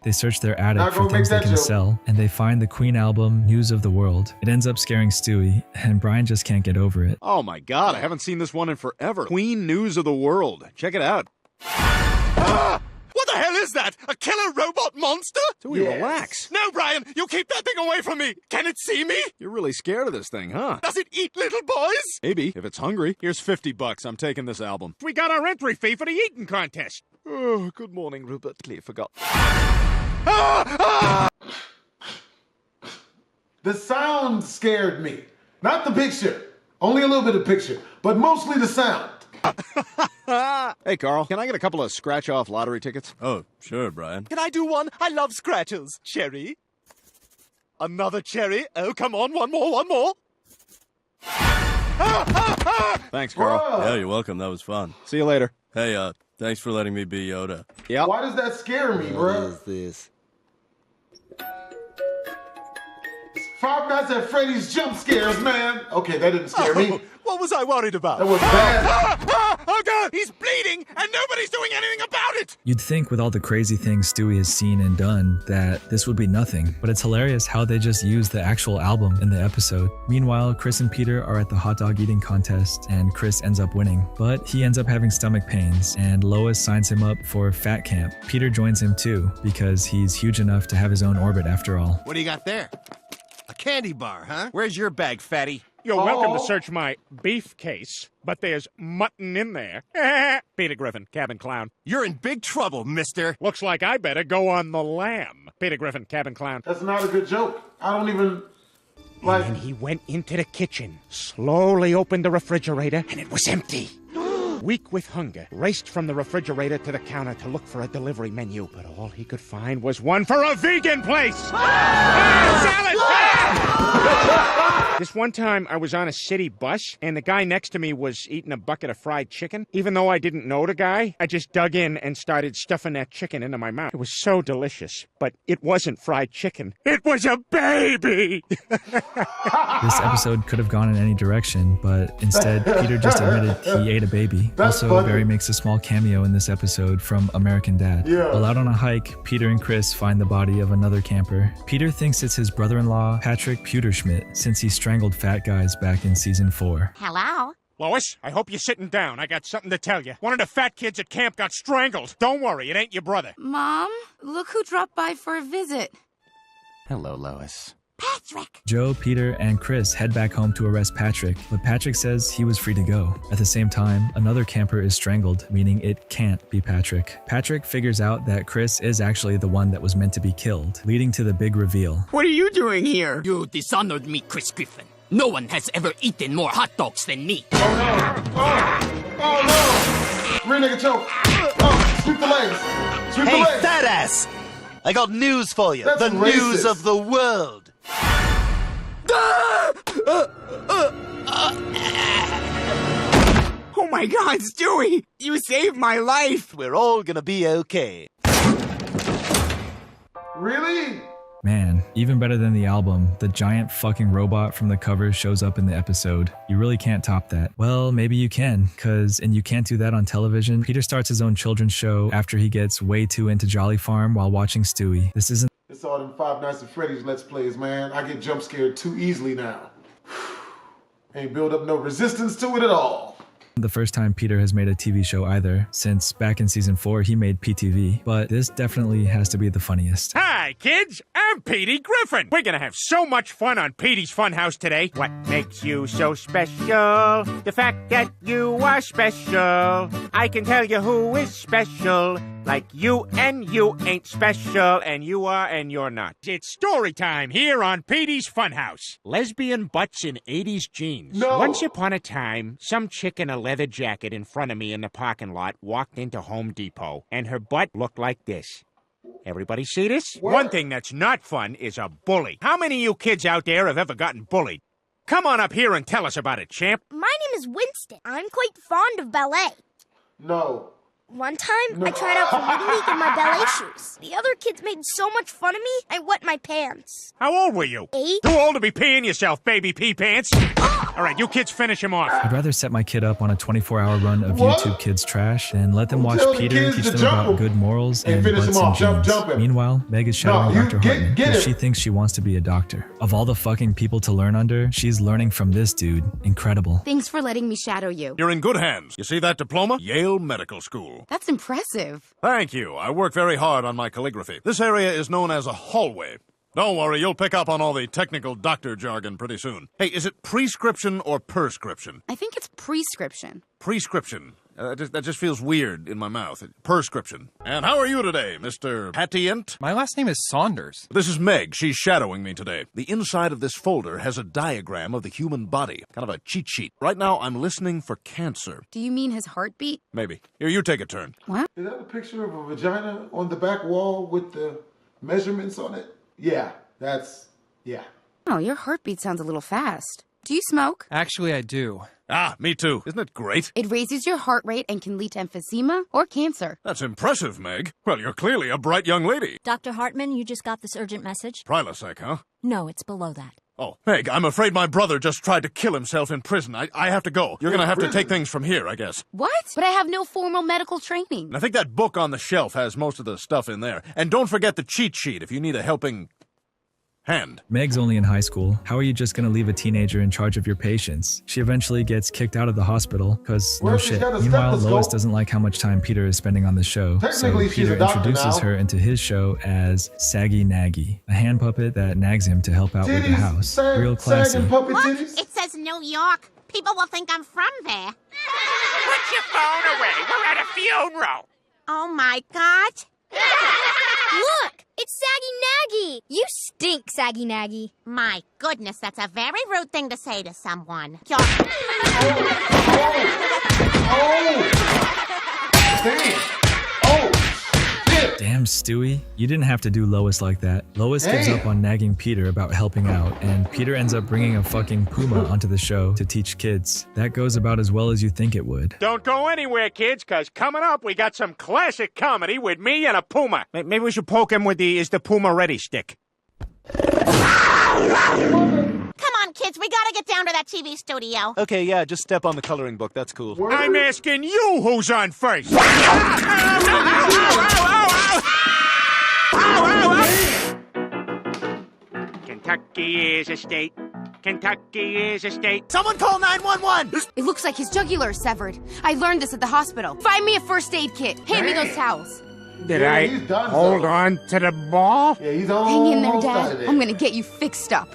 S16: They search their attic
S17: Not
S16: for
S17: gonna
S16: things
S17: make
S16: they
S17: that
S16: can
S17: joke.
S16: sell, and they find the Queen album, News of the World. It ends up scaring Stewie, and Brian just can't get over it.
S19: Oh my God, I haven't seen this one in forever. Queen News of the World. Check it out.
S18: Ah! What the hell is that? A killer robot monster?
S19: Stewie, relax.
S18: No, Brian, you keep that thing away from me. Can it see me?
S19: You're really scared of this thing, huh?
S18: Does it eat little boys?
S19: Maybe, if it's hungry. Here's $50. I'm taking this album.
S5: We got our entry fee for the eating contest.
S19: Oh, good morning, Rupert. Clearly forgot.
S17: The sound scared me. Not the picture. Only a little bit of picture, but mostly the sound.
S19: Hey, Carl, can I get a couple of scratch-off lottery tickets?
S23: Oh, sure, Brian.
S18: Can I do one? I love scratchers. Cherry. Another cherry. Oh, come on, one more.
S19: Thanks, Carl.
S17: Bruh.
S23: Yeah, you're welcome. That was fun.
S19: See you later.
S23: Hey, thanks for letting me be Yoda.
S19: Yeah.
S17: Why does that scare me, bro?
S18: this?
S17: Five Nights at Freddy's jump scares, man. Okay, that didn't scare me.
S18: What was I worried about?
S17: That was bad.
S18: Oh, God, he's bleeding, and nobody's doing anything about it.
S16: You'd think with all the crazy things Stewie has seen and done that this would be nothing, but it's hilarious how they just use the actual album in the episode. Meanwhile, Chris and Peter are at the hot dog eating contest and Chris ends up winning, but he ends up having stomach pains and Lois signs him up for fat camp. Peter joins him too because he's huge enough to have his own orbit after all.
S12: What do you got there? A candy bar, huh? Where's your bag, fatty?
S5: You're welcome to search my beef case, but there's mutton in there. Peter Griffin, cabin clown.
S12: You're in big trouble, mister.
S5: Looks like I better go on the lamb. Peter Griffin, cabin clown.
S17: That's not a good joke. I don't even, like...
S5: And he went into the kitchen, slowly opened the refrigerator, and it was empty. Weak with hunger, raced from the refrigerator to the counter to look for a delivery menu, but all he could find was one for a vegan place. Salad! This one time, I was on a city bus, and the guy next to me was eating a bucket of fried chicken. Even though I didn't know the guy, I just dug in and started stuffing that chicken into my mouth. It was so delicious, but it wasn't fried chicken. It was a baby!
S16: This episode could have gone in any direction, but instead, Peter just admitted he ate a baby.
S17: That's
S16: Also,
S17: funny.
S16: Barry makes a small cameo in this episode from American Dad.
S17: Yeah.
S16: While out on a hike, Peter and Chris find the body of another camper. Peter thinks it's his brother-in-law, Patrick Pewterschmidt, since he strangled fat guys back in season 4.
S7: Hello?
S5: Lois, I hope you're sitting down. I got something to tell you. One of the fat kids at camp got strangled. Don't worry, it ain't your brother.
S2: Mom, look who dropped by for a visit.
S13: Hello, Lois.
S7: Patrick!
S16: Joe, Peter, and Chris head back home to arrest Patrick, but Patrick says he was free to go. At the same time, another camper is strangled, meaning it can't be Patrick. Patrick figures out that Chris is actually the one that was meant to be killed, leading to the big reveal.
S1: What are you doing here?
S20: You dishonored me, Chris Griffin. No one has ever eaten more hot dogs than me.
S17: Oh no! Rear naked choke. Oh, sweep the legs. Sweep the
S18: Hey,
S17: legs.
S18: fat ass! I got news for you.
S17: That's
S18: the news
S17: racist.
S18: of the world.
S1: Oh my God, Stewie! You saved my life!
S18: We're all gonna be okay.
S17: Really?
S16: Man, even better than the album, the giant fucking robot from the cover shows up in the episode. You really can't top that. Well, maybe you can, cause in You Can't Do That on Television, Peter starts his own children's show after he gets way too into Jolly Farm while watching Stewie. This isn't
S17: It's all them Five Nights at Freddy's Let's Plays, man. I get jump scared too easily now. Ain't build up no resistance to it at all.
S16: the first time Peter has made a TV show either, since back in season 4 he made PTV, but this definitely has to be the funniest.
S5: Hi, kids. I'm Petey Griffin. We're gonna have so much fun on Petey's Funhouse today. What makes you so special? The fact that you are special. I can tell you who is special. Like you and you ain't special, and you are and you're not. It's story time here on Petey's Funhouse. Lesbian butts in 80s jeans.
S17: No.
S5: Once upon a time, some chick in a leather jacket in front of me in the parking lot walked into Home Depot, and her butt looked like this. Everybody see this?
S17: What?
S5: One thing that's not fun is a bully. How many of you kids out there have ever gotten bullied? Come on up here and tell us about it, champ.
S21: My name is Winston. I'm quite fond of ballet.
S17: No.
S21: One time, I tried out for Little League in my ballet shoes. The other kids made so much fun of me, I wet my pants.
S5: How old were you?
S21: 8.
S5: Too old to be peeing yourself, baby pee pants. All right, you kids finish him off.
S16: I'd rather set my kid up on a 24-hour run of
S17: What?
S16: YouTube kids trash than let them watch
S17: Tell the
S16: Peter
S17: kids
S16: teach
S17: to
S16: them
S17: jump
S16: about
S17: him.
S16: good morals
S17: Hey,
S16: and
S17: finish
S16: butts
S17: him
S16: and
S17: off. Jump
S16: jeans.
S17: him.
S16: Meanwhile, Meg is shadowing
S17: you
S16: Dr.
S17: get
S16: Hartman
S17: it.
S16: because she thinks she wants to be a doctor. Of all the fucking people to learn under, she's learning from this dude. Incredible.
S11: Thanks for letting me shadow you.
S23: You're in good hands. You see that diploma? Yale Medical School.
S11: That's impressive.
S23: Thank you. I work very hard on my calligraphy. This area is known as a hallway. Don't worry, you'll pick up on all the technical doctor jargon pretty soon. Hey, is it prescription or prescription?
S11: I think it's prescription.
S23: Prescription. That just feels weird in my mouth. Prescription. And how are you today, Mr. Patient?
S24: My last name is Saunders.
S23: This is Meg. She's shadowing me today. The inside of this folder has a diagram of the human body. Kind of a cheat sheet. Right now, I'm listening for cancer.
S11: Do you mean his heartbeat?
S23: Maybe. Here, you take a turn.
S11: What?
S17: Is that a picture of a vagina on the back wall with the measurements on it? Yeah, yeah.
S11: Oh, your heartbeat sounds a little fast. Do you smoke?
S24: Actually, I do.
S23: Ah, me too. Isn't it great?
S11: It raises your heart rate and can lead to emphysema or cancer.
S23: That's impressive, Meg. Well, you're clearly a bright young lady.
S25: Dr. Hartman, you just got this urgent message?
S23: Prilosec, huh?
S25: No, it's below that.
S23: Oh, Meg, I'm afraid my brother just tried to kill himself in prison. I have to go. You're gonna have to take things from here, I guess.
S11: What? But I have no formal medical training.
S23: And I think that book on the shelf has most of the stuff in there. And don't forget the cheat sheet if you need a helping hand.
S16: Meg's only in high school. How are you just gonna leave a teenager in charge of your patients? She eventually gets kicked out of the hospital, cause no
S17: Well, she's
S16: shit.
S17: got a
S16: Meanwhile,
S17: stethoscope.
S16: Lois doesn't like how much time Peter is spending on the show. So
S17: Technically, she's
S16: Peter
S17: a doctor
S16: introduces
S17: now.
S16: her into his show as Saggy Naggy, a hand puppet that nags him to help out with the house. Real classy.
S7: Look, it says New York. People will think I'm from there.
S5: Put your phone away. We're at a funeral.
S7: Oh my God.
S21: Look! It's Saggy Naggy! You stink, Saggy Naggy.
S7: My goodness, that's a very rude thing to say to someone. You're...
S17: Damn. Oh, shit.
S16: Damn, Sometimes, Stewie, you didn't have to do Lois like that. Lois gives up on nagging Peter about helping out, and Peter ends up bringing a fucking puma onto the show to teach kids. That goes about as well as you think it would.
S5: Don't go anywhere, kids, because coming up, we got some classic comedy with me and a puma. Maybe we should poke him with the "Is the Puma Ready" stick.
S7: Come on, kids, we gotta get down to that TV studio.
S18: Okay, yeah, just step on the coloring book. That's cool.
S5: I'm asking you who's on first. Kentucky is a state. Kentucky is a state.
S18: Someone call 911!
S11: It looks like his jugular is severed. I learned this at the hospital. Find me a first aid kit. Hand me those towels.
S5: Did I hold on to the ball?
S17: Yeah, he's
S11: Hang in there, Dad. I'm gonna get you fixed up.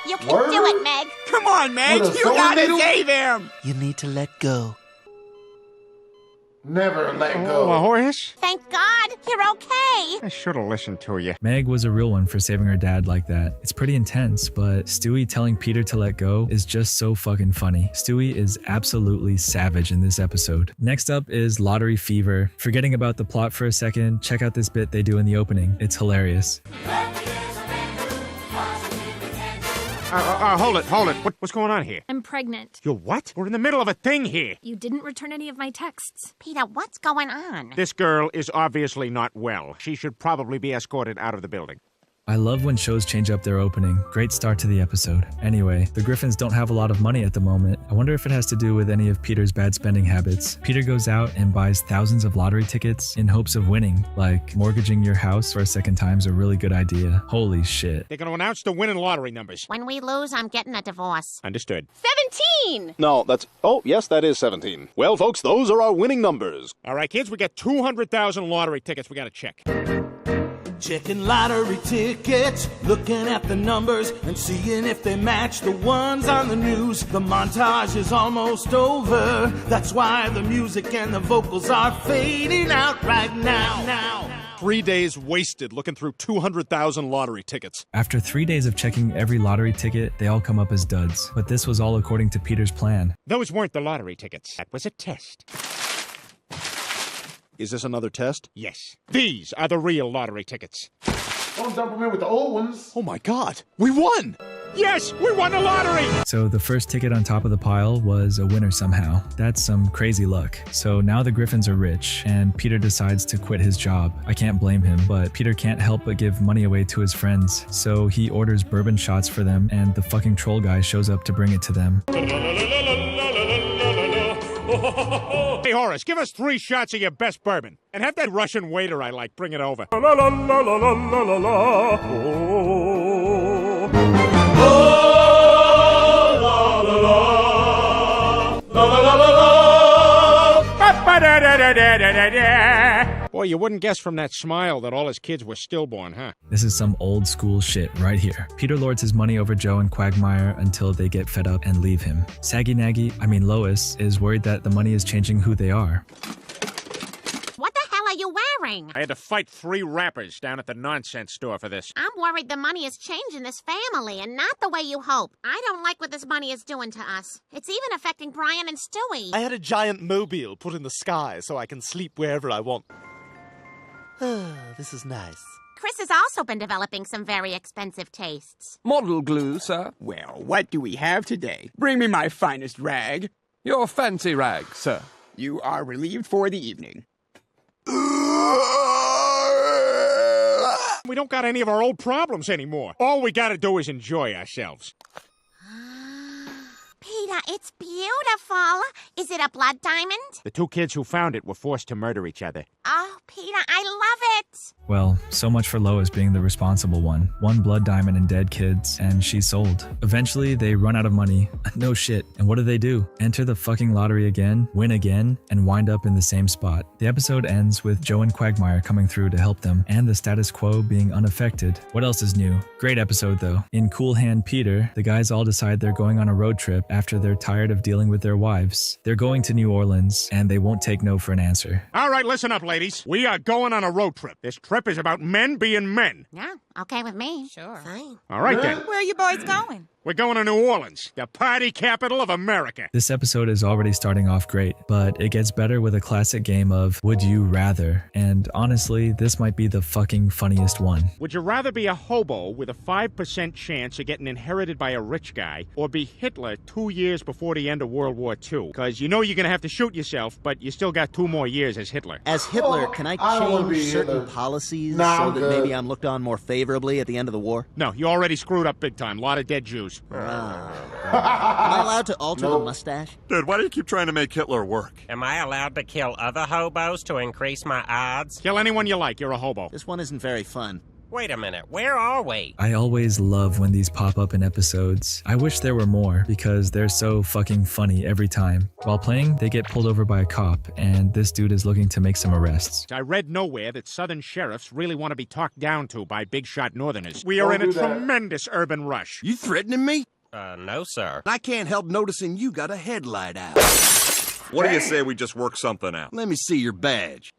S7: You can do it, Meg.
S1: Come on, Meg. You gotta save him.
S18: You need to let go.
S17: Never let go.
S5: Horace?
S7: Thank God, you're okay.
S5: I should have listened to you.
S16: Meg was a real one for saving her dad like that. It's pretty intense, but Stewie telling Peter to let go is just so fucking funny. Stewie is absolutely savage in this episode. Next up is Lottery Fever. Forgetting about the plot for a second, check out this bit they do in the opening. It's hilarious.
S5: Hold it. What's going on here?
S6: I'm pregnant.
S5: You're what? We're in the middle of a thing here.
S6: You didn't return any of my texts.
S7: Peter, what's going on?
S5: This girl is obviously not well. She should probably be escorted out of the building.
S16: I love when shows change up their opening. Great start to the episode. Anyway, the Griffins don't have a lot of money at the moment. I wonder if it has to do with any of Peter's bad spending habits. Peter goes out and buys thousands of lottery tickets in hopes of winning. Like, mortgaging your house for a second time is a really good idea. Holy shit.
S5: They're going to announce the winning lottery numbers.
S7: When we lose, I'm getting a divorce.
S5: Understood.
S11: 17!
S10: No, that's... Oh, yes, that is 17. Well, folks, those are our winning numbers.
S5: All right, kids, we got 200,000 lottery tickets we got to check.
S8: Checking lottery tickets, looking at the numbers and seeing if they match the ones on the news. The montage is almost over. That's why the music and the vocals are fading out right now.
S23: 3 days wasted looking through 200,000 lottery tickets.
S16: After 3 days of checking every lottery ticket, they all come up as duds. But this was all according to Peter's plan.
S5: Those weren't the lottery tickets. That was a test.
S23: Is this another test?
S5: Yes. These are the real lottery tickets.
S17: Don't dump them in with the old ones.
S23: Oh my God, we won!
S5: Yes, we won the lottery!
S16: So the first ticket on top of the pile was a winner somehow. That's some crazy luck. So now the Griffins are rich, and Peter decides to quit his job. I can't blame him, but Peter can't help but give money away to his friends. So he orders bourbon shots for them, and the fucking troll guy shows up to bring it to them.
S5: Hey, Horace, give us 3 shots of your best bourbon. And have that Russian waiter I like bring it over. Boy, you wouldn't guess from that smile that all his kids were stillborn, huh?
S16: This is some old school shit right here. Peter lords his money over Joe and Quagmire until they get fed up and leave him. Lois, is worried that the money is changing who they are.
S7: What the hell are you wearing?
S5: I had to fight 3 rappers down at the nonsense store for this.
S7: I'm worried the money is changing this family and not the way you hope. I don't like what this money is doing to us. It's even affecting Brian and Stewie.
S18: I had a giant mobile put in the sky so I can sleep wherever I want. This is nice.
S7: Chris has also been developing some very expensive tastes.
S22: Model glue, sir.
S1: Well, what do we have today? Bring me my finest rag.
S22: Your fancy rag, sir.
S1: You are relieved for the evening.
S5: We don't got any of our old problems anymore. All we gotta do is enjoy ourselves.
S7: Peter, it's beautiful. Is it a blood diamond?
S5: The 2 kids who found it were forced to murder each other.
S7: Oh, Peter, I love it.
S16: Well, so much for Lois being the responsible one. 1 blood diamond and dead kids, and she's sold. Eventually, they run out of money. No shit. And what do? Enter the fucking lottery again, win again, and wind up in the same spot. The episode ends with Joe and Quagmire coming through to help them, and the status quo being unaffected. What else is new? Great episode, though. In Cool Hand Peter, the guys all decide they're going on a road trip after they're tired of dealing with their wives. They're going to New Orleans, and they won't take no for an answer.
S5: All right, listen up, ladies. We are going on a road trip. This trip is about men being men.
S7: Yeah, Okay with me.
S25: Sure.
S7: Fine.
S5: All right, then.
S3: Where are you boys going?
S5: We're going to New Orleans, the party capital of America.
S16: This episode is already starting off great, but it gets better with a classic game of Would You Rather? And honestly, this might be the fucking funniest one.
S5: Would you rather be a hobo with a 5% chance of getting inherited by a rich guy, or be Hitler 2 years before the end of World War II? Because you know you're going to have to shoot yourself, but you still got 2 more years as Hitler.
S19: As Hitler, can I change certain policies so that maybe I'm looked on more favorably at the end of the war?
S5: No, you already screwed up big time. A lot of dead Jews.
S19: Am I allowed to alter the mustache?
S23: Dude, why do you keep trying to make Hitler work?
S4: Am I allowed to kill other hobos to increase my odds?
S5: Kill anyone you like, you're a hobo.
S19: This one isn't very fun.
S4: Wait a minute, where are we?
S16: I always love when these pop up in episodes. I wish there were more because they're so fucking funny every time. While playing, they get pulled over by a cop, and this dude is looking to make some arrests.
S5: I read nowhere that southern sheriffs really want to be talked down to by big shot northerners. We are in a tremendous urban rush.
S9: You threatening me?
S4: No, sir.
S9: I can't help noticing you got a headlight out.
S23: What do you say we just work something out?
S9: Let me see your badge.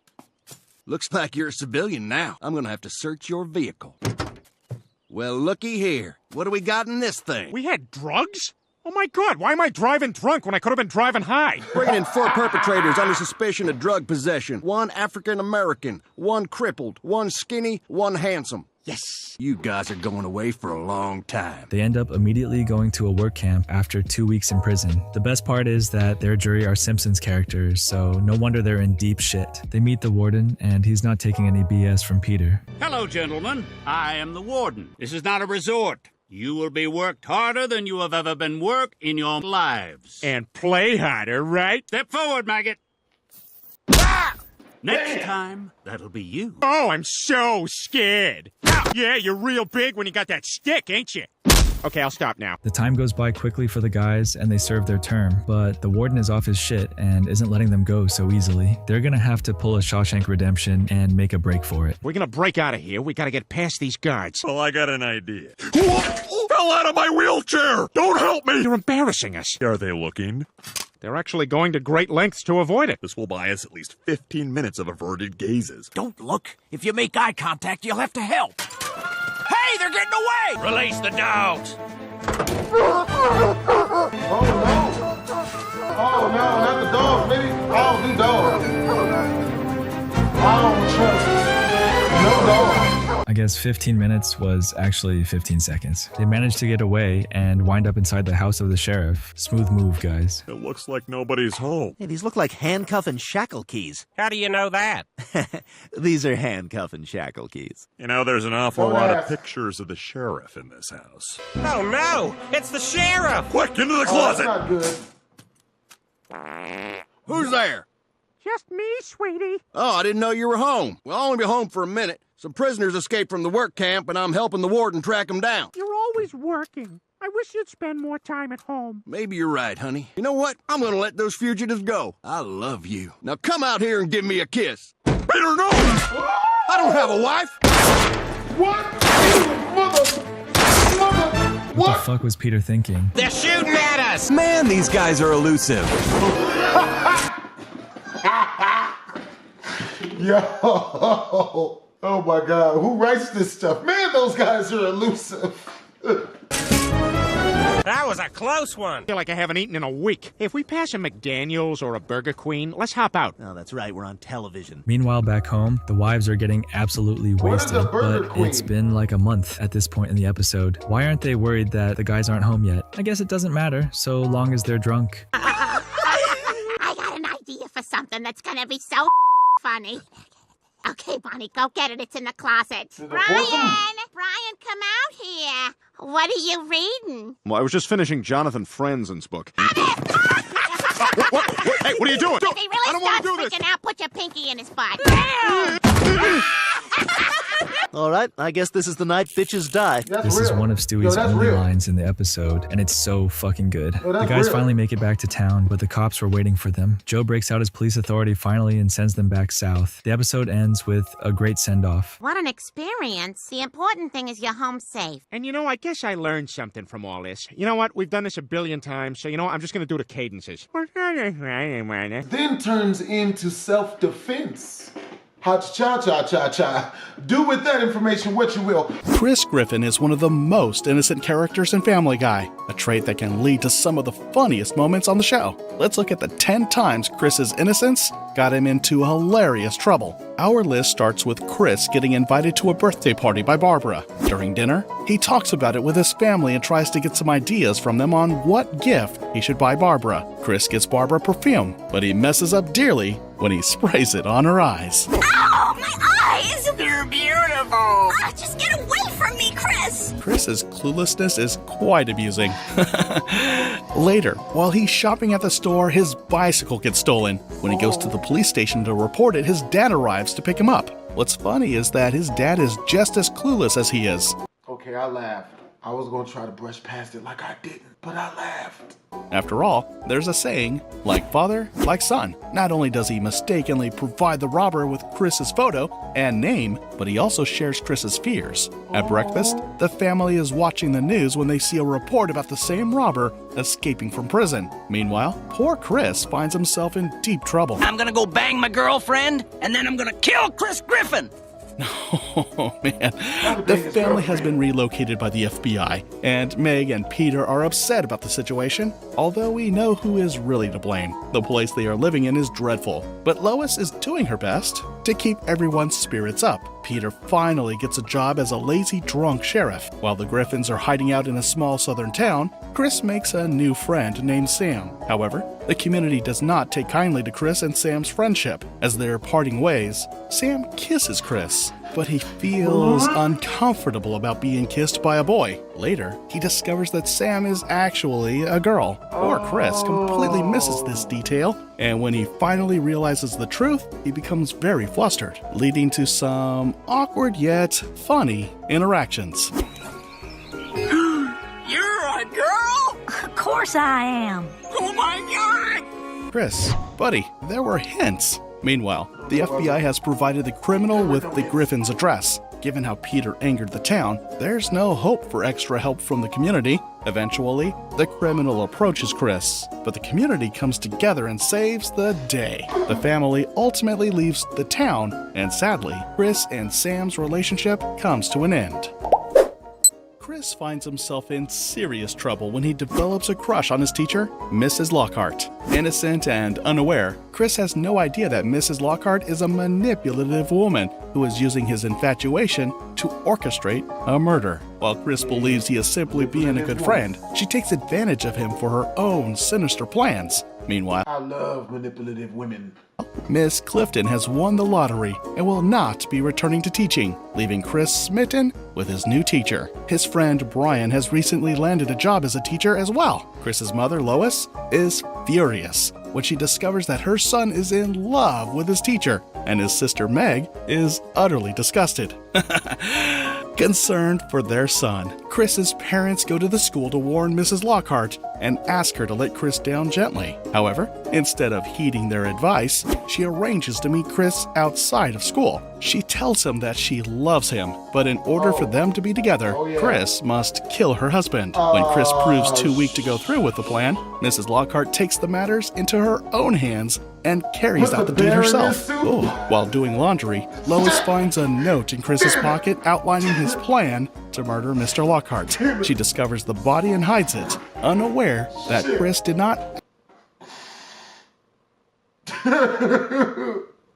S9: Looks like you're a civilian now. I'm gonna have to search your vehicle. Well, looky here. What do we got in this thing?
S5: We had drugs? Oh my God, why am I driving drunk when I could have been driving high?
S9: Bringing in 4 perpetrators under suspicion of drug possession. 1 African-American, 1 crippled, 1 skinny, 1 handsome. Yes! You guys are going away for a long time.
S16: They end up immediately going to a work camp after 2 weeks in prison. The best part is that their jury are Simpsons characters, so no wonder they're in deep shit. They meet the warden, and he's not taking any BS from Peter.
S14: Hello, gentlemen. I am the warden. This is not a resort. You will be worked harder than you have ever been worked in your lives.
S5: And play harder, right?
S14: Step forward, maggot. Next time, that'll be you.
S5: Oh, I'm so scared. Yeah, you're real big when you got that stick, ain't you? Okay, I'll stop now.
S16: The time goes by quickly for the guys, and they serve their term, but the warden is off his shit and isn't letting them go so easily. They're gonna have to pull a Shawshank Redemption and make a break for it.
S5: We're gonna break out of here. We gotta get past these guards.
S23: Well, I got an idea. Fell out of my wheelchair! Don't help me!
S5: You're embarrassing us.
S23: Are they looking?
S5: They're actually going to great lengths to avoid it.
S23: This will buy us at least 15 minutes of averted gazes.
S20: Don't look. If you make eye contact, you'll have to help. Hey, they're getting away! Release the dogs!
S17: Oh no, not the dogs, baby. I don't do dogs. I don't trust no dog.
S16: I guess 15 minutes was actually 15 seconds. They managed to get away and wind up inside the house of the sheriff. Smooth move, guys.
S23: It looks like nobody's home.
S19: Hey, these look like handcuff and shackle keys.
S4: How do you know that?
S19: These are handcuff and shackle keys.
S23: You know, there's an awful lot of pictures of the sheriff in this house.
S4: Oh no! It's the sheriff!
S23: Quick, into the closet!
S17: That's not good.
S9: Who's there?
S5: Just me, sweetie.
S9: Oh, I didn't know you were home. Well, I'll only be home for a minute. Some prisoners escaped from the work camp, and I'm helping the warden track them down.
S5: You're always working. I wish you'd spend more time at home.
S9: Maybe you're right, honey. You know what? I'm gonna let those fugitives go. I love you. Now come out here and give me a kiss.
S23: Peter, no!
S9: I don't have a wife.
S17: What? Mother!
S16: What the fuck was Peter thinking?
S4: They're shooting at us!
S19: Man, these guys are elusive.
S17: Yo! Oh my God, who writes this stuff? Man, those guys are elusive.
S4: That was a close one.
S5: I feel like I haven't eaten in a week. Hey, if we pass a McDaniel's or a Burger Queen, let's hop out.
S19: Oh, that's right, we're on television.
S16: Meanwhile, back home, the wives are getting absolutely wasted, but it's been like a month at this point in the episode. Why aren't they worried that the guys aren't home yet? I guess it doesn't matter, so long as they're drunk.
S7: I got an idea for something that's gonna be so funny. Okay, Bonnie, go get it. It's in the closet. Brian, come out here. What are you reading?
S10: Well, I was just finishing Jonathan Franzen's book.
S5: What? Hey, what are you doing?
S7: If he really starts freaking out, put your pinky in his butt.
S19: All right, I guess this is the night bitches die.
S16: This is one of Stewie's only lines in the episode, and it's so fucking good. The guys finally make it back to town, but the cops were waiting for them. Joe breaks out his police authority finally and sends them back south. The episode ends with a great send-off.
S7: What an experience. The important thing is you're home safe.
S5: And you know, I guess I learned something from all this. You know what? We've done this a billion times, so you know what? I'm just gonna do the cadences.
S17: Then turns into self-defense. Ha-cha-cha-cha-cha. Do with that information what you will.
S2: Chris Griffin is one of the most innocent characters in Family Guy, a trait that can lead to some of the funniest moments on the show. Let's look at the 10 times Chris's innocence got him into hilarious trouble. Our list starts with Chris getting invited to a birthday party by Barbara. During dinner, he talks about it with his family and tries to get some ideas from them on what gift he should buy Barbara. Chris gets Barbara perfume, but he messes up dearly when he sprays it on her eyes.
S21: Ow, my eyes!
S1: They're beautiful!
S21: Ah, just get away from me, Chris!
S2: Chris's cluelessness is quite amusing. Later, while he's shopping at the store, his bicycle gets stolen. When he goes to the police station to report it, his dad arrives to pick him up. What's funny is that his dad is just as clueless as he is.
S17: Okay, I laughed. I was gonna try to brush past it like I didn't, but I laughed.
S2: After all, there's a saying, like father, like son. Not only does he mistakenly provide the robber with Chris's photo and name, but he also shares Chris's fears. At breakfast, the family is watching the news when they see a report about the same robber escaping from prison. Meanwhile, poor Chris finds himself in deep trouble.
S20: I'm gonna go bang my girlfriend, and then I'm gonna kill Chris Griffin.
S2: Oh man, the family has been relocated by the FBI, and Meg and Peter are upset about the situation, although we know who is really to blame. The place they are living in is dreadful, but Lois is doing her best to keep everyone's spirits up. Peter finally gets a job as a lazy drunk sheriff. While the Griffins are hiding out in a small southern town, Chris makes a new friend named Sam. However, the community does not take kindly to Chris and Sam's friendship. As they're parting ways, Sam kisses Chris, but he feels uncomfortable about being kissed by a boy. Later, he discovers that Sam is actually a girl. Poor Chris completely misses this detail, and when he finally realizes the truth, he becomes very flustered, leading to some awkward yet funny interactions.
S1: You're a girl?
S25: Of course I am.
S1: Oh my god!
S2: Chris, buddy, there were hints. Meanwhile, the FBI has provided the criminal with the Griffin's address. Given how Peter angered the town, there's no hope for extra help from the community. Eventually, the criminal approaches Chris, but the community comes together and saves the day. The family ultimately leaves the town, and sadly, Chris and Sam's relationship comes to an end. Chris finds himself in serious trouble when he develops a crush on his teacher, Mrs. Lockhart. Innocent and unaware, Chris has no idea that Mrs. Lockhart is a manipulative woman who is using his infatuation to orchestrate a murder. While Chris believes he is simply being a good friend, she takes advantage of him for her own sinister plans. Meanwhile,
S17: I love manipulative women.
S2: Miss Clifton has won the lottery and will not be returning to teaching, leaving Chris smitten with his new teacher. His friend Brian has recently landed a job as a teacher as well. Chris's mother, Lois, is furious when she discovers that her son is in love with his teacher, and his sister Meg is utterly disgusted. Concerned for their son, Chris's parents go to the school to warn Mrs. Lockhart and ask her to let Chris down gently. However, instead of heeding their advice, she arranges to meet Chris outside of school. She tells him that she loves him, but in order for them to be together, Chris must kill her husband. When Chris proves too weak to go through with the plan, Mrs. Lockhart takes the matters into her own hands and carries out the deed herself. While doing laundry, Lois finds a note in Chris's pocket outlining his plan to murder Mr. Lockhart. She discovers the body and hides it, unaware that Chris did not...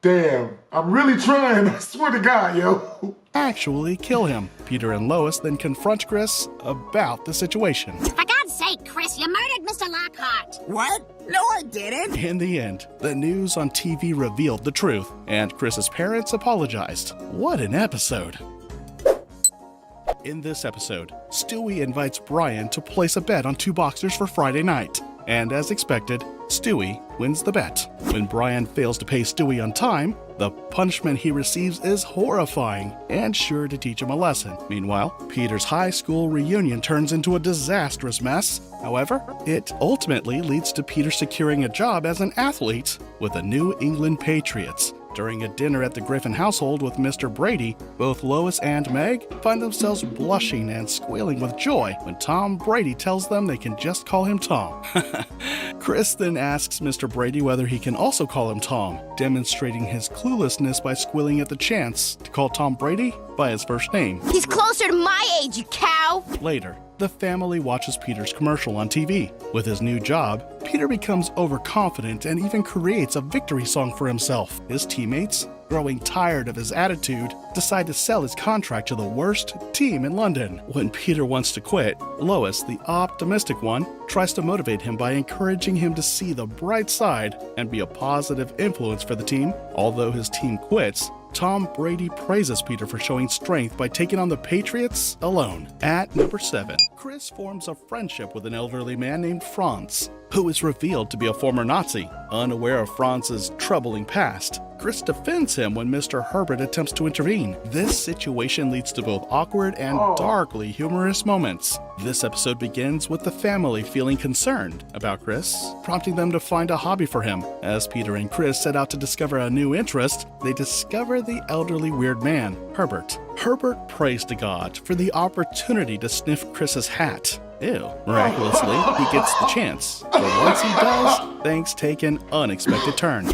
S17: Damn, I'm really trying, I swear to God, yo.
S2: actually kill him. Peter and Lois then confront Chris about the situation.
S7: For God's sake, Chris, you murdered Mr. Lockhart.
S1: What? No, I didn't.
S2: In the end, the news on TV revealed the truth, and Chris's parents apologized. What an episode. In this episode, Stewie invites Brian to place a bet on 2 boxers for Friday night. And as expected, Stewie wins the bet. When Brian fails to pay Stewie on time, the punishment he receives is horrifying and sure to teach him a lesson. Meanwhile, Peter's high school reunion turns into a disastrous mess. However, it ultimately leads to Peter securing a job as an athlete with the New England Patriots. During a dinner at the Griffin household with Mr. Brady, both Lois and Meg find themselves blushing and squealing with joy when Tom Brady tells them they can just call him Tom. Chris then asks Mr. Brady whether he can also call him Tom, demonstrating his cluelessness by squealing at the chance to call Tom Brady by his first name.
S11: He's closer to my age, you cow!
S2: Later, the family watches Peter's commercial on TV. With his new job, Peter becomes overconfident and even creates a victory song for himself. His teammates, growing tired of his attitude, decide to sell his contract to the worst team in London. When Peter wants to quit, Lois, the optimistic one, tries to motivate him by encouraging him to see the bright side and be a positive influence for the team. Although his team quits, Tom Brady praises Peter for showing strength by taking on the Patriots alone. At number 7, Chris forms a friendship with an elderly man named Franz, who is revealed to be a former Nazi. Unaware of Franz's troubling past, Chris defends him when Mr. Herbert attempts to intervene. This situation leads to both awkward and darkly humorous moments. This episode begins with the family feeling concerned about Chris, prompting them to find a hobby for him. As Peter and Chris set out to discover a new interest, they discover the elderly weird man, Herbert. Herbert prays to God for the opportunity to sniff Chris's hat. Ew. Miraculously, he gets the chance. But once he does, things take an unexpected turn.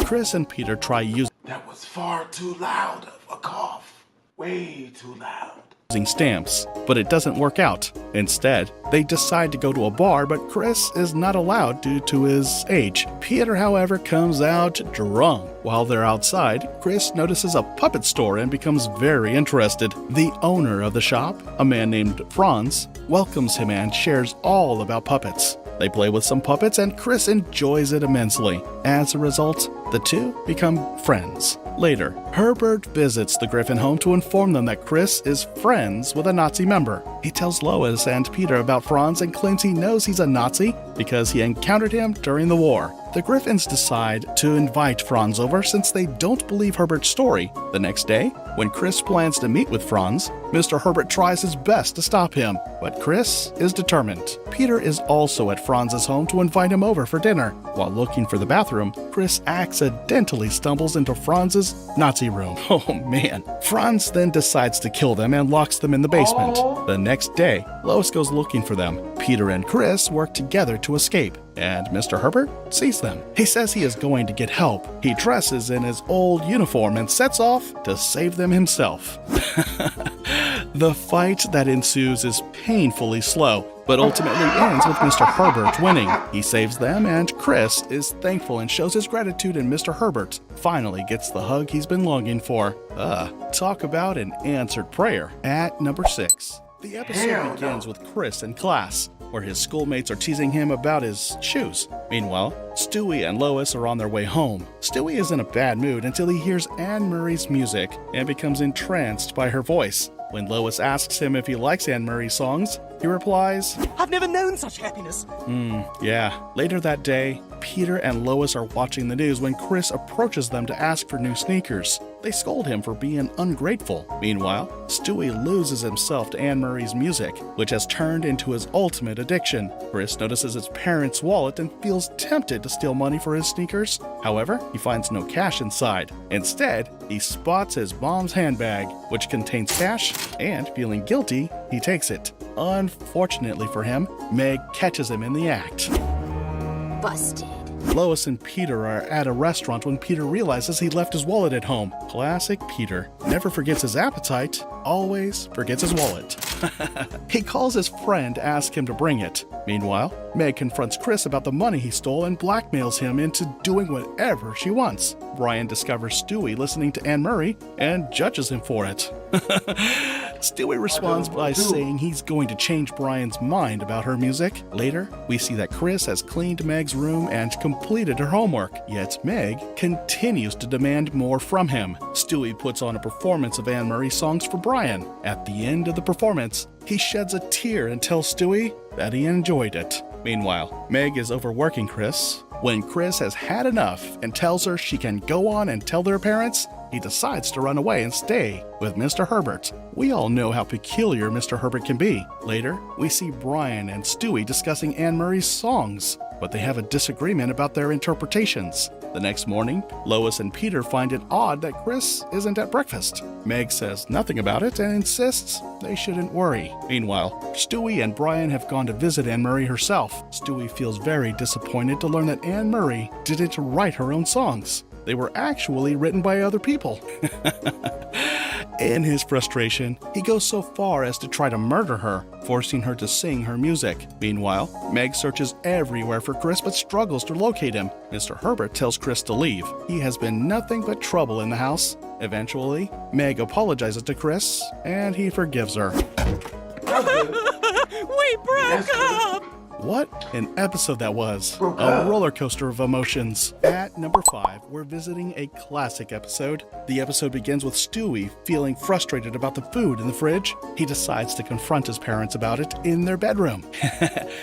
S2: Chris and Peter try using
S22: That was far too loud of a cough. Way too loud.
S2: stamps, but it doesn't work out. Instead, they decide to go to a bar, but Chris is not allowed due to his age. Peter, however, comes out drunk. While they're outside, Chris notices a puppet store and becomes very interested. The owner of the shop, a man named Franz, welcomes him and shares all about puppets. They play with some puppets and Chris enjoys it immensely. As a result, the two become friends. Later, Herbert visits the Griffin home to inform them that Chris is friends with a Nazi member. He tells Lois and Peter about Franz and claims he knows he's a Nazi because he encountered him during the war. The Griffins decide to invite Franz over since they don't believe Herbert's story. The next day, when Chris plans to meet with Franz, Mr. Herbert tries his best to stop him, but Chris is determined. Peter is also at Franz's home to invite him over for dinner. While looking for the bathroom, Chris accidentally stumbles into Franz's Nazi room. Oh man. Franz then decides to kill them and locks them in the basement. The next day, Lois goes looking for them. Peter and Chris work together to escape, and Mr. Herbert sees them. He says he is going to get help. He dresses in his old uniform and sets off to save them himself. The fight that ensues is painfully slow, but ultimately ends with Mr. Herbert winning. He saves them, and Chris is thankful and shows his gratitude, and Mr. Herbert finally gets the hug he's been longing for. Talk about an answered prayer. At number 6, the episode begins with Chris in class, where his schoolmates are teasing him about his shoes. Meanwhile, Stewie and Lois are on their way home. Stewie is in a bad mood until he hears Anne-Marie's music and becomes entranced by her voice. When Lois asks him if he likes Anne-Marie's songs, he replies,
S18: "I've never known such happiness."
S2: Yeah. Later that day, Peter and Lois are watching the news when Chris approaches them to ask for new sneakers. They scold him for being ungrateful. Meanwhile, Stewie loses himself to Anne-Marie's music, which has turned into his ultimate addiction. Chris notices his parents' wallet and feels tempted to steal money for his sneakers. However, he finds no cash inside. Instead, he spots his mom's handbag, which contains cash, and feeling guilty, he takes it. Unfortunately for him, Meg catches him in the act.
S11: Busted.
S2: Lois and Peter are at a restaurant when Peter realizes he left his wallet at home. Classic Peter. Never forgets his appetite, always forgets his wallet. He calls his friend to ask him to bring it. Meanwhile, Meg confronts Chris about the money he stole and blackmails him into doing whatever she wants. Brian discovers Stewie listening to Anne-Marie and judges him for it. Stewie responds by saying he's going to change Brian's mind about her music. Later, we see that Chris has cleaned Meg's room and completed her homework, yet Meg continues to demand more from him. Stewie puts on a performance of Anne-Marie's songs for Brian. At the end of the performance, he sheds a tear and tells Stewie that he enjoyed it. Meanwhile, Meg is overworking Chris. When Chris has had enough and tells her she can go on and tell their parents, he decides to run away and stay with Mr. Herbert. We all know how peculiar Mr. Herbert can be. Later, we see Brian and Stewie discussing Anne-Marie's songs, but they have a disagreement about their interpretations. The next morning, Lois and Peter find it odd that Chris isn't at breakfast. Meg says nothing about it and insists they shouldn't worry. Meanwhile, Stewie and Brian have gone to visit Anne Murray herself. Stewie feels very disappointed to learn that Anne Murray didn't write her own songs. They were actually written by other people. In his frustration, he goes so far as to try to murder her, forcing her to sing her music. Meanwhile, Meg searches everywhere for Chris but struggles to locate him. Mr. Herbert tells Chris to leave. He has been nothing but trouble in the house. Eventually, Meg apologizes to Chris, and he forgives her.
S1: We broke up!
S2: What an episode that was. A roller coaster of emotions. At number 5, we're visiting a classic episode. The episode begins with Stewie feeling frustrated about the food in the fridge. He decides to confront his parents about it in their bedroom.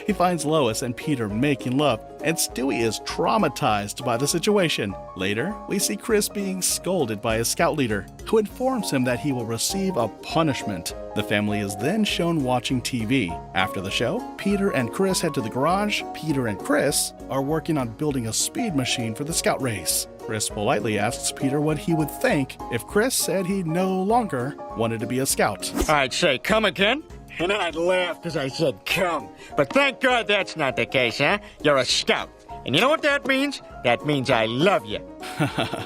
S2: He finds Lois and Peter making love, and Stewie is traumatized by the situation. Later, we see Chris being scolded by his scout leader, who informs him that he will receive a punishment. The family is then shown watching TV. After the show, Peter and Chris head to the garage. Peter and Chris are working on building a speed machine for the scout race. Chris politely asks Peter what he would think if Chris said he no longer wanted to be a scout.
S3: I'd say, come again? And then I'd laugh because I said come. But thank God that's not the case, huh? You're a scout. And you know what that means? That means I love you.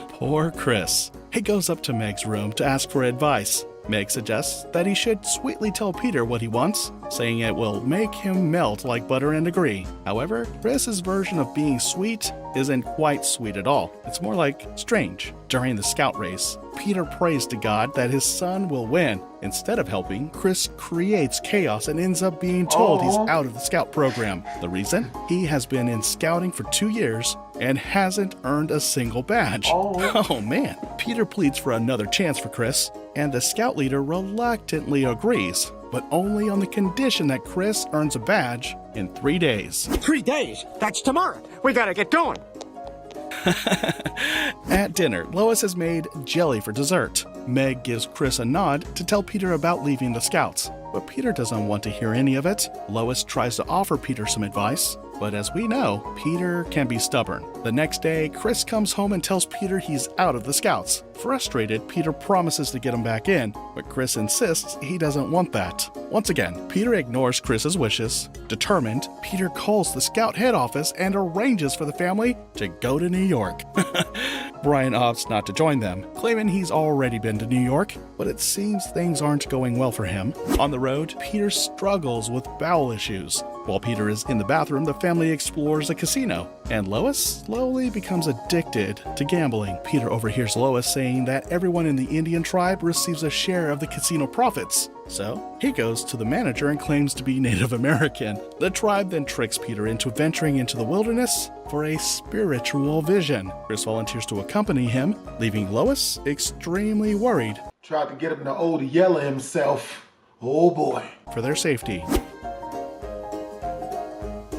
S2: Poor Chris. He goes up to Meg's room to ask for advice. Meg suggests that he should sweetly tell Peter what he wants, saying it will make him melt like butter and agree. However, Chris's version of being sweet isn't quite sweet at all. It's more like strange. During the scout race, Peter prays to God that his son will win. Instead of helping, Chris creates chaos and ends up being told he's out of the scout program. The reason? He has been in scouting for 2 years and hasn't earned a single badge. Oh man. Peter pleads for another chance for Chris, and the scout leader reluctantly agrees, but only on the condition that Chris earns a badge in 3 days.
S3: 3 days? That's tomorrow. We gotta get going.
S2: At dinner, Lois has made jelly for dessert. Meg gives Chris a nod to tell Peter about leaving the Scouts, but Peter doesn't want to hear any of it. Lois tries to offer Peter some advice, but as we know, Peter can be stubborn. The next day, Chris comes home and tells Peter he's out of the Scouts. Frustrated, Peter promises to get him back in, but Chris insists he doesn't want that. Once again, Peter ignores Chris's wishes. Determined, Peter calls the Scout head office and arranges for the family to go to New York. Brian opts not to join them, claiming he's already been to New York, but it seems things aren't going well for him. On the road, Peter struggles with bowel issues. While Peter is in the bathroom, the family explores a casino, and Lois slowly becomes addicted to gambling. Peter overhears Lois saying that everyone in the Indian tribe receives a share of the casino profits. So, he goes to the manager and claims to be Native American. The tribe then tricks Peter into venturing into the wilderness for a spiritual vision. Chris volunteers to accompany him, leaving Lois extremely worried.
S17: Tried to get him to old Yeller himself. Oh boy.
S2: For their safety.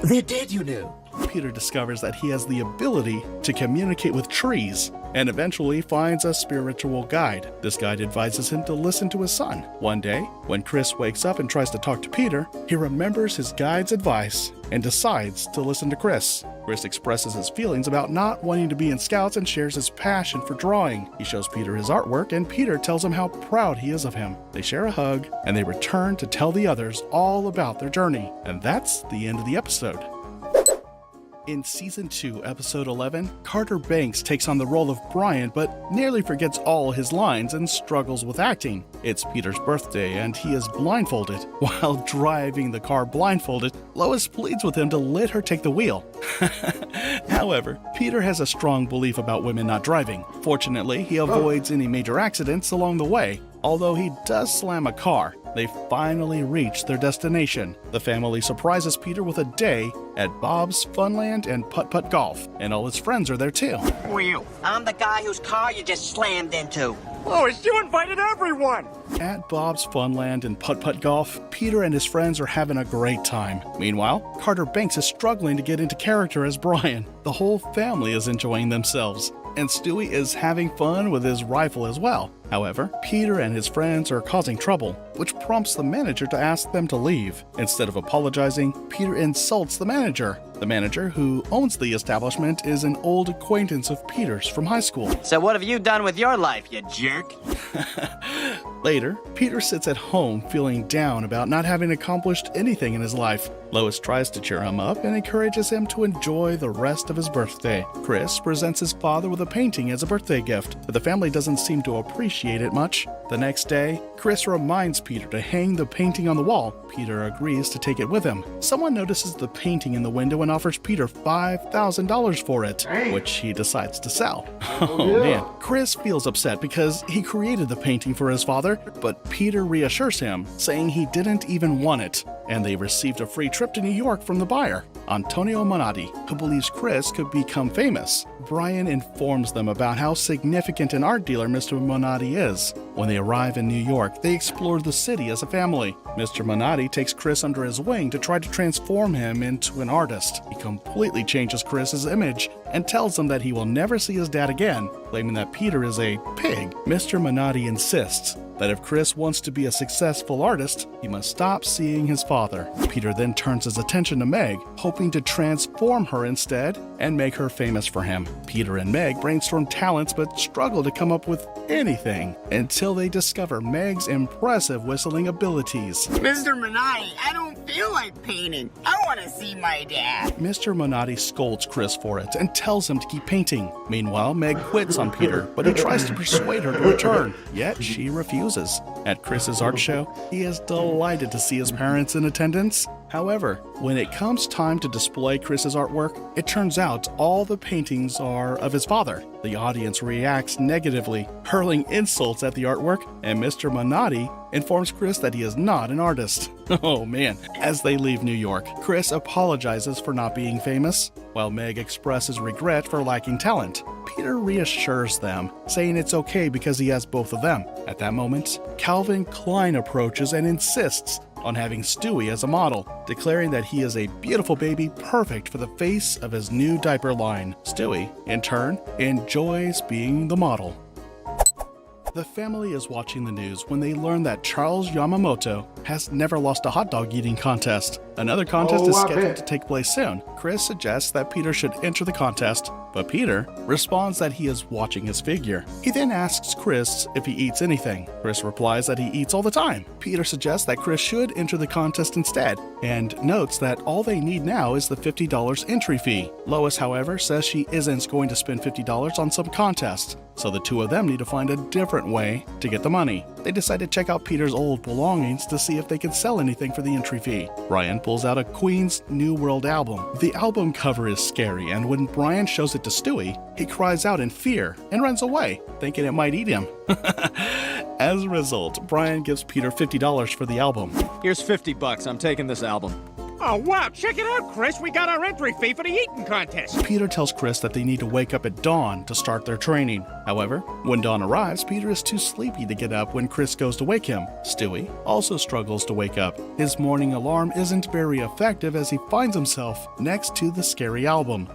S20: They're dead, you know.
S2: Peter discovers that he has the ability to communicate with trees and eventually finds a spiritual guide. This guide advises him to listen to his son. One day, when Chris wakes up and tries to talk to Peter, he remembers his guide's advice and decides to listen to Chris. Chris expresses his feelings about not wanting to be in Scouts and shares his passion for drawing. He shows Peter his artwork, and Peter tells him how proud he is of him. They share a hug, and they return to tell the others all about their journey. And that's the end of the episode. In Season 2, Episode 11, Carter Banks takes on the role of Brian but nearly forgets all his lines and struggles with acting. It's Peter's birthday and he is blindfolded. While driving the car blindfolded, Lois pleads with him to let her take the wheel. However, Peter has a strong belief about women not driving. Fortunately, he avoids any major accidents along the way, although he does slam a car. They finally reach their destination. The family surprises Peter with a day at Bob's Funland and Putt-Putt Golf, and all his friends are there too.
S20: Who are you? I'm the guy whose car you just slammed into.
S3: Lois, you invited everyone!
S2: At Bob's Funland and Putt-Putt Golf, Peter and his friends are having a great time. Meanwhile, Carter Banks is struggling to get into character as Brian. The whole family is enjoying themselves, and Stewie is having fun with his rifle as well. However, Peter and his friends are causing trouble, which prompts the manager to ask them to leave. Instead of apologizing, Peter insults the manager. The manager, who owns the establishment, is an old acquaintance of Peter's from high school.
S6: So what have you done with your life, you jerk?
S2: Later, Peter sits at home feeling down about not having accomplished anything in his life. Lois tries to cheer him up and encourages him to enjoy the rest of his birthday. Chris presents his father with a painting as a birthday gift, but the family doesn't seem to appreciate it much. The next day, Chris reminds Peter to hang the painting on the wall. Peter agrees to take it with him. Someone notices the painting in the window and offers Peter $5,000 for it, which he decides to sell. Oh man, Chris feels upset because he created the painting for his father, but Peter reassures him, saying he didn't even want it, and they received a free trip to New York from the buyer, Antonio Monati, who believes Chris could become famous. Brian informs them about how significant an art dealer Mr. Monati is. When they arrive in New York, they explore the city as a family. Mr. Monati takes Chris under his wing to try to transform him into an artist. He completely changes Chris's image and tells him that he will never see his dad again, claiming that Peter is a pig. Mr. Monati insists that if Chris wants to be a successful artist, he must stop seeing his father. Peter then turns his attention to Meg, hoping to transform her instead and make her famous for him. Peter and Meg brainstorm talents but struggle to come up with anything until they discover Meg's impressive whistling abilities.
S1: Mr. Monati, I don't feel like painting. I want to see my dad.
S2: Mr. Monati scolds Chris for it and tells him to keep painting. Meanwhile, Meg quits on Peter, but he tries to persuade her to return, yet she refuses. At Chris's art show, he is delighted to see his parents in attendance. However, when it comes time to display Chris's artwork, it turns out all the paintings are of his father. The audience reacts negatively, hurling insults at the artwork, and Mr. Monati informs Chris that he is not an artist. Oh man. As they leave New York, Chris apologizes for not being famous, while Meg expresses regret for lacking talent. Peter reassures them, saying it's okay because he has both of them. At that moment, Calvin Klein approaches and insists on having Stewie as a model, declaring that he is a beautiful baby perfect for the face of his new diaper line. Stewie, in turn, enjoys being the model. The family is watching the news when they learn that Charles Yamamoto has never lost a hot dog eating contest. Another contest is scheduled to take place soon. Chris suggests that Peter should enter the contest, but Peter responds that he is watching his figure. He then asks Chris if he eats anything. Chris replies that he eats all the time. Peter suggests that Chris should enter the contest instead, and notes that all they need now is the $50 entry fee. Lois, however, says she isn't going to spend $50 on some contest, so the two of them need to find a different way to get the money. They decide to check out Peter's old belongings to see if they can sell anything for the entry fee. Brian pulls out a Queen's New World album. The album cover is scary, and when Brian shows it to Stewie, he cries out in fear and runs away, thinking it might eat him. As a result, Brian gives Peter $50 for the album.
S19: Here's $50. I'm taking this album.
S5: Oh, wow, check it out, Chris. We got our entry fee for the eating contest.
S2: Peter tells Chris that they need to wake up at dawn to start their training. However, when dawn arrives, Peter is too sleepy to get up when Chris goes to wake him. Stewie also struggles to wake up. His morning alarm isn't very effective as he finds himself next to the scary album.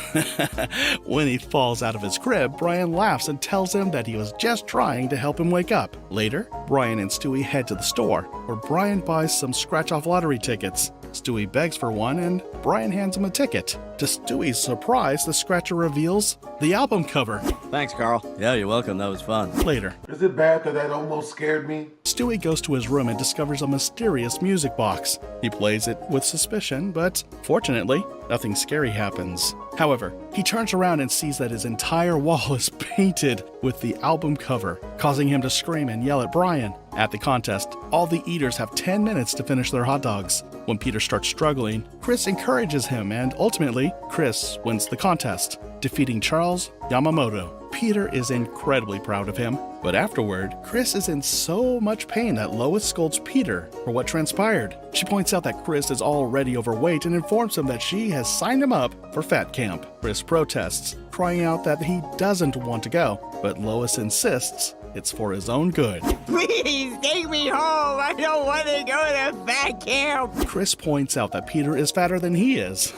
S2: When he falls out of his crib, Brian laughs and tells him that he was just trying to help him wake up. Later, Brian and Stewie head to the store, where Brian buys some scratch-off lottery tickets. Stewie begs for one, and Brian hands him a ticket. To Stewie's surprise, the scratcher reveals the album cover.
S19: Thanks, Carl.
S6: Yeah, you're welcome. That was fun.
S2: Later.
S17: Is it bad that almost scared me?
S2: Stewie goes to his room and discovers a mysterious music box. He plays it with suspicion, but fortunately, nothing scary happens. However, he turns around and sees that his entire wall is painted with the album cover, causing him to scream and yell at Brian. At the contest, all the eaters have 10 minutes to finish their hot dogs. When Peter starts struggling, Chris encourages him, and ultimately, Chris wins the contest, defeating Charles Yamamoto. Peter is incredibly proud of him, but afterward, Chris is in so much pain that Lois scolds Peter for what transpired. She points out that Chris is already overweight and informs him that she has signed him up for fat camp. Chris protests, crying out that he doesn't want to go, but Lois insists it's for his own good.
S1: Please take me home. I don't want to go to fat camp.
S2: Chris points out that Peter is fatter than he is,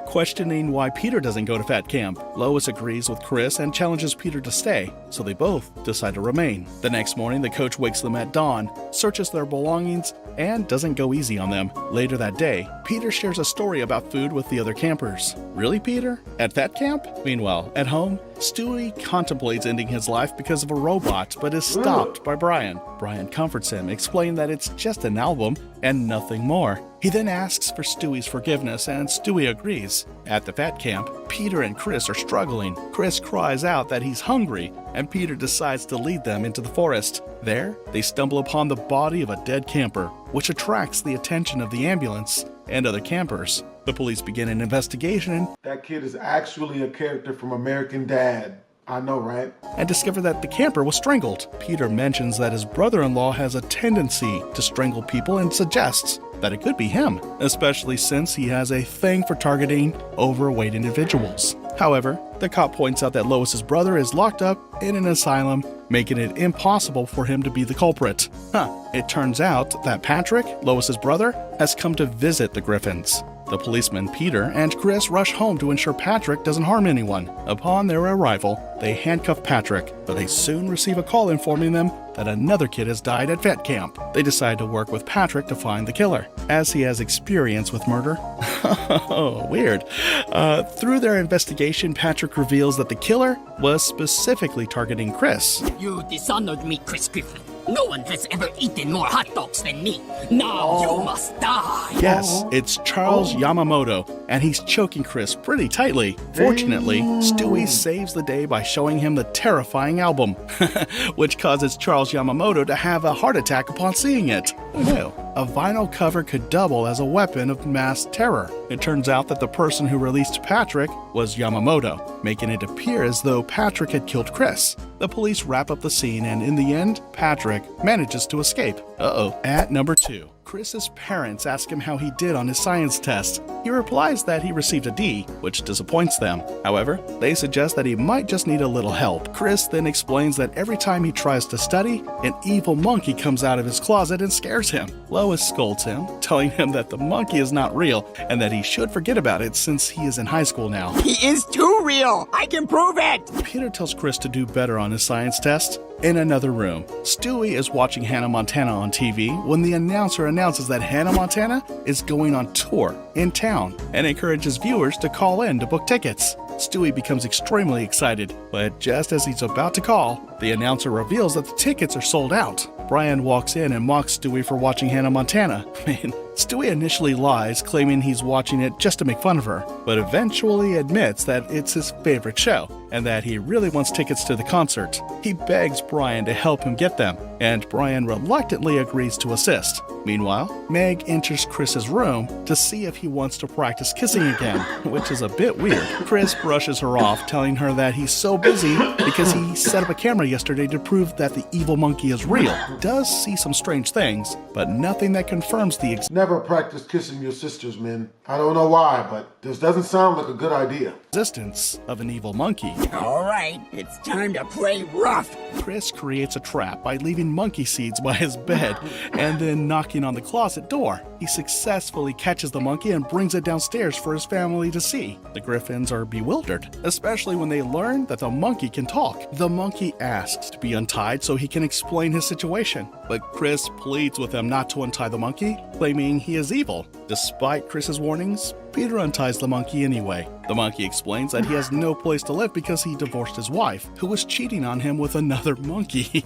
S2: questioning why Peter doesn't go to fat camp. Lois agrees with Chris and challenges Peter to stay, so they both decide to remain. The next morning, the coach wakes them at dawn, searches their belongings, and doesn't go easy on them. Later that day, Peter shares a story about food with the other campers. Really, Peter? At that camp? Meanwhile, at home, Stewie contemplates ending his life because of a robot, but is stopped by Brian. Brian comforts him, explaining that it's just an album and nothing more. He then asks for Stewie's forgiveness, and Stewie agrees. At the fat camp, Peter and Chris are struggling. Chris cries out that he's hungry, and Peter decides to lead them into the forest. There, they stumble upon the body of a dead camper, which attracts the attention of the ambulance and other campers. The police begin an investigation.
S17: That kid is actually a character from American Dad. I know, right?
S2: And discover that the camper was strangled. Peter mentions that his brother-in-law has a tendency to strangle people and suggests that it could be him, especially since he has a thing for targeting overweight individuals. However, the cop points out that Lois's brother is locked up in an asylum, making it impossible for him to be the culprit. It turns out that Patrick, Lois's brother, has come to visit the Griffins. The policeman Peter and Chris rush home to ensure Patrick doesn't harm anyone. Upon their arrival, they handcuff Patrick, but they soon receive a call informing them that another kid has died at vet camp. They decide to work with Patrick to find the killer, as he has experience with murder. Oh, weird. Through their investigation, Patrick reveals that the killer was specifically targeting Chris.
S8: You dishonored me, Chris Griffin. No one has ever eaten more hot dogs than me. Now you must die.
S2: Yes, it's Charles Yamamoto, and he's choking Chris pretty tightly. Fortunately, Stewie saves the day by showing him the terrifying album, which causes Charles Yamamoto to have a heart attack upon seeing it. Ew. A vinyl cover could double as a weapon of mass terror. It turns out that the person who released Patrick was Yamamoto, making it appear as though Patrick had killed Chris. The police wrap up the scene, and in the end, Patrick manages to escape. At number 2. Chris's parents ask him how he did on his science test. He replies that he received a D, which disappoints them. However, they suggest that he might just need a little help. Chris then explains that every time he tries to study, an evil monkey comes out of his closet and scares him. Lois scolds him, telling him that the monkey is not real and that he should forget about it since he is in high school now.
S1: He is too real. I can prove it.
S2: Peter tells Chris to do better on his science test. In another room, Stewie is watching Hannah Montana on TV when the announcer announces that Hannah Montana is going on tour in town and encourages viewers to call in to book tickets. Stewie becomes extremely excited, but just as he's about to call, the announcer reveals that the tickets are sold out. Brian walks in and mocks Stewie for watching Hannah Montana. Stewie initially lies, claiming he's watching it just to make fun of her, but eventually admits that it's his favorite show and that he really wants tickets to the concert. He begs Brian to help him get them, and Brian reluctantly agrees to assist. Meanwhile, Meg enters Chris's room to see if he wants to practice kissing again, which is a bit weird. Chris brushes her off, telling her that he's so busy because he set up a camera yesterday to prove that the evil monkey is real. Does see some strange things, but nothing that confirms the
S17: Never practice kissing your sisters, men. I don't know why, but this doesn't sound like a good idea.
S2: Existence of an evil monkey.
S1: All right, it's time to play rough.
S2: Chris creates a trap by leaving monkey seeds by his bed and then knocking on the closet door. He successfully catches the monkey and brings it downstairs for his family to see. The Griffins are bewildered, especially when they learn that the monkey can talk. The monkey asks to be untied so he can explain his situation, but Chris pleads with him not to untie the monkey, claiming he is evil. Despite Chris's warnings, Peter unties the monkey anyway. The monkey explains that he has no place to live because he divorced his wife, who was cheating on him with another monkey.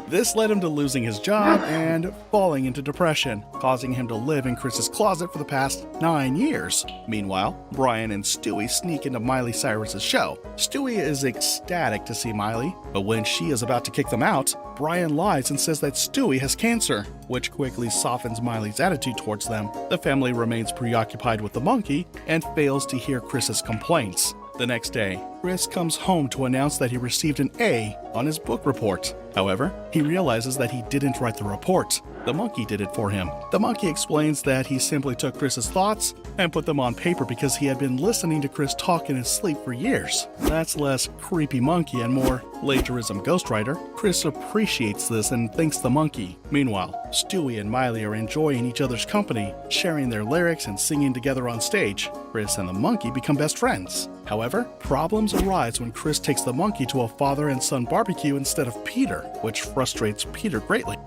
S2: This led him to losing his job and falling into depression, causing him to live in Chris's closet for the past 9 years. Meanwhile, Brian and Stewie sneak into Miley Cyrus's show. Stewie is ecstatic to see Miley, but when she is about to kick them out, Brian lies and says that Stewie has cancer, which quickly softens Miley's attitude towards them. The family remains preoccupied with the monkey and fails to hear Chris's complaints. The next day, Chris comes home to announce that he received an A on his book report. However, he realizes that he didn't write the report. The monkey did it for him. The monkey explains that he simply took Chris's thoughts and put them on paper because he had been listening to Chris talk in his sleep for years. That's less creepy monkey and more plagiarism ghostwriter. Chris appreciates this and thanks the monkey. Meanwhile, Stewie and Miley are enjoying each other's company, sharing their lyrics and singing together on stage. Chris and the monkey become best friends. However, problems arise when Chris takes the monkey to a father and son barbecue instead of Peter, which frustrates Peter greatly.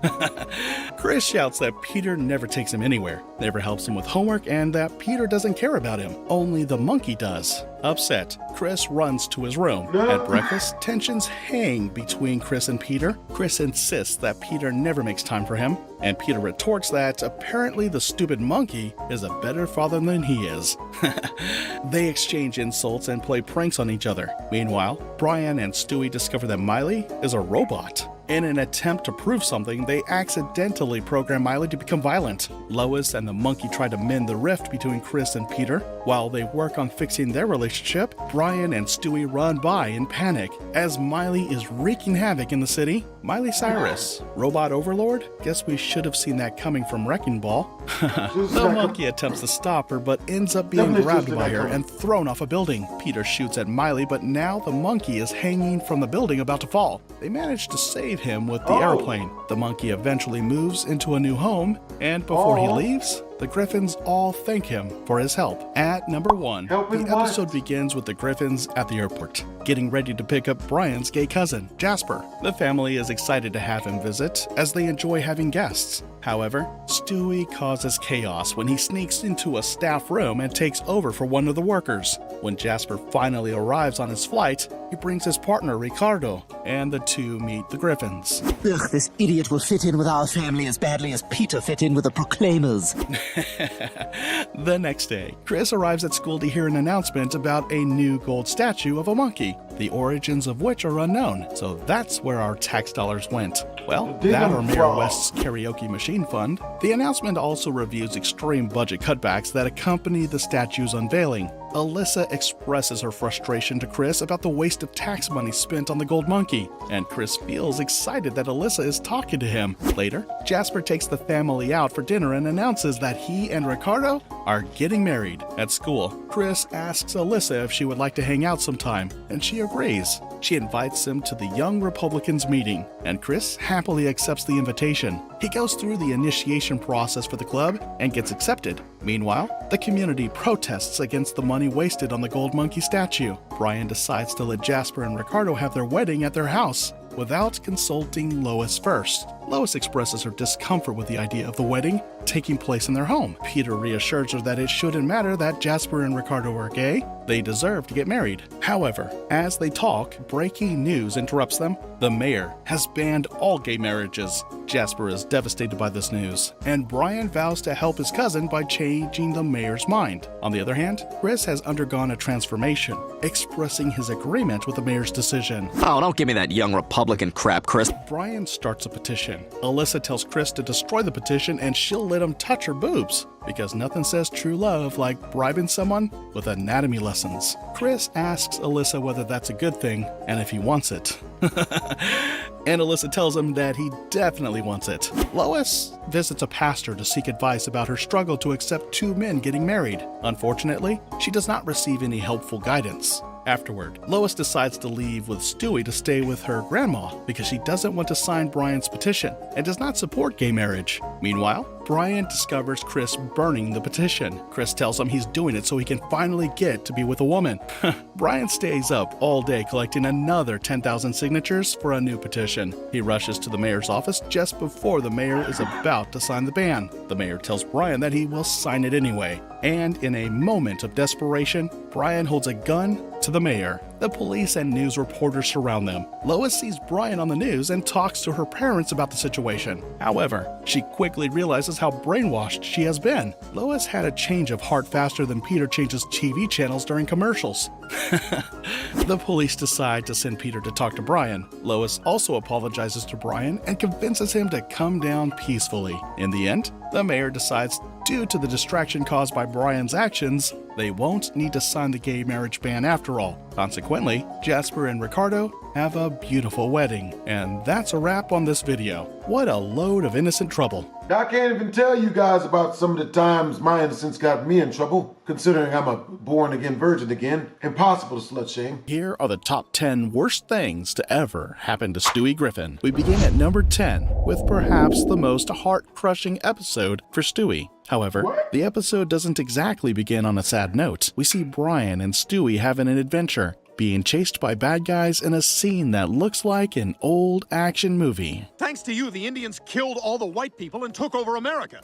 S2: Chris shouts that Peter never takes him anywhere, never helps him with homework, and that Peter doesn't care about him. Only the monkey does. Upset, Chris runs to his room. At breakfast, tensions hang between Chris and Peter. Chris insists that Peter never makes time for him, and Peter retorts that apparently the stupid monkey is a better father than he is. They exchange insults and play pranks on each other. Meanwhile, Brian and Stewie discover that Miley is a robot. In an attempt to prove something, they accidentally program Miley to become violent. Lois and the monkey try to mend the rift between Chris and Peter. While they work on fixing their relationship, Brian and Stewie run by in panic as Miley is wreaking havoc in the city. Miley Cyrus, robot overlord? Guess we should have seen that coming from Wrecking Ball. The monkey attempts to stop her but ends up being grabbed by her and thrown off a building. Peter shoots at Miley, but now the monkey is hanging from the building about to fall. They manage to save him with the airplane. The monkey eventually moves into a new home, and before he leaves, the Griffins all thank him for his help. At number 1, the episode begins with the Griffins at the airport, getting ready to pick up Brian's gay cousin, Jasper. The family is excited to have him visit, as they enjoy having guests. However, Stewie causes chaos when he sneaks into a staff room and takes over for one of the workers. When Jasper finally arrives on his flight, he brings his partner, Ricardo, and the two meet the Griffins.
S12: Ugh, this idiot will fit in with our family as badly as Peter fit in with the Proclaimers.
S2: The next day, Chris arrives at school to hear an announcement about a new gold statue of a monkey, the origins of which are unknown. So that's where our tax dollars went. Well, that or Mayor West's karaoke machine fund. The announcement also reviews extreme budget cutbacks that accompany the statue's unveiling. Alyssa expresses her frustration to Chris about the waste of tax money spent on the gold monkey, and Chris feels excited that Alyssa is talking to him. Later, Jasper takes the family out for dinner and announces that he and Ricardo are getting married. At school, Chris asks Alyssa if she would like to hang out sometime, and she agrees. She invites him to the Young Republicans meeting, and Chris happily accepts the invitation. He goes through the initiation process for the club and gets accepted. Meanwhile, the community protests against the money wasted on the gold monkey statue. Brian decides to let Jasper and Ricardo have their wedding at their house without consulting Lois first. Lois expresses her discomfort with the idea of the wedding taking place in their home. Peter reassures her that it shouldn't matter that Jasper and Ricardo are gay. They deserve to get married. However, as they talk, breaking news interrupts them. The mayor has banned all gay marriages. Jasper is devastated by this news, and Brian vows to help his cousin by changing the mayor's mind. On the other hand, Chris has undergone a transformation, expressing his agreement with the mayor's decision.
S19: Oh, don't give me that young Republican crap, Chris.
S2: Brian starts a petition. Alyssa tells Chris to destroy the petition and she'll let him touch her boobs, because nothing says true love like bribing someone with anatomy lessons. Chris asks Alyssa whether that's a good thing and if he wants it. And Alyssa tells him that he definitely wants it. Lois visits a pastor to seek advice about her struggle to accept two men getting married. Unfortunately, she does not receive any helpful guidance. Afterward, Lois decides to leave with Stewie to stay with her grandma because she doesn't want to sign Brian's petition and does not support gay marriage. Meanwhile, Brian discovers Chris burning the petition. Chris tells him he's doing it so he can finally get to be with a woman. Brian stays up all day collecting another 10,000 signatures for a new petition. He rushes to the mayor's office just before the mayor is about to sign the ban. The mayor tells Brian that he will sign it anyway. And in a moment of desperation, Brian holds a gun to the mayor. The police and news reporters surround them. Lois sees Brian on the news and talks to her parents about the situation. However, she quickly realizes how brainwashed she has been. Lois had a change of heart faster than Peter changes TV channels during commercials. The police decide to send Peter to talk to Brian. Lois also apologizes to Brian and convinces him to come down peacefully. In the end, the mayor decides, due to the distraction caused by Brian's actions, They won't need to sign the gay marriage ban after all. Consequently, Jasper and Ricardo have a beautiful wedding. And that's a wrap on this video. What a load of innocent trouble.
S17: I can't even tell you guys about some of the times my innocence got me in trouble, considering I'm a born-again virgin again. Impossible to slut shame.
S2: Here are the top 10 worst things to ever happen to Stewie Griffin. We begin at number 10 with perhaps the most heart-crushing episode for Stewie. However, the episode doesn't exactly begin on a sad note. We see Brian and Stewie having an adventure, being chased by bad guys in a scene that looks like an old action movie.
S19: Thanks to you, the Indians killed all the white people and took over America.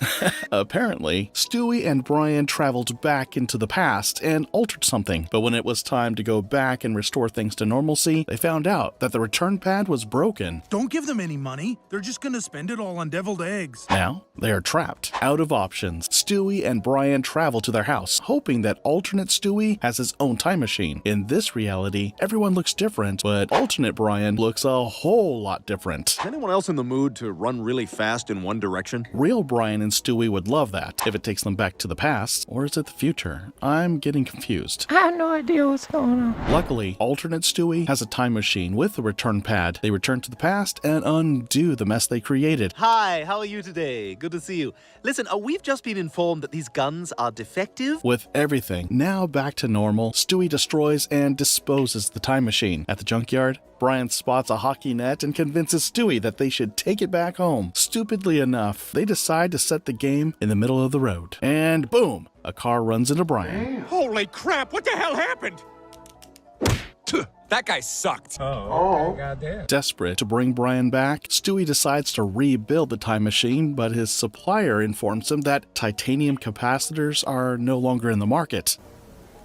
S2: Apparently, Stewie and Brian traveled back into the past and altered something, but when it was time to go back and restore things to normalcy, they found out that the return pad was broken.
S13: Don't give them any money. They're just gonna spend it all on deviled eggs.
S2: Now, they are trapped, out of options. Stewie and Brian travel to their house, hoping that alternate Stewie has his own time machine. In this reality, everyone looks different, but alternate Brian looks a whole lot different.
S10: Is anyone else in the mood to run really fast in one direction?
S2: Real Brian and Stewie would love that, if it takes them back to the past, or is it the future? I'm getting confused.
S25: I have no idea what's going on.
S2: Luckily, alternate Stewie has a time machine with a return pad. They return to the past and undo the mess they created.
S18: Hi, how are you today? Good to see you. Listen, we've just been informed that these guns are defective.
S2: With everything now back to normal, Stewie destroys and disposes the time machine. At the junkyard, Brian spots a hockey net and convinces Stewie that they should take it back home. Stupidly enough, they decide to set the game in the middle of the road. And boom, a car runs into Brian.
S5: Holy crap, what the hell happened?
S20: That guy sucked.
S2: Goddamn. Desperate to bring Brian back, Stewie decides to rebuild the time machine, but his supplier informs him that titanium capacitors are no longer in the market.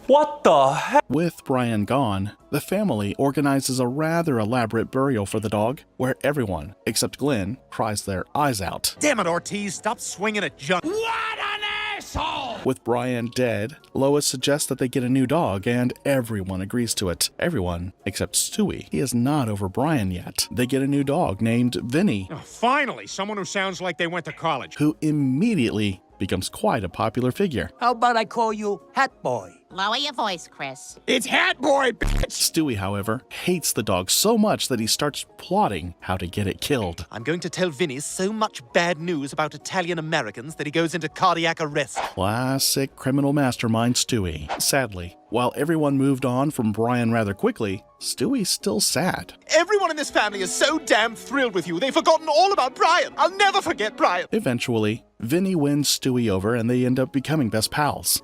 S20: What the heck?
S2: With Brian gone, the family organizes a rather elaborate burial for the dog, where everyone, except Glenn, cries their eyes out.
S19: Damn it, Ortiz, stop swinging at junk.
S20: What an asshole!
S2: With Brian dead, Lois suggests that they get a new dog, and everyone agrees to it. Everyone, except Stewie. He is not over Brian yet. They get a new dog named Vinny.
S5: Oh, finally, someone who sounds like they went to college.
S2: Who immediately becomes quite a popular figure.
S20: How about I call you Hat Boy?
S7: Lower your voice, Chris.
S5: It's Hat Boy, bitch!
S2: Stewie, however, hates the dog so much that he starts plotting how to get it killed.
S18: I'm going to tell Vinny so much bad news about Italian Americans that he goes into cardiac arrest.
S2: Classic criminal mastermind Stewie. Sadly, while everyone moved on from Brian rather quickly, Stewie's still sad.
S18: Everyone in this family is so damn thrilled with you, they've forgotten all about Brian. I'll never forget Brian.
S2: Eventually, Vinny wins Stewie over and they end up becoming best pals.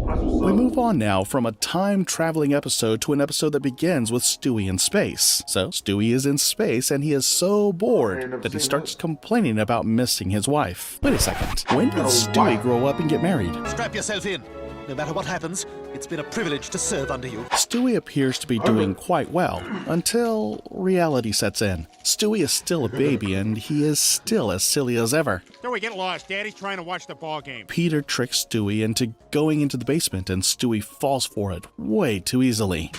S2: We move on now from a time-traveling episode to an episode that begins with Stewie in space. So, Stewie is in space and he is so bored that he starts complaining about missing his wife. Wait a second, when did Stewie grow up and get married?
S18: Strap yourself in. No matter what happens, it's been a privilege to serve under you.
S2: Stewie appears to be doing quite well, until reality sets in. Stewie is still a baby, and he is still as silly as ever.
S5: Stewie, get lost. Daddy's trying to watch the ball game.
S2: Peter tricks Stewie into going into the basement, and Stewie falls for it way too easily.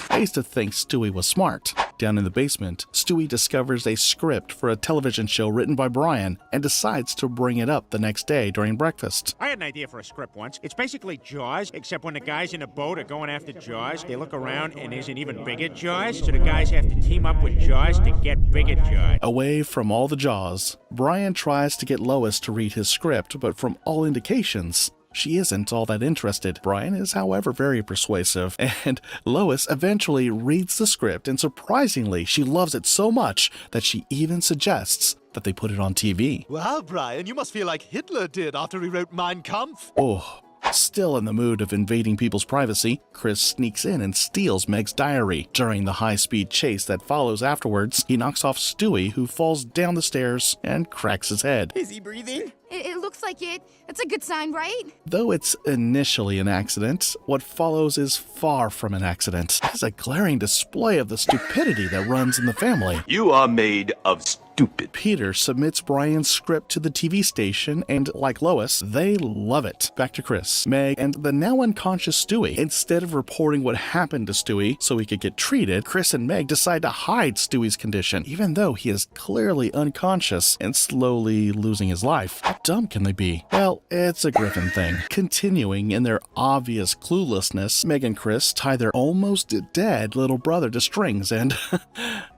S2: I used to think Stewie was smart. Down in the basement, Stewie discovers a script for a television show written by Brian and decides to bring it up the next day during breakfast.
S5: I had an idea for a script once. It's basically Jaws, except when the guys in the boat are going after Jaws, they look around and there's an even bigger Jaws, so the guys have to team up with Jaws to get bigger Jaws.
S2: Away from all the Jaws, Brian tries to get Lois to read his script, but from all indications, she isn't all that interested. Brian is, however, very persuasive, and Lois eventually reads the script, and surprisingly, she loves it so much that she even suggests that they put it on TV.
S18: Wow, Brian, you must feel like Hitler did after he wrote Mein Kampf.
S2: Oh. Still in the mood of invading people's privacy, Chris sneaks in and steals Meg's diary. During the high-speed chase that follows afterwards, he knocks off Stewie, who falls down the stairs and cracks his head.
S1: Is he breathing?
S11: It looks like it. That's a good sign, right?
S2: Though it's initially an accident, what follows is far from an accident. It is a glaring display of the stupidity that runs in the family.
S14: You are made of
S2: stupid. Peter submits Brian's script to the TV station, and like Lois, they love it. Back to Chris, Meg, and the now unconscious Stewie. Instead of reporting what happened to Stewie so he could get treated, Chris and Meg decide to hide Stewie's condition, even though he is clearly unconscious and slowly losing his life. How dumb can they be? Well, it's a Griffin thing. Continuing in their obvious cluelessness, Meg and Chris tie their almost dead little brother to strings and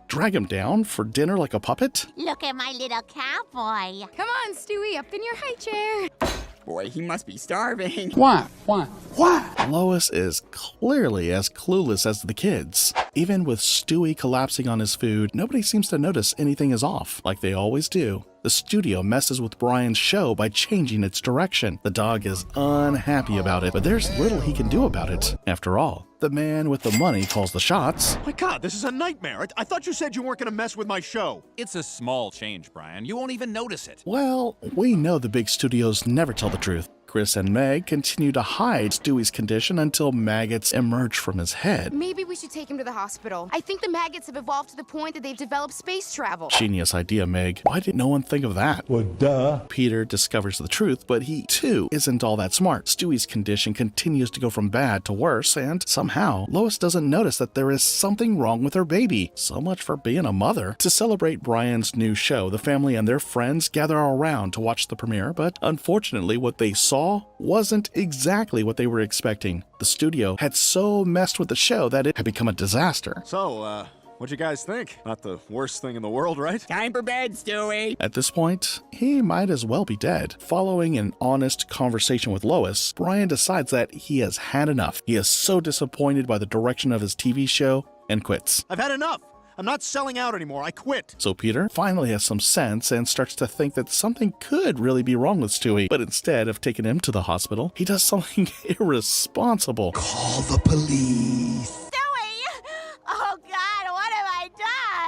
S2: drag him down for dinner like a puppet?
S7: Look at my little cowboy.
S11: Come on, Stewie, up in your high chair.
S1: Boy, he must be starving.
S2: Why? Lois is clearly as clueless as the kids. Even with Stewie collapsing on his food, nobody seems to notice anything is off, like they always do. The studio messes with Brian's show by changing its direction. The dog is unhappy about it, but there's little he can do about it. After all, the man with the money calls the shots.
S19: My God, this is a nightmare. I thought you said you weren't going to mess with my show.
S20: It's a small change, Brian. You won't even notice it.
S2: Well, we know the big studios never tell the truth. Chris and Meg continue to hide Stewie's condition until maggots emerge from his head.
S11: Maybe we should take him to the hospital. I think the maggots have evolved to the point that they've developed space travel.
S2: Genius idea, Meg. Why did no one think of that? Well, duh. Peter discovers the truth, but he, too, isn't all that smart. Stewie's condition continues to go from bad to worse, and somehow, Lois doesn't notice that there is something wrong with her baby. So much for being a mother. To celebrate Brian's new show, the family and their friends gather around to watch the premiere, but unfortunately, what they saw wasn't exactly what they were expecting. The studio had so messed with the show that it had become a disaster.
S19: So, what'd you guys think? Not the worst thing in the world, right?
S1: Time for bed, Stewie.
S2: At this point, he might as well be dead. Following an honest conversation with Lois, Brian decides that he has had enough. He is so disappointed by the direction of his TV show and quits.
S19: I've had enough. I'm not selling out anymore. I quit.
S2: So Peter finally has some sense and starts to think that something could really be wrong with Stewie. But instead of taking him to the hospital, he does something irresponsible.
S12: Call the police.
S7: Stewie! Oh, God, what have I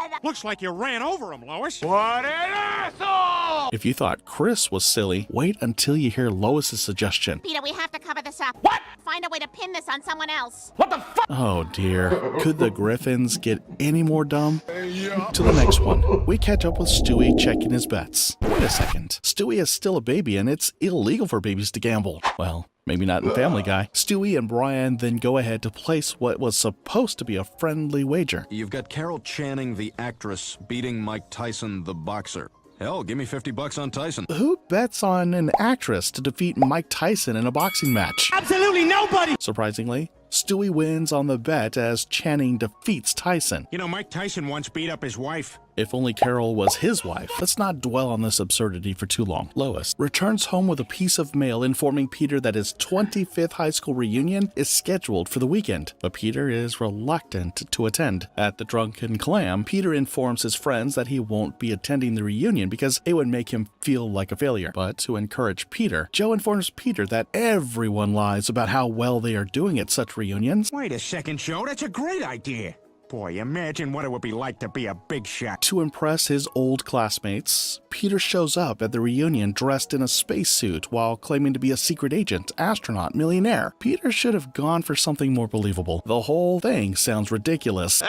S7: done?
S5: Looks like you ran over him, Lois.
S3: What an asshole!
S2: If you thought Chris was silly, wait until you hear Lois's suggestion.
S7: Peter, we have to cover this up. What? Find a way to pin this on someone else.
S3: What the fuck?
S2: Oh dear. Could the Griffins get any more dumb? To the next one. We catch up with Stewie checking his bets. Wait a second. Stewie is still a baby and it's illegal for babies to gamble. Well, maybe not in Family Guy. Stewie and Brian then go ahead to place what was supposed to be a friendly wager.
S10: You've got Carol Channing, the actress, beating Mike Tyson, the boxer. Hell, give me $50 on Tyson.
S2: Who bets on an actress to defeat Mike Tyson in a boxing match?
S3: Absolutely nobody!
S2: Surprisingly, Stewie wins on the bet as Channing defeats Tyson.
S5: You know, Mike Tyson once beat up his wife.
S2: If only Carol was his wife. Let's not dwell on this absurdity for too long. Lois returns home with a piece of mail informing Peter that his 25th high school reunion is scheduled for the weekend, but Peter is reluctant to attend. At the Drunken Clam, Peter informs his friends that he won't be attending the reunion because it would make him feel like a failure. But to encourage Peter, Joe informs Peter that everyone lies about how well they are doing at such reunions.
S5: Wait a second, Joe. That's a great idea. Boy, imagine what it would be like to be a big shot.
S2: To impress his old classmates, Peter shows up at the reunion dressed in a spacesuit while claiming to be a secret agent, astronaut, millionaire. Peter should have gone for something more believable. The whole thing sounds ridiculous.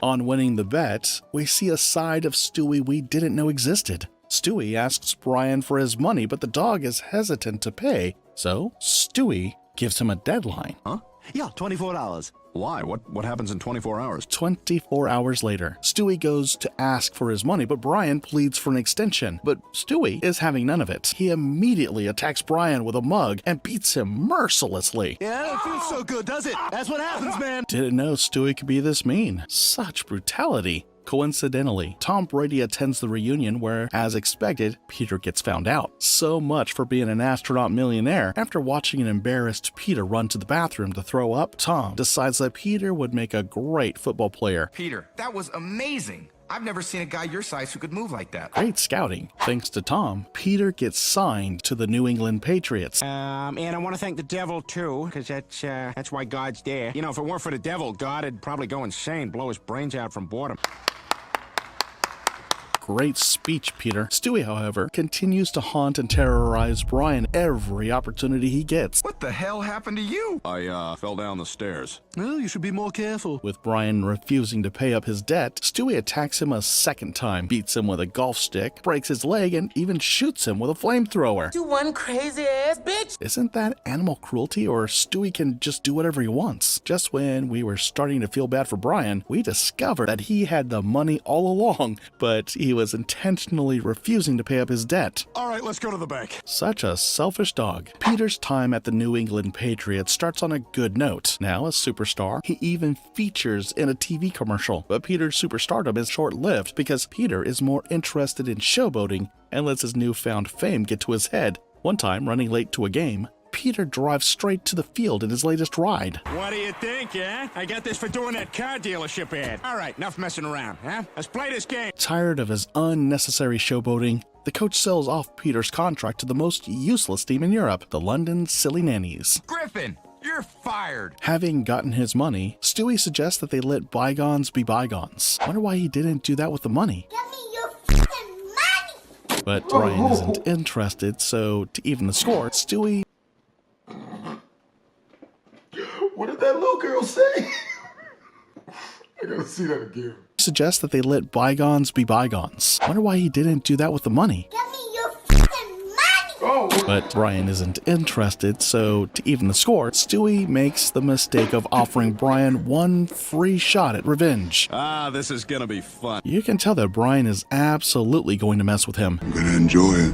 S2: On winning the bet, we see a side of Stewie we didn't know existed. Stewie asks Brian for his money, but the dog is hesitant to pay, so Stewie gives him a deadline.
S10: Huh? Yeah, 24 hours. Why? What happens in 24 hours?
S2: 24 hours later, Stewie goes to ask for his money, but Brian pleads for an extension. But Stewie is having none of it. He immediately attacks Brian with a mug and beats him mercilessly.
S19: Yeah, it feels so good, does it? That's what happens, man.
S2: Didn't know Stewie could be this mean. Such brutality. Coincidentally, Tom Brady attends the reunion where, as expected, Peter gets found out. So much for being an astronaut millionaire. After watching an embarrassed Peter run to the bathroom to throw up, Tom decides that Peter would make a great football player.
S9: Peter, that was amazing. I've never seen a guy your size who could move like that.
S2: Great scouting. Thanks to Tom, Peter gets signed to the New England Patriots.
S5: And I want to thank the devil, too, because that's why God's there. You know, if it weren't for the devil, God would probably go insane, blow his brains out from boredom.
S2: Great speech, Peter. Stewie, however, continues to haunt and terrorize Brian every opportunity he gets.
S9: What the hell happened to you?
S10: I fell down the stairs.
S13: Well, you should be more careful.
S2: With Brian refusing to pay up his debt, Stewie attacks him a second time, beats him with a golf stick, breaks his leg, and even shoots him with a flamethrower.
S1: You one crazy ass bitch!
S2: Isn't that animal cruelty, or Stewie can just do whatever he wants? Just when we were starting to feel bad for Brian, we discovered that he had the money all along, but he was intentionally refusing to pay up his debt.
S10: All right, let's go to the bank.
S2: Such a selfish dog. Peter's time at the New England Patriots starts on a good note. Now a superstar, he even features in a TV commercial. But Peter's superstardom is short-lived because Peter is more interested in showboating and lets his newfound fame get to his head. One time, running late to a game, Peter drives straight to the field in his latest ride.
S5: What do you think, eh? I got this for doing that car dealership ad. All right, enough messing around, huh? Let's play this game.
S2: Tired of his unnecessary showboating, the coach sells off Peter's contract to the most useless team in Europe, the London Silly Nannies.
S9: Griffin, you're fired.
S2: Having gotten his money, Stewie suggests that they let bygones be bygones. Wonder why he didn't do that with the money.
S21: Give me your fucking money!
S2: But Brian isn't interested, so to even the score, Stewie...
S17: What did that little girl say? I gotta see that again.
S2: Suggests that they let bygones be bygones. Wonder why he didn't do that with the money.
S21: Give me your fucking money!
S17: Oh.
S2: But Brian isn't interested, so to even the score, Stewie makes the mistake of offering Brian one free shot at revenge.
S10: Ah, this is gonna be fun.
S2: You can tell that Brian is absolutely going to mess with him.
S4: I'm gonna enjoy it.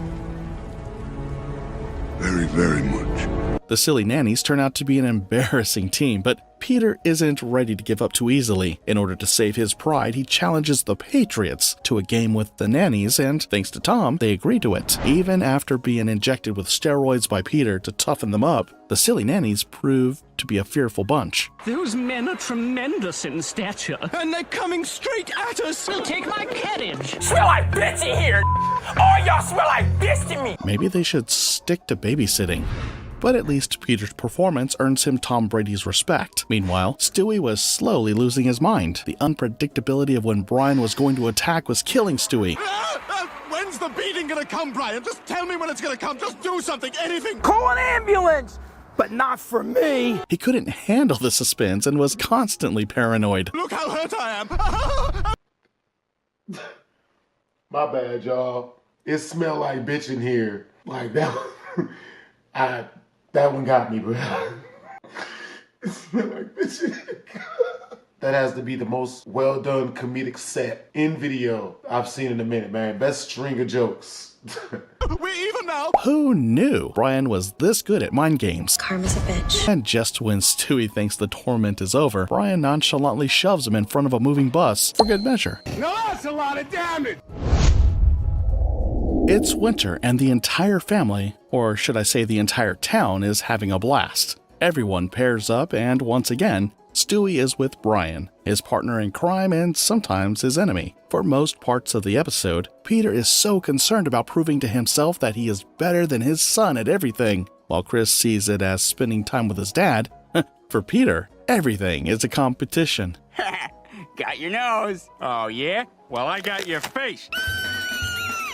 S4: Very, very much.
S2: The Silly Nannies turn out to be an embarrassing team, but Peter isn't ready to give up too easily. In order to save his pride, he challenges the Patriots to a game with the Nannies, and thanks to Tom, they agree to it. Even after being injected with steroids by Peter to toughen them up, the Silly Nannies prove to be a fearful bunch.
S8: Those men are tremendous in stature. And they're coming straight at us. We'll take my carriage.
S20: Smell like bitch in here! All y'all smell like bitch to me!
S2: Maybe they should stick to babysitting. But at least Peter's performance earns him Tom Brady's respect. Meanwhile, Stewie was slowly losing his mind. The unpredictability of when Brian was going to attack was killing Stewie.
S5: When's the beating gonna come, Brian? Just tell me when it's gonna come. Just do something, anything.
S20: Call an ambulance! But not for me!
S2: He couldn't handle the suspense and was constantly paranoid.
S5: Look how hurt I am!
S17: My bad, y'all. It smelled like bitch in here. Like that. That one got me, bro. It smelled like bitch in here. That has to be the most well done comedic set in video I've seen in a minute, man. Best string of jokes.
S5: We're even now.
S2: Who knew Brian was this good at mind games?
S14: Karma's a bitch.
S2: And just when Stewie thinks the torment is over, Brian nonchalantly shoves him in front of a moving bus for good measure.
S5: No, that's a lot of damage.
S2: It's winter, and the entire family, or should I say the entire town, is having a blast. Everyone pairs up, and once again, Stewie is with Brian, his partner in crime and sometimes his enemy. For most parts of the episode, Peter is so concerned about proving to himself that he is better than his son at everything, while Chris sees it as spending time with his dad. For Peter, everything is a competition.
S5: Got your nose. Oh, yeah? Well, I got your face.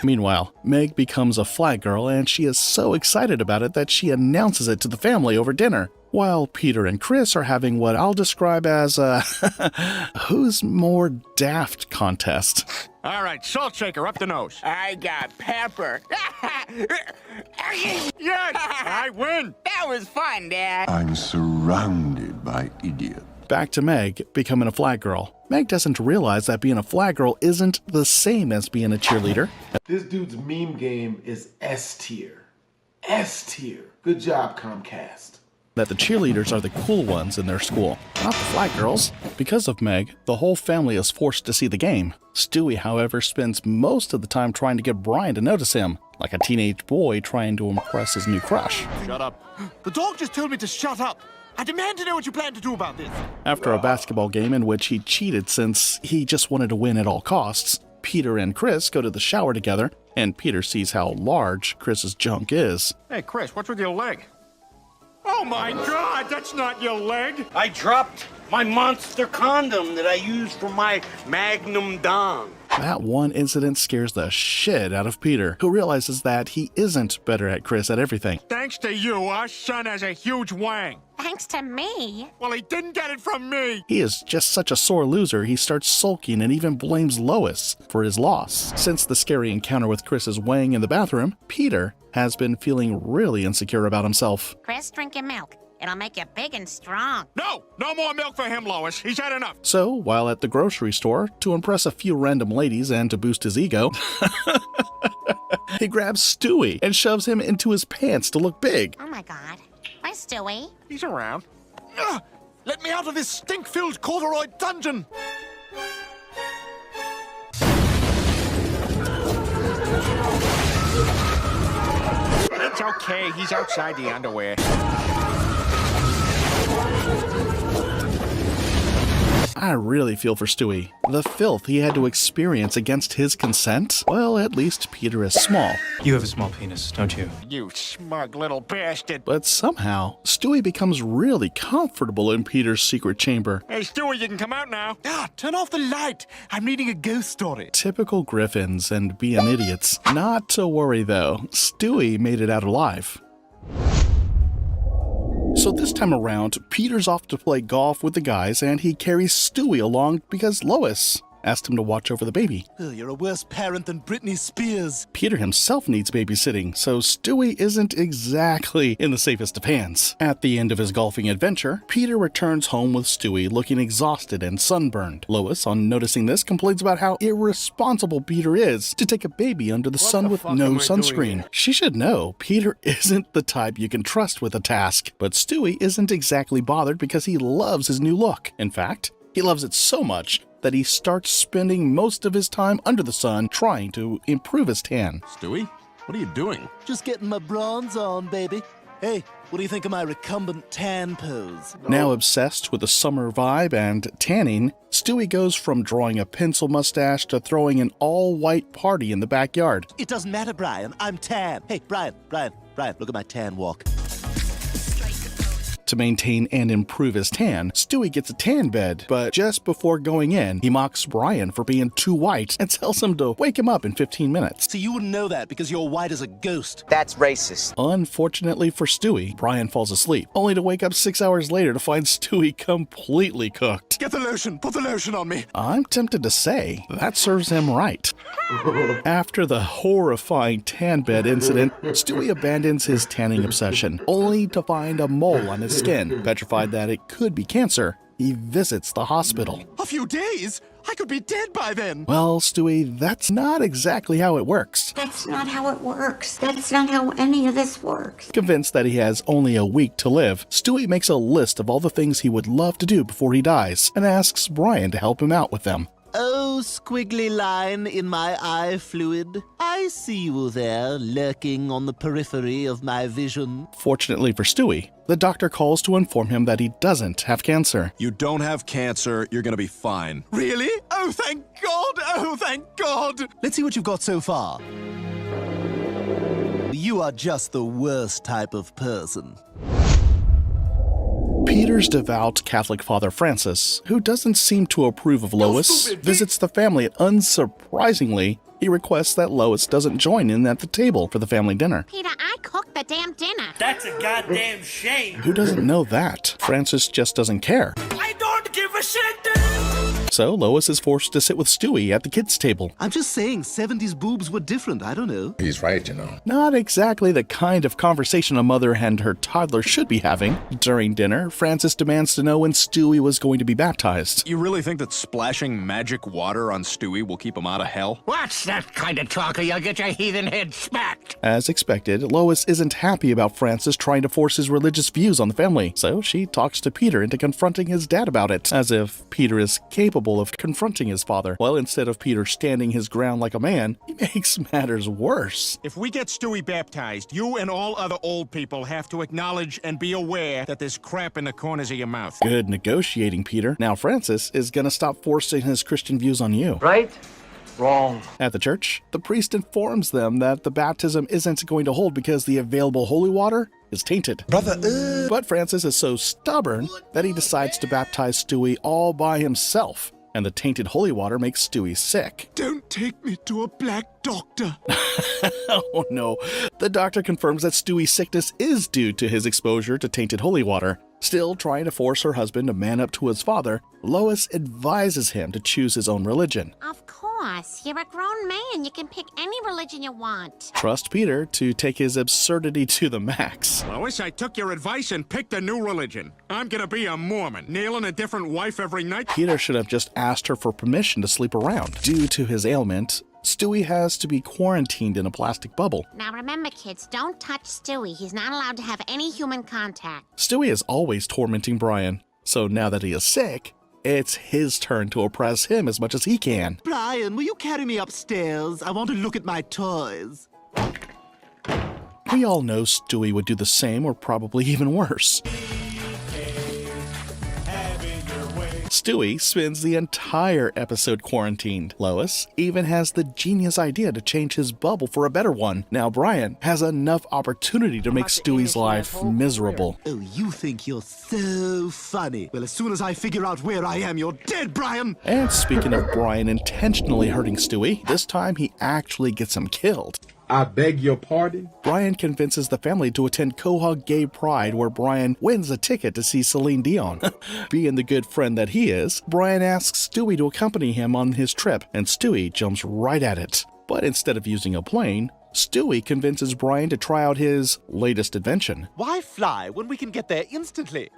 S2: Meanwhile, Meg becomes a flag girl, and she is so excited about it that she announces it to the family over dinner, while Peter and Chris are having what I'll describe as a who's more daft contest.
S5: All right, salt shaker up the nose.
S1: I got pepper.
S5: Yes, I win.
S1: That was fun, Dad.
S4: I'm surrounded by idiots.
S2: Back to Meg becoming a flag girl. Meg doesn't realize that being a flag girl isn't the same as being a cheerleader.
S17: This dude's meme game is S tier. S tier. Good job, Comcast.
S2: That the cheerleaders are the cool ones in their school, not the flag girls. Because of Meg, the whole family is forced to see the game. Stewie, however, spends most of the time trying to get Brian to notice him, like a teenage boy trying to impress his new crush.
S5: Shut up. The dog just told me to shut up. I demand to know what you plan to do about this.
S2: After a basketball game in which he cheated since he just wanted to win at all costs, Peter and Chris go to the shower together, and Peter sees how large Chris's junk is.
S5: Hey, Chris, what's with your leg? Oh my God, that's not your leg.
S20: I dropped my monster condom that I used for my magnum dong.
S2: That one incident scares the shit out of Peter, who realizes that he isn't better at Chris at everything.
S3: Thanks to you, our son has a huge wang.
S7: Thanks to me.
S3: Well, he didn't get it from me.
S2: He is just such a sore loser, he starts sulking and even blames Lois for his loss. Since the scary encounter with Chris's wang in the bathroom, Peter has been feeling really insecure about himself.
S7: Chris, drink your milk. It'll make you big and strong.
S3: No more milk for him, Lois. He's had enough.
S2: So, while at the grocery store, to impress a few random ladies and to boost his ego, he grabs Stewie and shoves him into his pants to look big.
S7: Oh my God. Where's Stewie?
S3: He's around. Let me out of this stink-filled corduroy dungeon. It's okay. He's outside the underwear.
S2: I really feel for Stewie. The filth he had to experience against his consent? Well, at least Peter is small.
S14: You have a small penis, don't you?
S3: You smug little bastard.
S2: But somehow, Stewie becomes really comfortable in Peter's secret chamber.
S3: Hey, Stewie, you can come out now.
S18: Turn off the light. I'm reading a ghost story.
S2: Typical griffins and being idiots. Not to worry though, Stewie made it out alive. So this time around, Peter's off to play golf with the guys and he carries Stewie along because Lois asked him to watch over the baby.
S18: Oh, you're a worse parent than Britney Spears.
S2: Peter himself needs babysitting, so Stewie isn't exactly in the safest of hands. At the end of his golfing adventure, Peter returns home with Stewie looking exhausted and sunburned. Lois, on noticing this, complains about how irresponsible Peter is to take a baby under the sun with no sunscreen. She should know Peter isn't the type you can trust with a task, but Stewie isn't exactly bothered because he loves his new look. In fact, he loves it so much that he starts spending most of his time under the sun trying to improve his tan.
S10: Stewie, what are you doing?
S18: Just getting my bronze on, baby. Hey, what do you think of my recumbent tan pose?
S2: Now obsessed with the summer vibe and tanning, Stewie goes from drawing a pencil mustache to throwing an all-white party in the backyard.
S18: It doesn't matter, Brian. I'm tan. Hey, Brian, look at my tan walk.
S2: To maintain and improve his tan, Stewie gets a tan bed, but just before going in, he mocks Brian for being too white and tells him to wake him up in 15 minutes.
S18: So you wouldn't know that because you're white as a ghost.
S6: That's racist.
S2: Unfortunately for Stewie, Brian falls asleep, only to wake up 6 hours later to find Stewie completely cooked.
S18: Get the lotion! Put the lotion on me!
S2: I'm tempted to say that serves him right. After the horrifying tan bed incident, Stewie abandons his tanning obsession, only to find a mole on his skin. Petrified that it could be cancer, he visits the hospital.
S18: A few days? I could be dead by then.
S2: Well, Stewie, that's not exactly how it works.
S15: That's not how it works. That's not how any of this works.
S2: Convinced that he has only a week to live, Stewie makes a list of all the things he would love to do before he dies and asks Brian to help him out with them.
S18: Oh, squiggly line in my eye fluid. I see you there, lurking on the periphery of my vision.
S2: Fortunately for Stewie, the doctor calls to inform him that he doesn't have cancer.
S10: You don't have cancer, you're gonna be fine.
S18: Really? Oh, thank God! Oh, thank God! Let's see what you've got so far. You are just the worst type of person.
S2: Peter's devout Catholic father Francis, who doesn't seem to approve of Lois, visits the family and unsurprisingly, he requests that Lois doesn't join in at the table for the family dinner.
S7: Peter, I cooked the damn dinner.
S20: That's a goddamn shame.
S2: Who doesn't know that? Francis just doesn't care.
S20: I don't give a shit.
S2: So Lois is forced to sit with Stewie at the kids' table.
S18: I'm just saying, 70s boobs were different, I don't know.
S4: He's right, you know.
S2: Not exactly the kind of conversation a mother and her toddler should be having. During dinner, Francis demands to know when Stewie was going to be baptized.
S10: You really think that splashing magic water on Stewie will keep him out of hell?
S20: What's that kind of talk or you'll get your heathen head smacked?
S2: As expected, Lois isn't happy about Francis trying to force his religious views on the family, so she talks to Peter into confronting his dad about it, as if Peter is capable of confronting his father. Well, instead of Peter standing his ground like a man, he makes matters worse.
S3: If we get Stewie baptized, you and all other old people have to acknowledge and be aware that there's crap in the corners of your mouth.
S2: Good negotiating, Peter. Now Francis is gonna stop forcing his Christian views on you.
S20: Right? Wrong.
S2: At the church, the priest informs them that the baptism isn't going to hold because the available holy water is tainted. But Francis is so stubborn that he decides to baptize Stewie all by himself. and the tainted holy water makes Stewie sick.
S13: Don't take me to a black doctor.
S2: Oh no. The doctor confirms that Stewie's sickness is due to his exposure to tainted holy water. Still trying to force her husband to man up to his father, Lois advises him to choose his own religion.
S7: Of course. You're a grown man. You can pick any religion you want.
S2: Trust Peter to take his absurdity to the max.
S5: Lois, I took your advice and picked a new religion. I'm gonna be a Mormon, nailing a different wife every night.
S2: Peter should have just asked her for permission to sleep around. Due to his ailment, Stewie has to be quarantined in a plastic bubble.
S7: Now remember, kids, don't touch Stewie. He's not allowed to have any human contact.
S2: Stewie is always tormenting Brian, so now that he is sick, it's his turn to oppress him as much as he can.
S12: Brian, will you carry me upstairs? I want to look at my toys.
S2: We all know Stewie would do the same or probably even worse. Stewie spends the entire episode quarantined. Lois even has the genius idea to change his bubble for a better one. Now Brian has enough opportunity to make Stewie's life miserable.
S12: Oh, you think you're so funny. Well, as soon as I figure out where I am, you're dead, Brian!
S2: And speaking of Brian intentionally hurting Stewie, this time he actually gets him killed.
S17: I beg your pardon?
S2: Brian convinces the family to attend Quahog Gay Pride, where Brian wins a ticket to see Celine Dion. Being the good friend that he is, Brian asks Stewie to accompany him on his trip, and Stewie jumps right at it. But instead of using a plane, Stewie convinces Brian to try out his latest invention.
S18: Why fly when we can get there instantly?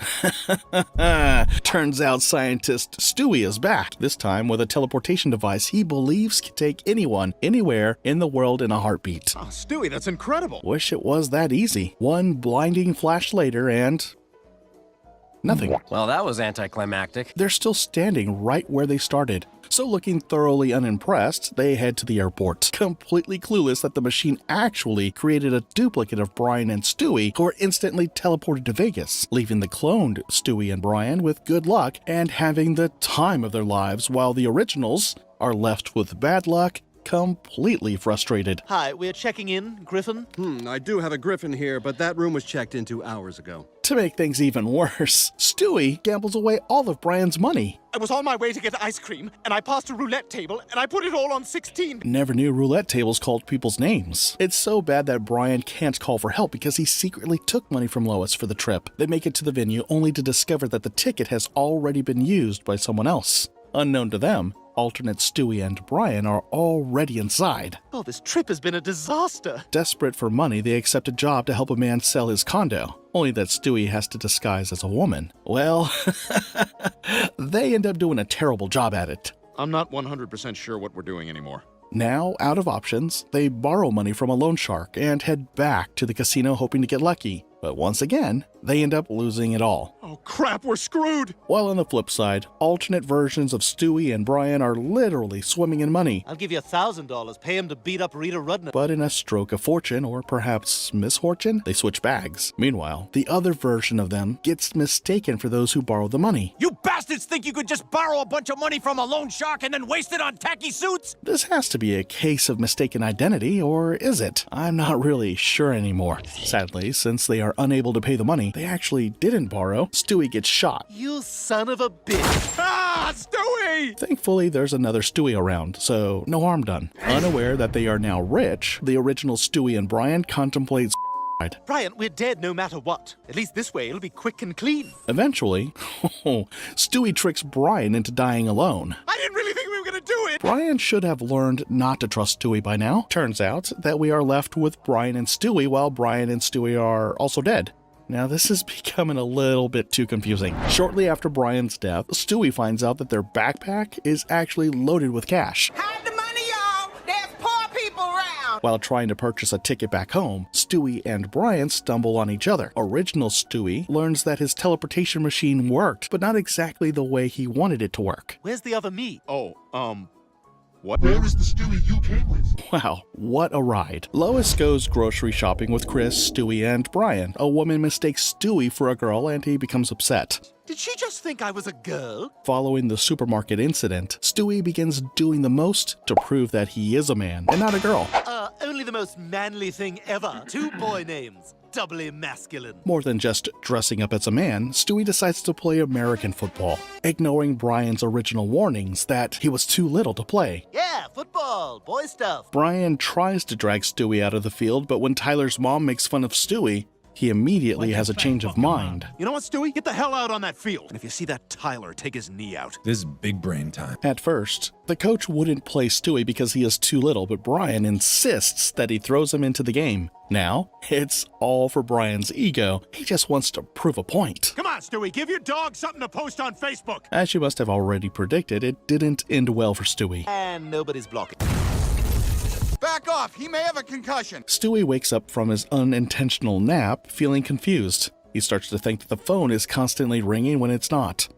S2: Turns out scientist Stewie is back, this time with a teleportation device he believes can take anyone, anywhere in the world in a heartbeat.
S19: Oh, Stewie, that's incredible.
S2: Wish it was that easy. One blinding flash later and nothing.
S20: Well, that was anticlimactic.
S2: They're still standing right where they started. So looking thoroughly unimpressed, they head to the airport, completely clueless that the machine actually created a duplicate of Brian and Stewie, who are instantly teleported to Vegas, leaving the cloned Stewie and Brian with good luck and having the time of their lives, while the originals are left with bad luck, completely frustrated.
S18: Hi, we're checking in, Griffin.
S19: I do have a griffin here, but that room was checked into hours ago.
S2: To make things even worse, Stewie gambles away all of Brian's money.
S18: I was on my way to get ice cream, and I passed a roulette table, and I put it all on 16.
S2: Never knew roulette tables called people's names. It's so bad that Brian can't call for help because he secretly took money from Lois for the trip. They make it to the venue only to discover that the ticket has already been used by someone else. Unknown to them, alternate Stewie and Brian are already inside.
S18: Oh, this trip has been a disaster.
S2: Desperate for money, they accept a job to help a man sell his condo. Only that Stewie has to disguise as a woman. Well, they end up doing a terrible job at it.
S19: I'm not 100% sure what we're doing anymore.
S2: Now, out of options, they borrow money from a loan shark and head back to the casino hoping to get lucky. But once again, they end up losing it all.
S5: Oh crap, we're screwed!
S2: While on the flip side, alternate versions of Stewie and Brian are literally swimming in money.
S18: I'll give you $1,000. Pay him to beat up Rita Rudner.
S2: But in a stroke of fortune, or perhaps misfortune, they switch bags. Meanwhile, the other version of them gets mistaken for those who borrow the money.
S20: You bastards think you could just borrow a bunch of money from a loan shark and then waste it on tacky suits?
S2: This has to be a case of mistaken identity, or is it? I'm not really sure anymore. Sadly, since they are unable to pay the money they actually didn't borrow, Stewie gets shot.
S18: You son of a bitch.
S5: Ah, Stewie!
S2: Thankfully, there's another Stewie around, so no harm done. Unaware that they are now rich, the original Stewie and Brian contemplate suicide.
S18: Brian, we're dead no matter what. At least this way it'll be quick and clean.
S2: Eventually, Stewie tricks Brian into dying alone.
S18: I didn't really think we were gonna do it!
S2: Brian should have learned not to trust Stewie by now. Turns out that we are left with Brian and Stewie while Brian and Stewie are also dead. Now this is becoming a little bit too confusing. Shortly after Brian's death, Stewie finds out that their backpack is actually loaded with cash.
S1: Hide the money, y'all! There's poor people around!
S2: While trying to purchase a ticket back home, Stewie and Brian stumble on each other. Original Stewie learns that his teleportation machine worked, but not exactly the way he wanted it to work.
S18: Where's the other me?
S19: What?
S17: Where is the Stewie you came with?
S2: Wow, what a ride. Lois goes grocery shopping with Chris, Stewie, and Brian. A woman mistakes Stewie for a girl and he becomes upset.
S18: Did she just think I was a girl?
S2: Following the supermarket incident, Stewie begins doing the most to prove that he is a man and not a girl.
S18: Only the most manly thing ever. 2 boy names. doubly masculine.
S2: More than just dressing up as a man, Stewie decides to play American football, ignoring Brian's original warnings that he was too little to play.
S18: Yeah, football, boy stuff.
S2: Brian tries to drag Stewie out of the field, but when Tyler's mom makes fun of Stewie, he immediately has a change of mind.
S12: You know what, Stewie? Get the hell out on that field. And if you see that Tyler, take his knee out.
S14: This is big brain time.
S2: At first, the coach wouldn't play Stewie because he is too little, but Brian insists that he throws him into the game. Now, it's all for Brian's ego. He just wants to prove a point.
S12: Come on, Stewie, give your dog something to post on Facebook.
S2: As you must have already predicted, it didn't end well for Stewie.
S18: And nobody's blocking.
S9: Back off! He may have a concussion!
S2: Stewie wakes up from his unintentional nap feeling confused. He starts to think that the phone is constantly ringing when it's not.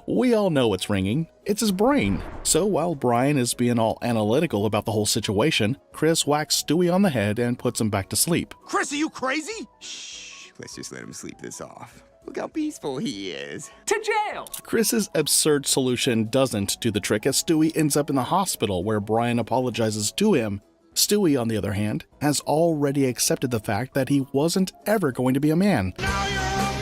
S2: We all know it's ringing. It's his brain. So while Brian is being all analytical about the whole situation, Chris whacks Stewie on the head and puts him back to sleep.
S12: Chris, are you crazy?
S1: Shh, let's just let him sleep this off. Look how peaceful he is.
S20: To jail!
S2: Chris's absurd solution doesn't do the trick as Stewie ends up in the hospital where Brian apologizes to him. Stewie, on the other hand, has already accepted the fact that he wasn't ever going to be a man.
S12: Now you're a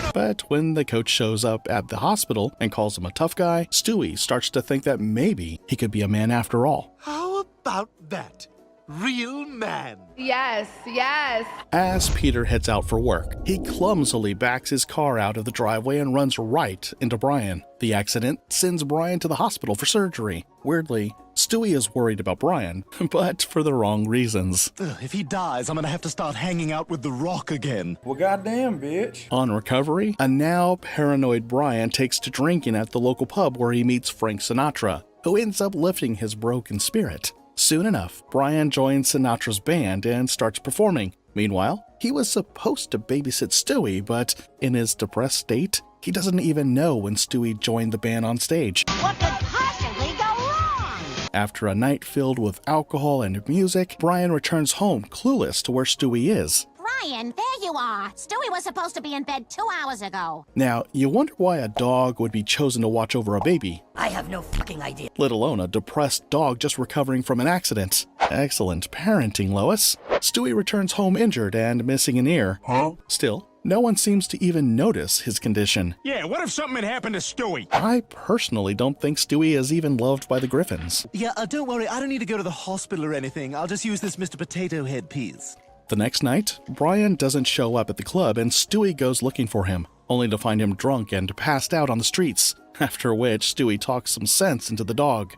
S12: male!
S2: But when the coach shows up at the hospital and calls him a tough guy, Stewie starts to think that maybe he could be a man after all.
S18: How about that? Real man.
S16: Yes, yes.
S2: As Peter heads out for work, he clumsily backs his car out of the driveway and runs right into Brian. The accident sends Brian to the hospital for surgery. Weirdly, Stewie is worried about Brian, but for the wrong reasons.
S12: If he dies, I'm gonna have to start hanging out with The Rock again.
S22: Well, goddamn, bitch.
S2: On recovery, a now paranoid Brian takes to drinking at the local pub where he meets Frank Sinatra, who ends up lifting his broken spirit. Soon enough, Brian joins Sinatra's band and starts performing. Meanwhile, he was supposed to babysit Stewie, but in his depressed state, he doesn't even know when Stewie joined the band on stage.
S7: What could possibly go wrong?
S2: After a night filled with alcohol and music, Brian returns home clueless to where Stewie is.
S7: Brian, there you are. Stewie was supposed to be in bed 2 hours ago.
S2: Now, you wonder why a dog would be chosen to watch over a baby.
S8: I have no fucking idea.
S2: Let alone a depressed dog just recovering from an accident. Excellent parenting, Lois. Stewie returns home injured and missing an ear. Still, no one seems to even notice his condition.
S5: Yeah, what if something had happened to Stewie?
S2: I personally don't think Stewie is even loved by the Griffins.
S18: Yeah, don't worry. I don't need to go to the hospital or anything. I'll just use this Mr. Potato Head piece.
S2: The next night, Brian doesn't show up at the club and Stewie goes looking for him, only to find him drunk and passed out on the streets, after which Stewie talks some sense into the dog.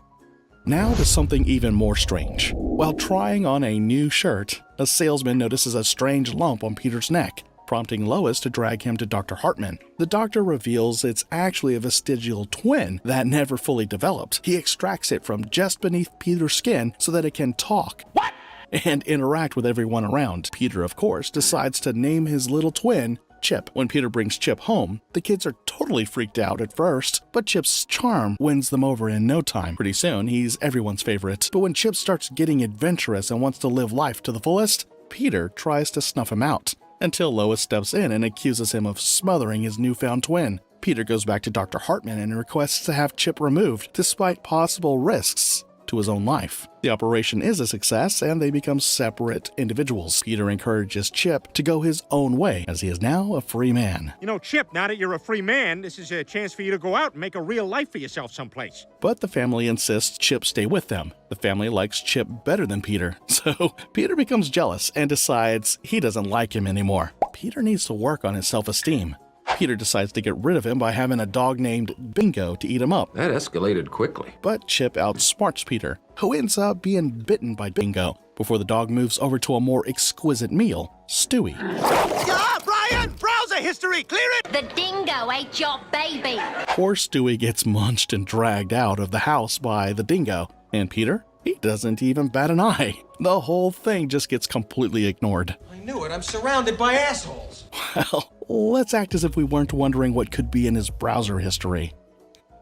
S2: Now to something even more strange. While trying on a new shirt, a salesman notices a strange lump on Peter's neck, prompting Lois to drag him to Dr. Hartman. The doctor reveals it's actually a vestigial twin that never fully developed. He extracts it from just beneath Peter's skin so that it can talk. What? And interact with everyone around. Peter, of course, decides to name his little twin Chip. When Peter brings Chip home, the kids are totally freaked out at first, but Chip's charm wins them over in no time. Pretty soon, he's everyone's favorite. But when Chip starts getting adventurous and wants to live life to the fullest, Peter tries to snuff him out, until Lois steps in and accuses him of smothering his newfound twin. Peter goes back to Dr. Hartman and requests to have Chip removed, despite possible risks to his own life. The operation is a success, and they become separate individuals. Peter encourages Chip to go his own way, as he is now a free man.
S5: You know, Chip, now that you're a free man, this is a chance for you to go out and make a real life for yourself someplace.
S2: But the family insists Chip stay with them. The family likes Chip better than Peter, so Peter becomes jealous and decides he doesn't like him anymore. Peter needs to work on his self-esteem. Peter decides to get rid of him by having a dog named Bingo to eat him up.
S23: That escalated quickly.
S2: But Chip outsmarts Peter, who ends up being bitten by Bingo, before the dog moves over to a more exquisite meal, Stewie.
S12: Yeah, Brian! Browser history! Clear it!
S7: The dingo ate your baby.
S2: Poor Stewie gets munched and dragged out of the house by the dingo. And Peter? He doesn't even bat an eye. The whole thing just gets completely ignored.
S20: I knew it. I'm surrounded by assholes.
S2: Well, let's act as if we weren't wondering what could be in his browser history.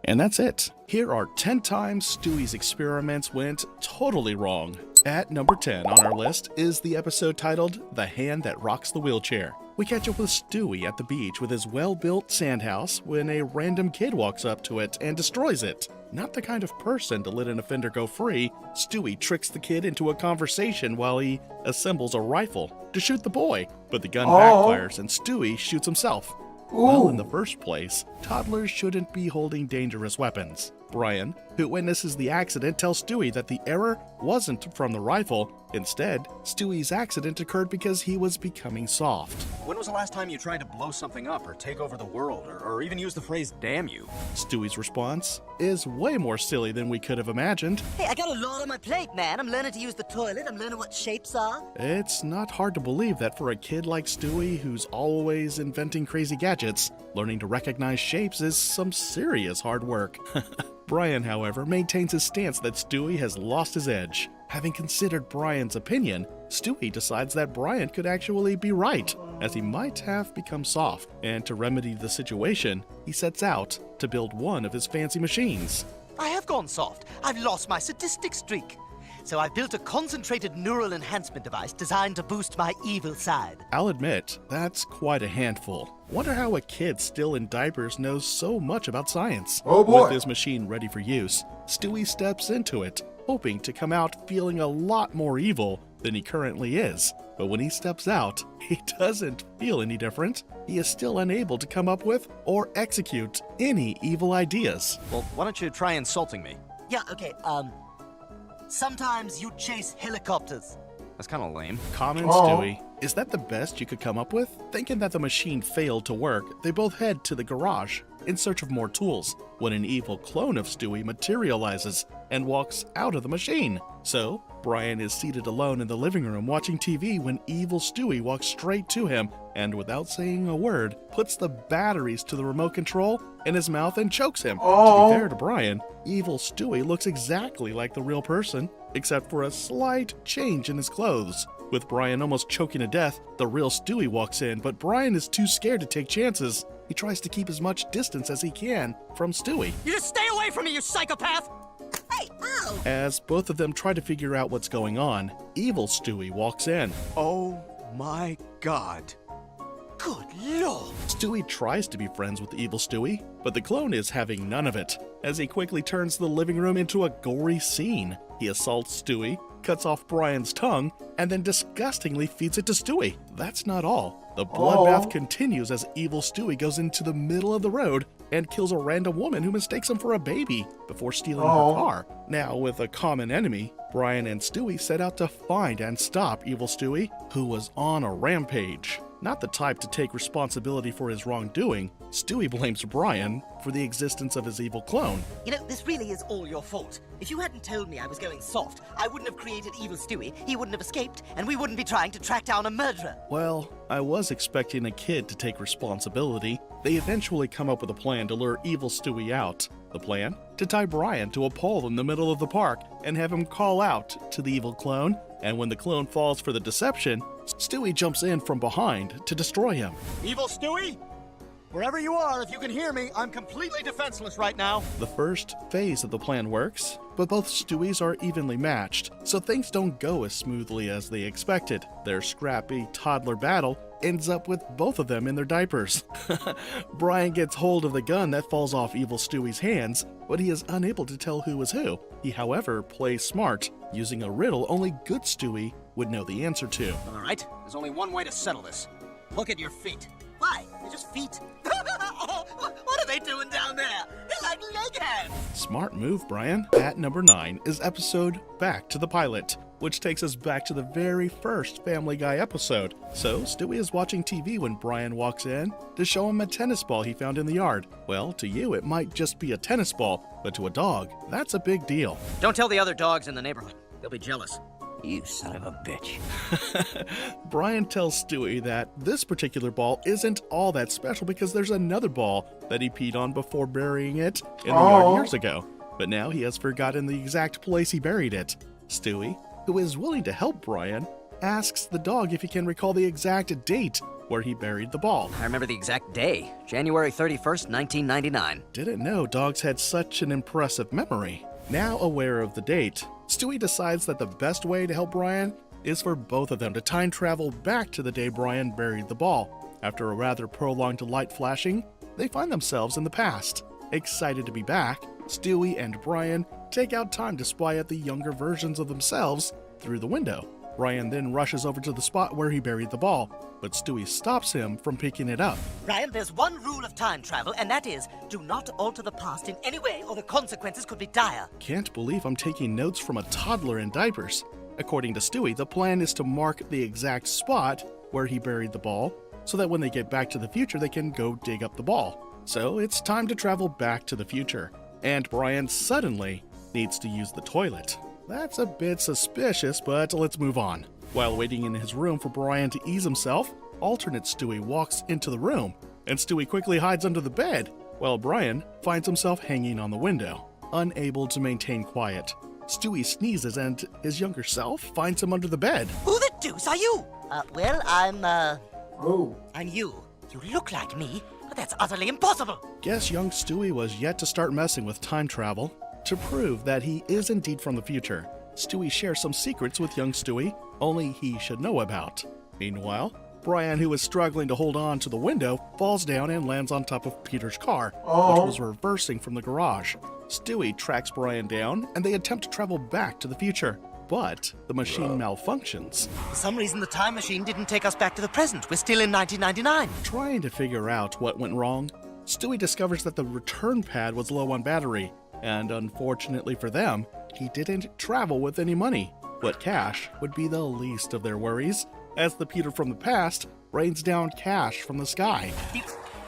S2: And that's it. Here are 10 times Stewie's experiments went totally wrong. At number 10 on our list is the episode titled The Hand That Rocks the Wheelchair. We catch up with Stewie at the beach with his well-built sandhouse when a random kid walks up to it and destroys it. Not the kind of person to let an offender go free, Stewie tricks the kid into a conversation while he assembles a rifle to shoot the boy, but the gun backfires and Stewie shoots himself. Well, in the first place, toddlers shouldn't be holding dangerous weapons. Brian, who witnesses the accident, tells Stewie that the error wasn't from the rifle. Instead, Stewie's accident occurred because he was becoming soft.
S19: When was the last time you tried to blow something up or take over the world or even use the phrase damn you?
S2: Stewie's response is way more silly than we could have imagined.
S16: Hey, I got a lot on my plate, man. I'm learning to use the toilet. I'm learning what shapes are.
S2: It's not hard to believe that for a kid like Stewie, who's always inventing crazy gadgets, learning to recognize shapes is some serious hard work. Brian, however, maintains his stance that Stewie has lost his edge. Having considered Brian's opinion, Stewie decides that Brian could actually be right, as he might have become soft, and to remedy the situation, he sets out to build one of his fancy machines.
S18: I have gone soft. I've lost my sadistic streak. So I've built a concentrated neural enhancement device designed to boost my evil side.
S2: I'll admit, that's quite a handful. Wonder how a kid still in diapers knows so much about science.
S17: Oh boy.
S2: With his machine ready for use, Stewie steps into it, hoping to come out feeling a lot more evil than he currently is. But when he steps out, he doesn't feel any different. He is still unable to come up with or execute any evil ideas.
S19: Well, why don't you try insulting me?
S18: Yeah, okay, sometimes you chase helicopters.
S19: That's kind of lame.
S2: Comments, Stewie. Is that the best you could come up with? Thinking that the machine failed to work, they both head to the garage in search of more tools, when an evil clone of Stewie materializes and walks out of the machine. So, Brian is seated alone in the living room watching TV when evil Stewie walks straight to him and, without saying a word, puts the batteries to the remote control in his mouth and chokes him. To be fair to Brian, evil Stewie looks exactly like the real person, except for a slight change in his clothes. With Brian almost choking to death, the real Stewie walks in, but Brian is too scared to take chances. He tries to keep as much distance as he can from Stewie.
S8: You just stay away from me, you psychopath!
S16: Hey, ow!
S2: As both of them try to figure out what's going on, evil Stewie walks in.
S19: Oh my god.
S18: Good lord!
S2: Stewie tries to be friends with evil Stewie, but the clone is having none of it, as he quickly turns the living room into a gory scene. He assaults Stewie, cuts off Brian's tongue, and then disgustingly feeds it to Stewie. That's not all. The bloodbath continues as evil Stewie goes into the middle of the road and kills a random woman who mistakes him for a baby before stealing her car. Now, with a common enemy, Brian and Stewie set out to find and stop evil Stewie, who was on a rampage. Not the type to take responsibility for his wrongdoing, Stewie blames Brian for the existence of his evil clone.
S16: You know, this really is all your fault. If you hadn't told me I was going soft, I wouldn't have created evil Stewie, he wouldn't have escaped, and we wouldn't be trying to track down a murderer.
S2: Well, I was expecting a kid to take responsibility. They eventually come up with a plan to lure evil Stewie out. The plan? To tie Brian to a pole in the middle of the park and have him call out to the evil clone, and when the clone falls for the deception, Stewie jumps in from behind to destroy him.
S19: Evil Stewie? Wherever you are, if you can hear me, I'm completely defenseless right now.
S2: The first phase of the plan works, but both Stewies are evenly matched, so things don't go as smoothly as they expected. Their scrappy toddler battle ends up with both of them in their diapers. Brian gets hold of the gun that falls off evil Stewie's hands, but he is unable to tell who is who. He, however, plays smart, using a riddle only good Stewie would know the answer to.
S19: All right, there's only one way to settle this. Look at your feet.
S16: Why? They're just feet. What are they doing down there? They're like leg hands.
S2: Smart move, Brian. At number 9 is episode Back to the Pilot, which takes us back to the very first Family Guy episode. So, Stewie is watching TV when Brian walks in to show him a tennis ball he found in the yard. Well, to you, it might just be a tennis ball, but to a dog, that's a big deal.
S19: Don't tell the other dogs in the neighborhood. They'll be jealous.
S20: You son of a bitch.
S2: Brian tells Stewie that this particular ball isn't all that special because there's another ball that he peed on before burying it in the yard years ago. But now he has forgotten the exact place he buried it. Stewie, who is willing to help Brian, asks the dog if he can recall the exact date where he buried the ball.
S19: I remember the exact day, January 31st, 1999.
S2: Didn't know dogs had such an impressive memory. Now aware of the date, Stewie decides that the best way to help Brian is for both of them to time travel back to the day Brian buried the ball. After a rather prolonged light flashing, they find themselves in the past. Excited to be back, Stewie and Brian take out time to spy at the younger versions of themselves through the window. Brian then rushes over to the spot where he buried the ball, but Stewie stops him from picking it up.
S16: Brian, there's one rule of time travel, and that is, do not alter the past in any way or the consequences could be dire.
S2: Can't believe I'm taking notes from a toddler in diapers. According to Stewie, the plan is to mark the exact spot where he buried the ball, so that when they get back to the future, they can go dig up the ball. So it's time to travel back to the future, and Brian suddenly needs to use the toilet. That's a bit suspicious, but let's move on. While waiting in his room for Brian to ease himself, alternate Stewie walks into the room, and Stewie quickly hides under the bed, while Brian finds himself hanging on the window. Unable to maintain quiet, Stewie sneezes and his younger self finds him under the bed.
S16: Who the deuce are you? Well, I'm you. You look like me, but that's utterly impossible.
S2: Guess young Stewie was yet to start messing with time travel. To prove that he is indeed from the future, Stewie shares some secrets with young Stewie only he should know about. Meanwhile, Brian, who is struggling to hold on to the window, falls down and lands on top of Peter's car, which was reversing from the garage. Stewie tracks Brian down, and they attempt to travel back to the future. But the machine malfunctions.
S16: For some reason, the time machine didn't take us back to the present. We're still in 1999.
S2: Trying to figure out what went wrong, Stewie discovers that the return pad was low on battery, and unfortunately for them, he didn't travel with any money. But cash would be the least of their worries, as the Peter from the past rains down cash from the sky.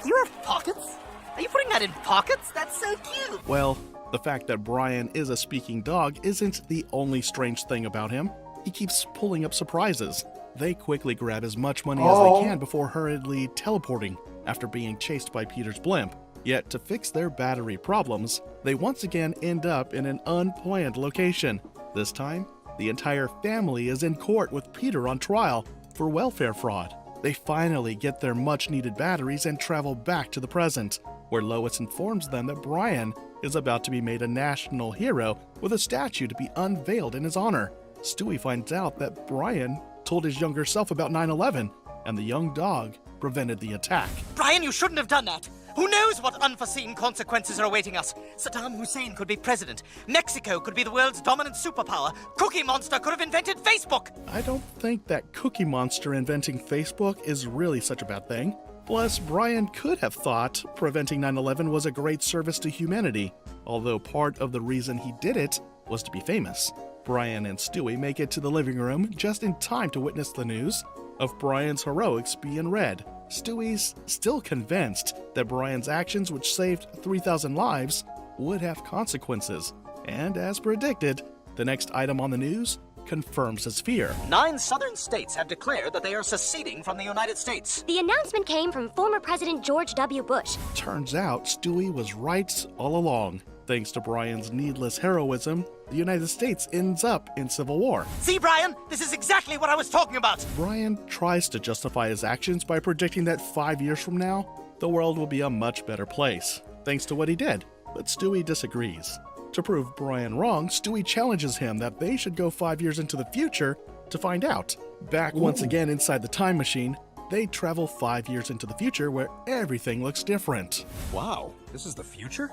S16: You have pockets? Are you putting that in pockets? That's so cute.
S2: Well, the fact that Brian is a speaking dog isn't the only strange thing about him. He keeps pulling up surprises. They quickly grab as much money as they can before hurriedly teleporting after being chased by Peter's blimp. Yet to fix their battery problems, they once again end up in an unplanned location. This time, the entire family is in court with Peter on trial for welfare fraud. They finally get their much-needed batteries and travel back to the present, where Lois informs them that Brian is about to be made a national hero with a statue to be unveiled in his honor. Stewie finds out that Brian told his younger self about 9/11, and the young dog prevented the attack.
S16: Brian, you shouldn't have done that. Who knows what unforeseen consequences are awaiting us? Saddam Hussein could be president. Mexico could be the world's dominant superpower. Cookie Monster could have invented Facebook.
S2: I don't think that Cookie Monster inventing Facebook is really such a bad thing. Plus, Brian could have thought preventing 9/11 was a great service to humanity, although part of the reason he did it was to be famous. Brian and Stewie make it to the living room just in time to witness the news of Brian's heroics being read. Stewie's still convinced that Brian's actions, which saved 3,000 lives, would have consequences. And as predicted, the next item on the news confirms his fear.
S8: 9 southern states have declared that they are seceding from the United States.
S11: The announcement came from former President George W. Bush.
S2: Turns out Stewie was right all along. Thanks to Brian's needless heroism, the United States ends up in civil war.
S16: See, Brian? This is exactly what I was talking about.
S2: Brian tries to justify his actions by predicting that 5 years from now, the world will be a much better place, thanks to what he did. But Stewie disagrees. To prove Brian wrong, Stewie challenges him that they should go 5 years into the future to find out. Back once again inside the time machine, they travel 5 years into the future where everything looks different.
S19: Wow, this is the future?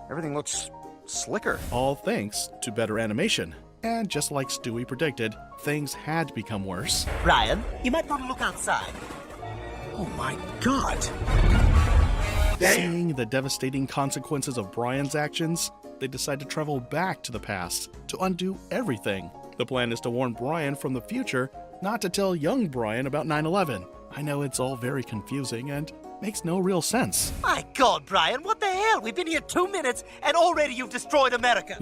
S19: Everything looks slicker.
S2: All thanks to better animation. And just like Stewie predicted, things had become worse.
S16: Brian, you might want to look outside.
S19: Oh my God!
S2: Seeing the devastating consequences of Brian's actions, they decide to travel back to the past to undo everything. The plan is to warn Brian from the future not to tell young Brian about 9/11. I know it's all very confusing and makes no real sense.
S16: My God, Brian, what the hell? We've been here 2 minutes and already you've destroyed America.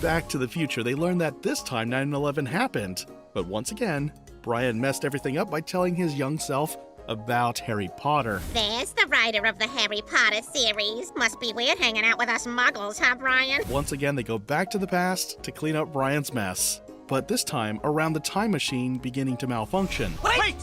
S2: Back to the future, they learn that this time 9/11 happened. But once again, Brian messed everything up by telling his young self about Harry Potter.
S7: There's the writer of the Harry Potter series. Must be weird hanging out with us muggles, huh, Brian?
S2: Once again, they go back to the past to clean up Brian's mess. But this time, around the time machine beginning to malfunction.
S16: Wait!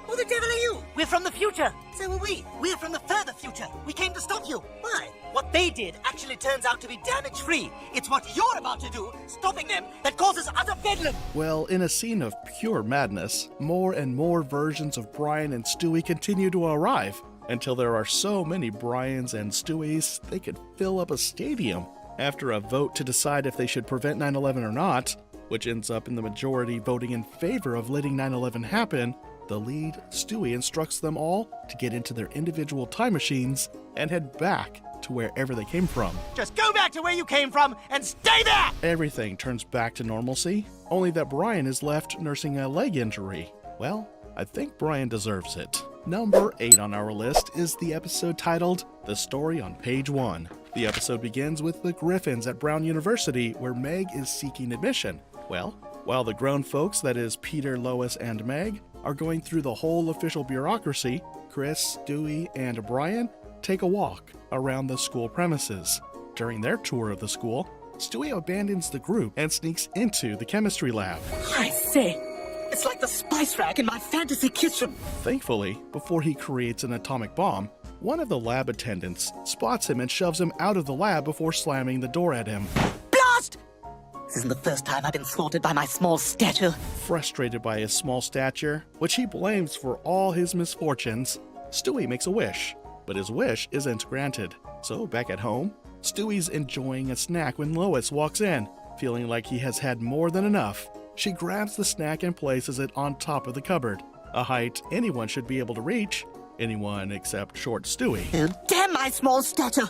S16: Who the devil are you? We're from the future. So are we. We're from the further future. We came to stop you. Why? What they did actually turns out to be damage-free. It's what you're about to do, stopping them, that causes utter bedlam.
S2: Well, in a scene of pure madness, more and more versions of Brian and Stewie continue to arrive, until there are so many Brians and Stewies they could fill up a stadium. After a vote to decide if they should prevent 9/11 or not, which ends up in the majority voting in favor of letting 9/11 happen, the lead, Stewie, instructs them all to get into their individual time machines and head back to wherever they came from.
S16: Just go back to where you came from and stay there!
S2: Everything turns back to normalcy, only that Brian is left nursing a leg injury. Well, I think Brian deserves it. Number 8 on our list is the episode titled The Story on Page 1. The episode begins with the Griffins at Brown University, where Meg is seeking admission. Well, while the grown folks, that is Peter, Lois, and Meg, are going through the whole official bureaucracy, Chris, Stewie, and Brian take a walk around the school premises. During their tour of the school, Stewie abandons the group and sneaks into the chemistry lab.
S8: I say, it's like the spice rack in my fantasy kitchen.
S2: Thankfully, before he creates an atomic bomb, one of the lab attendants spots him and shoves him out of the lab before slamming the door at him.
S8: Blast! This isn't the first time I've been thwarted by my small stature.
S2: Frustrated by his small stature, which he blames for all his misfortunes, Stewie makes a wish, but his wish isn't granted. So back at home, Stewie's enjoying a snack when Lois walks in. Feeling like he has had more than enough, she grabs the snack and places it on top of the cupboard, a height anyone should be able to reach, anyone except short Stewie.
S8: Oh, damn my small stature!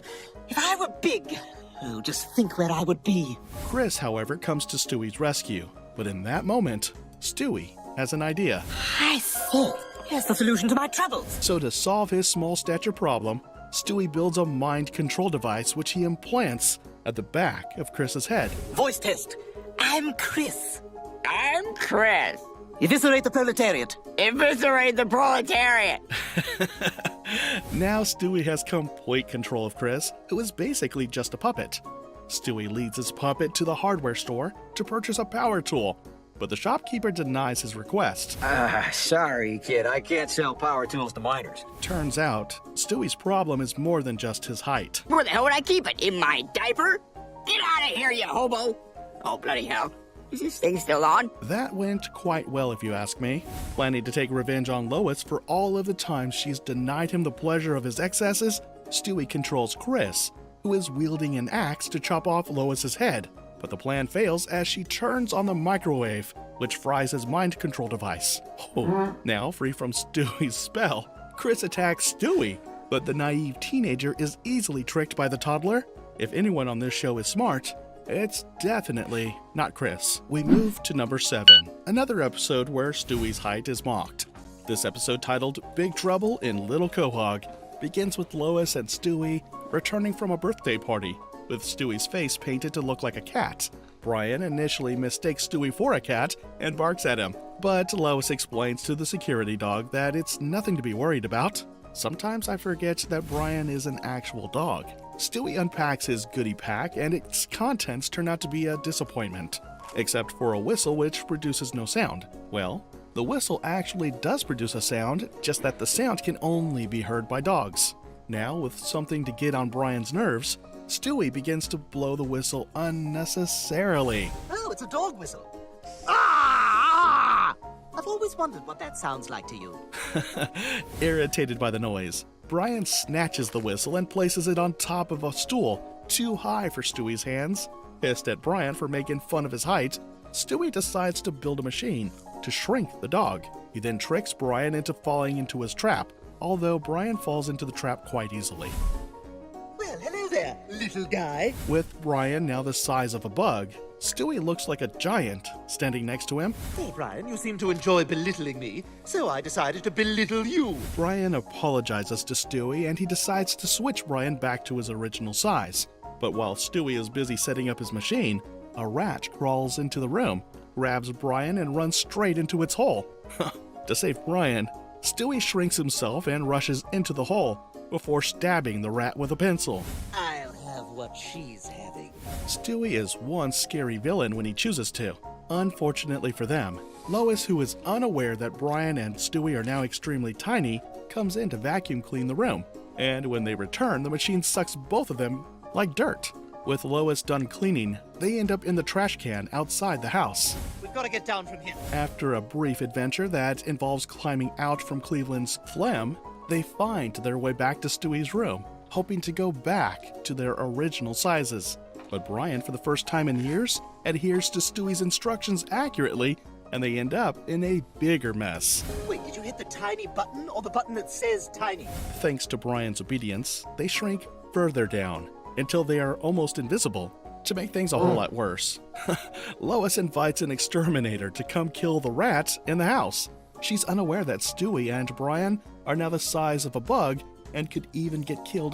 S8: If I were big, oh, just think where I would be.
S2: Chris, however, comes to Stewie's rescue, but in that moment, Stewie has an idea.
S8: I see. Here's the solution to my troubles.
S2: So to solve his small stature problem, Stewie builds a mind control device which he implants at the back of Chris's head.
S8: Voice test. I'm Chris.
S20: I'm Chris.
S8: Eviscerate the proletariat.
S20: Eviscerate the proletariat.
S2: Now Stewie has complete control of Chris, who is basically just a puppet. Stewie leads his puppet to the hardware store to purchase a power tool, but the shopkeeper denies his request.
S19: Sorry, kid. I can't sell power tools to minors.
S2: Turns out, Stewie's problem is more than just his height.
S20: Where the hell would I keep it? In my diaper? Get out of here, you hobo! Oh, bloody hell. Is this thing still on?
S2: That went quite well, if you ask me. Planning to take revenge on Lois for all of the times she's denied him the pleasure of his excesses, Stewie controls Chris, who is wielding an axe to chop off Lois's head. But the plan fails as she turns on the microwave, which fries his mind control device. Oh, now free from Stewie's spell, Chris attacks Stewie, but the naive teenager is easily tricked by the toddler. If anyone on this show is smart, it's definitely not Chris. We move to number 7, another episode where Stewie's height is mocked. This episode, titled Big Trouble in Little Quahog, begins with Lois and Stewie returning from a birthday party, with Stewie's face painted to look like a cat. Brian initially mistakes Stewie for a cat and barks at him, but Lois explains to the security dog that it's nothing to be worried about. Sometimes I forget that Brian is an actual dog. Stewie unpacks his goodie pack and its contents turn out to be a disappointment, except for a whistle which produces no sound. Well, the whistle actually does produce a sound, just that the sound can only be heard by dogs. Now, with something to get on Brian's nerves, Stewie begins to blow the whistle unnecessarily.
S18: Oh, it's a dog whistle. Ah! I've always wondered what that sounds like to you.
S2: Irritated by the noise, Brian snatches the whistle and places it on top of a stool, too high for Stewie's hands. Pissed at Brian for making fun of his height, Stewie decides to build a machine to shrink the dog. He then tricks Brian into falling into his trap, although Brian falls into the trap quite easily.
S18: Well, hello there, little guy.
S2: With Brian now the size of a bug, Stewie looks like a giant standing next to him.
S18: Hey, Brian, you seem to enjoy belittling me, so I decided to belittle you.
S2: Brian apologizes to Stewie and he decides to switch Brian back to his original size. But while Stewie is busy setting up his machine, a rat crawls into the room, grabs Brian, and runs straight into its hole. To save Brian, Stewie shrinks himself and rushes into the hole before stabbing the rat with a pencil.
S18: I'll have what she's having.
S2: Stewie is one scary villain when he chooses to. Unfortunately for them, Lois, who is unaware that Brian and Stewie are now extremely tiny, comes in to vacuum clean the room. And when they return, the machine sucks both of them like dirt. With Lois done cleaning, they end up in the trash can outside the house.
S16: We've got to get down from here.
S2: After a brief adventure that involves climbing out from Cleveland's phlegm, they find their way back to Stewie's room, hoping to go back to their original sizes. But Brian, for the first time in years, adheres to Stewie's instructions accurately, and they end up in a bigger mess.
S18: Wait, did you hit the tiny button or the button that says tiny?
S2: Thanks to Brian's obedience, they shrink further down until they are almost invisible. To make things a whole lot worse, Lois invites an exterminator to come kill the rats in the house. She's unaware that Stewie and Brian are now the size of a bug and could even get killed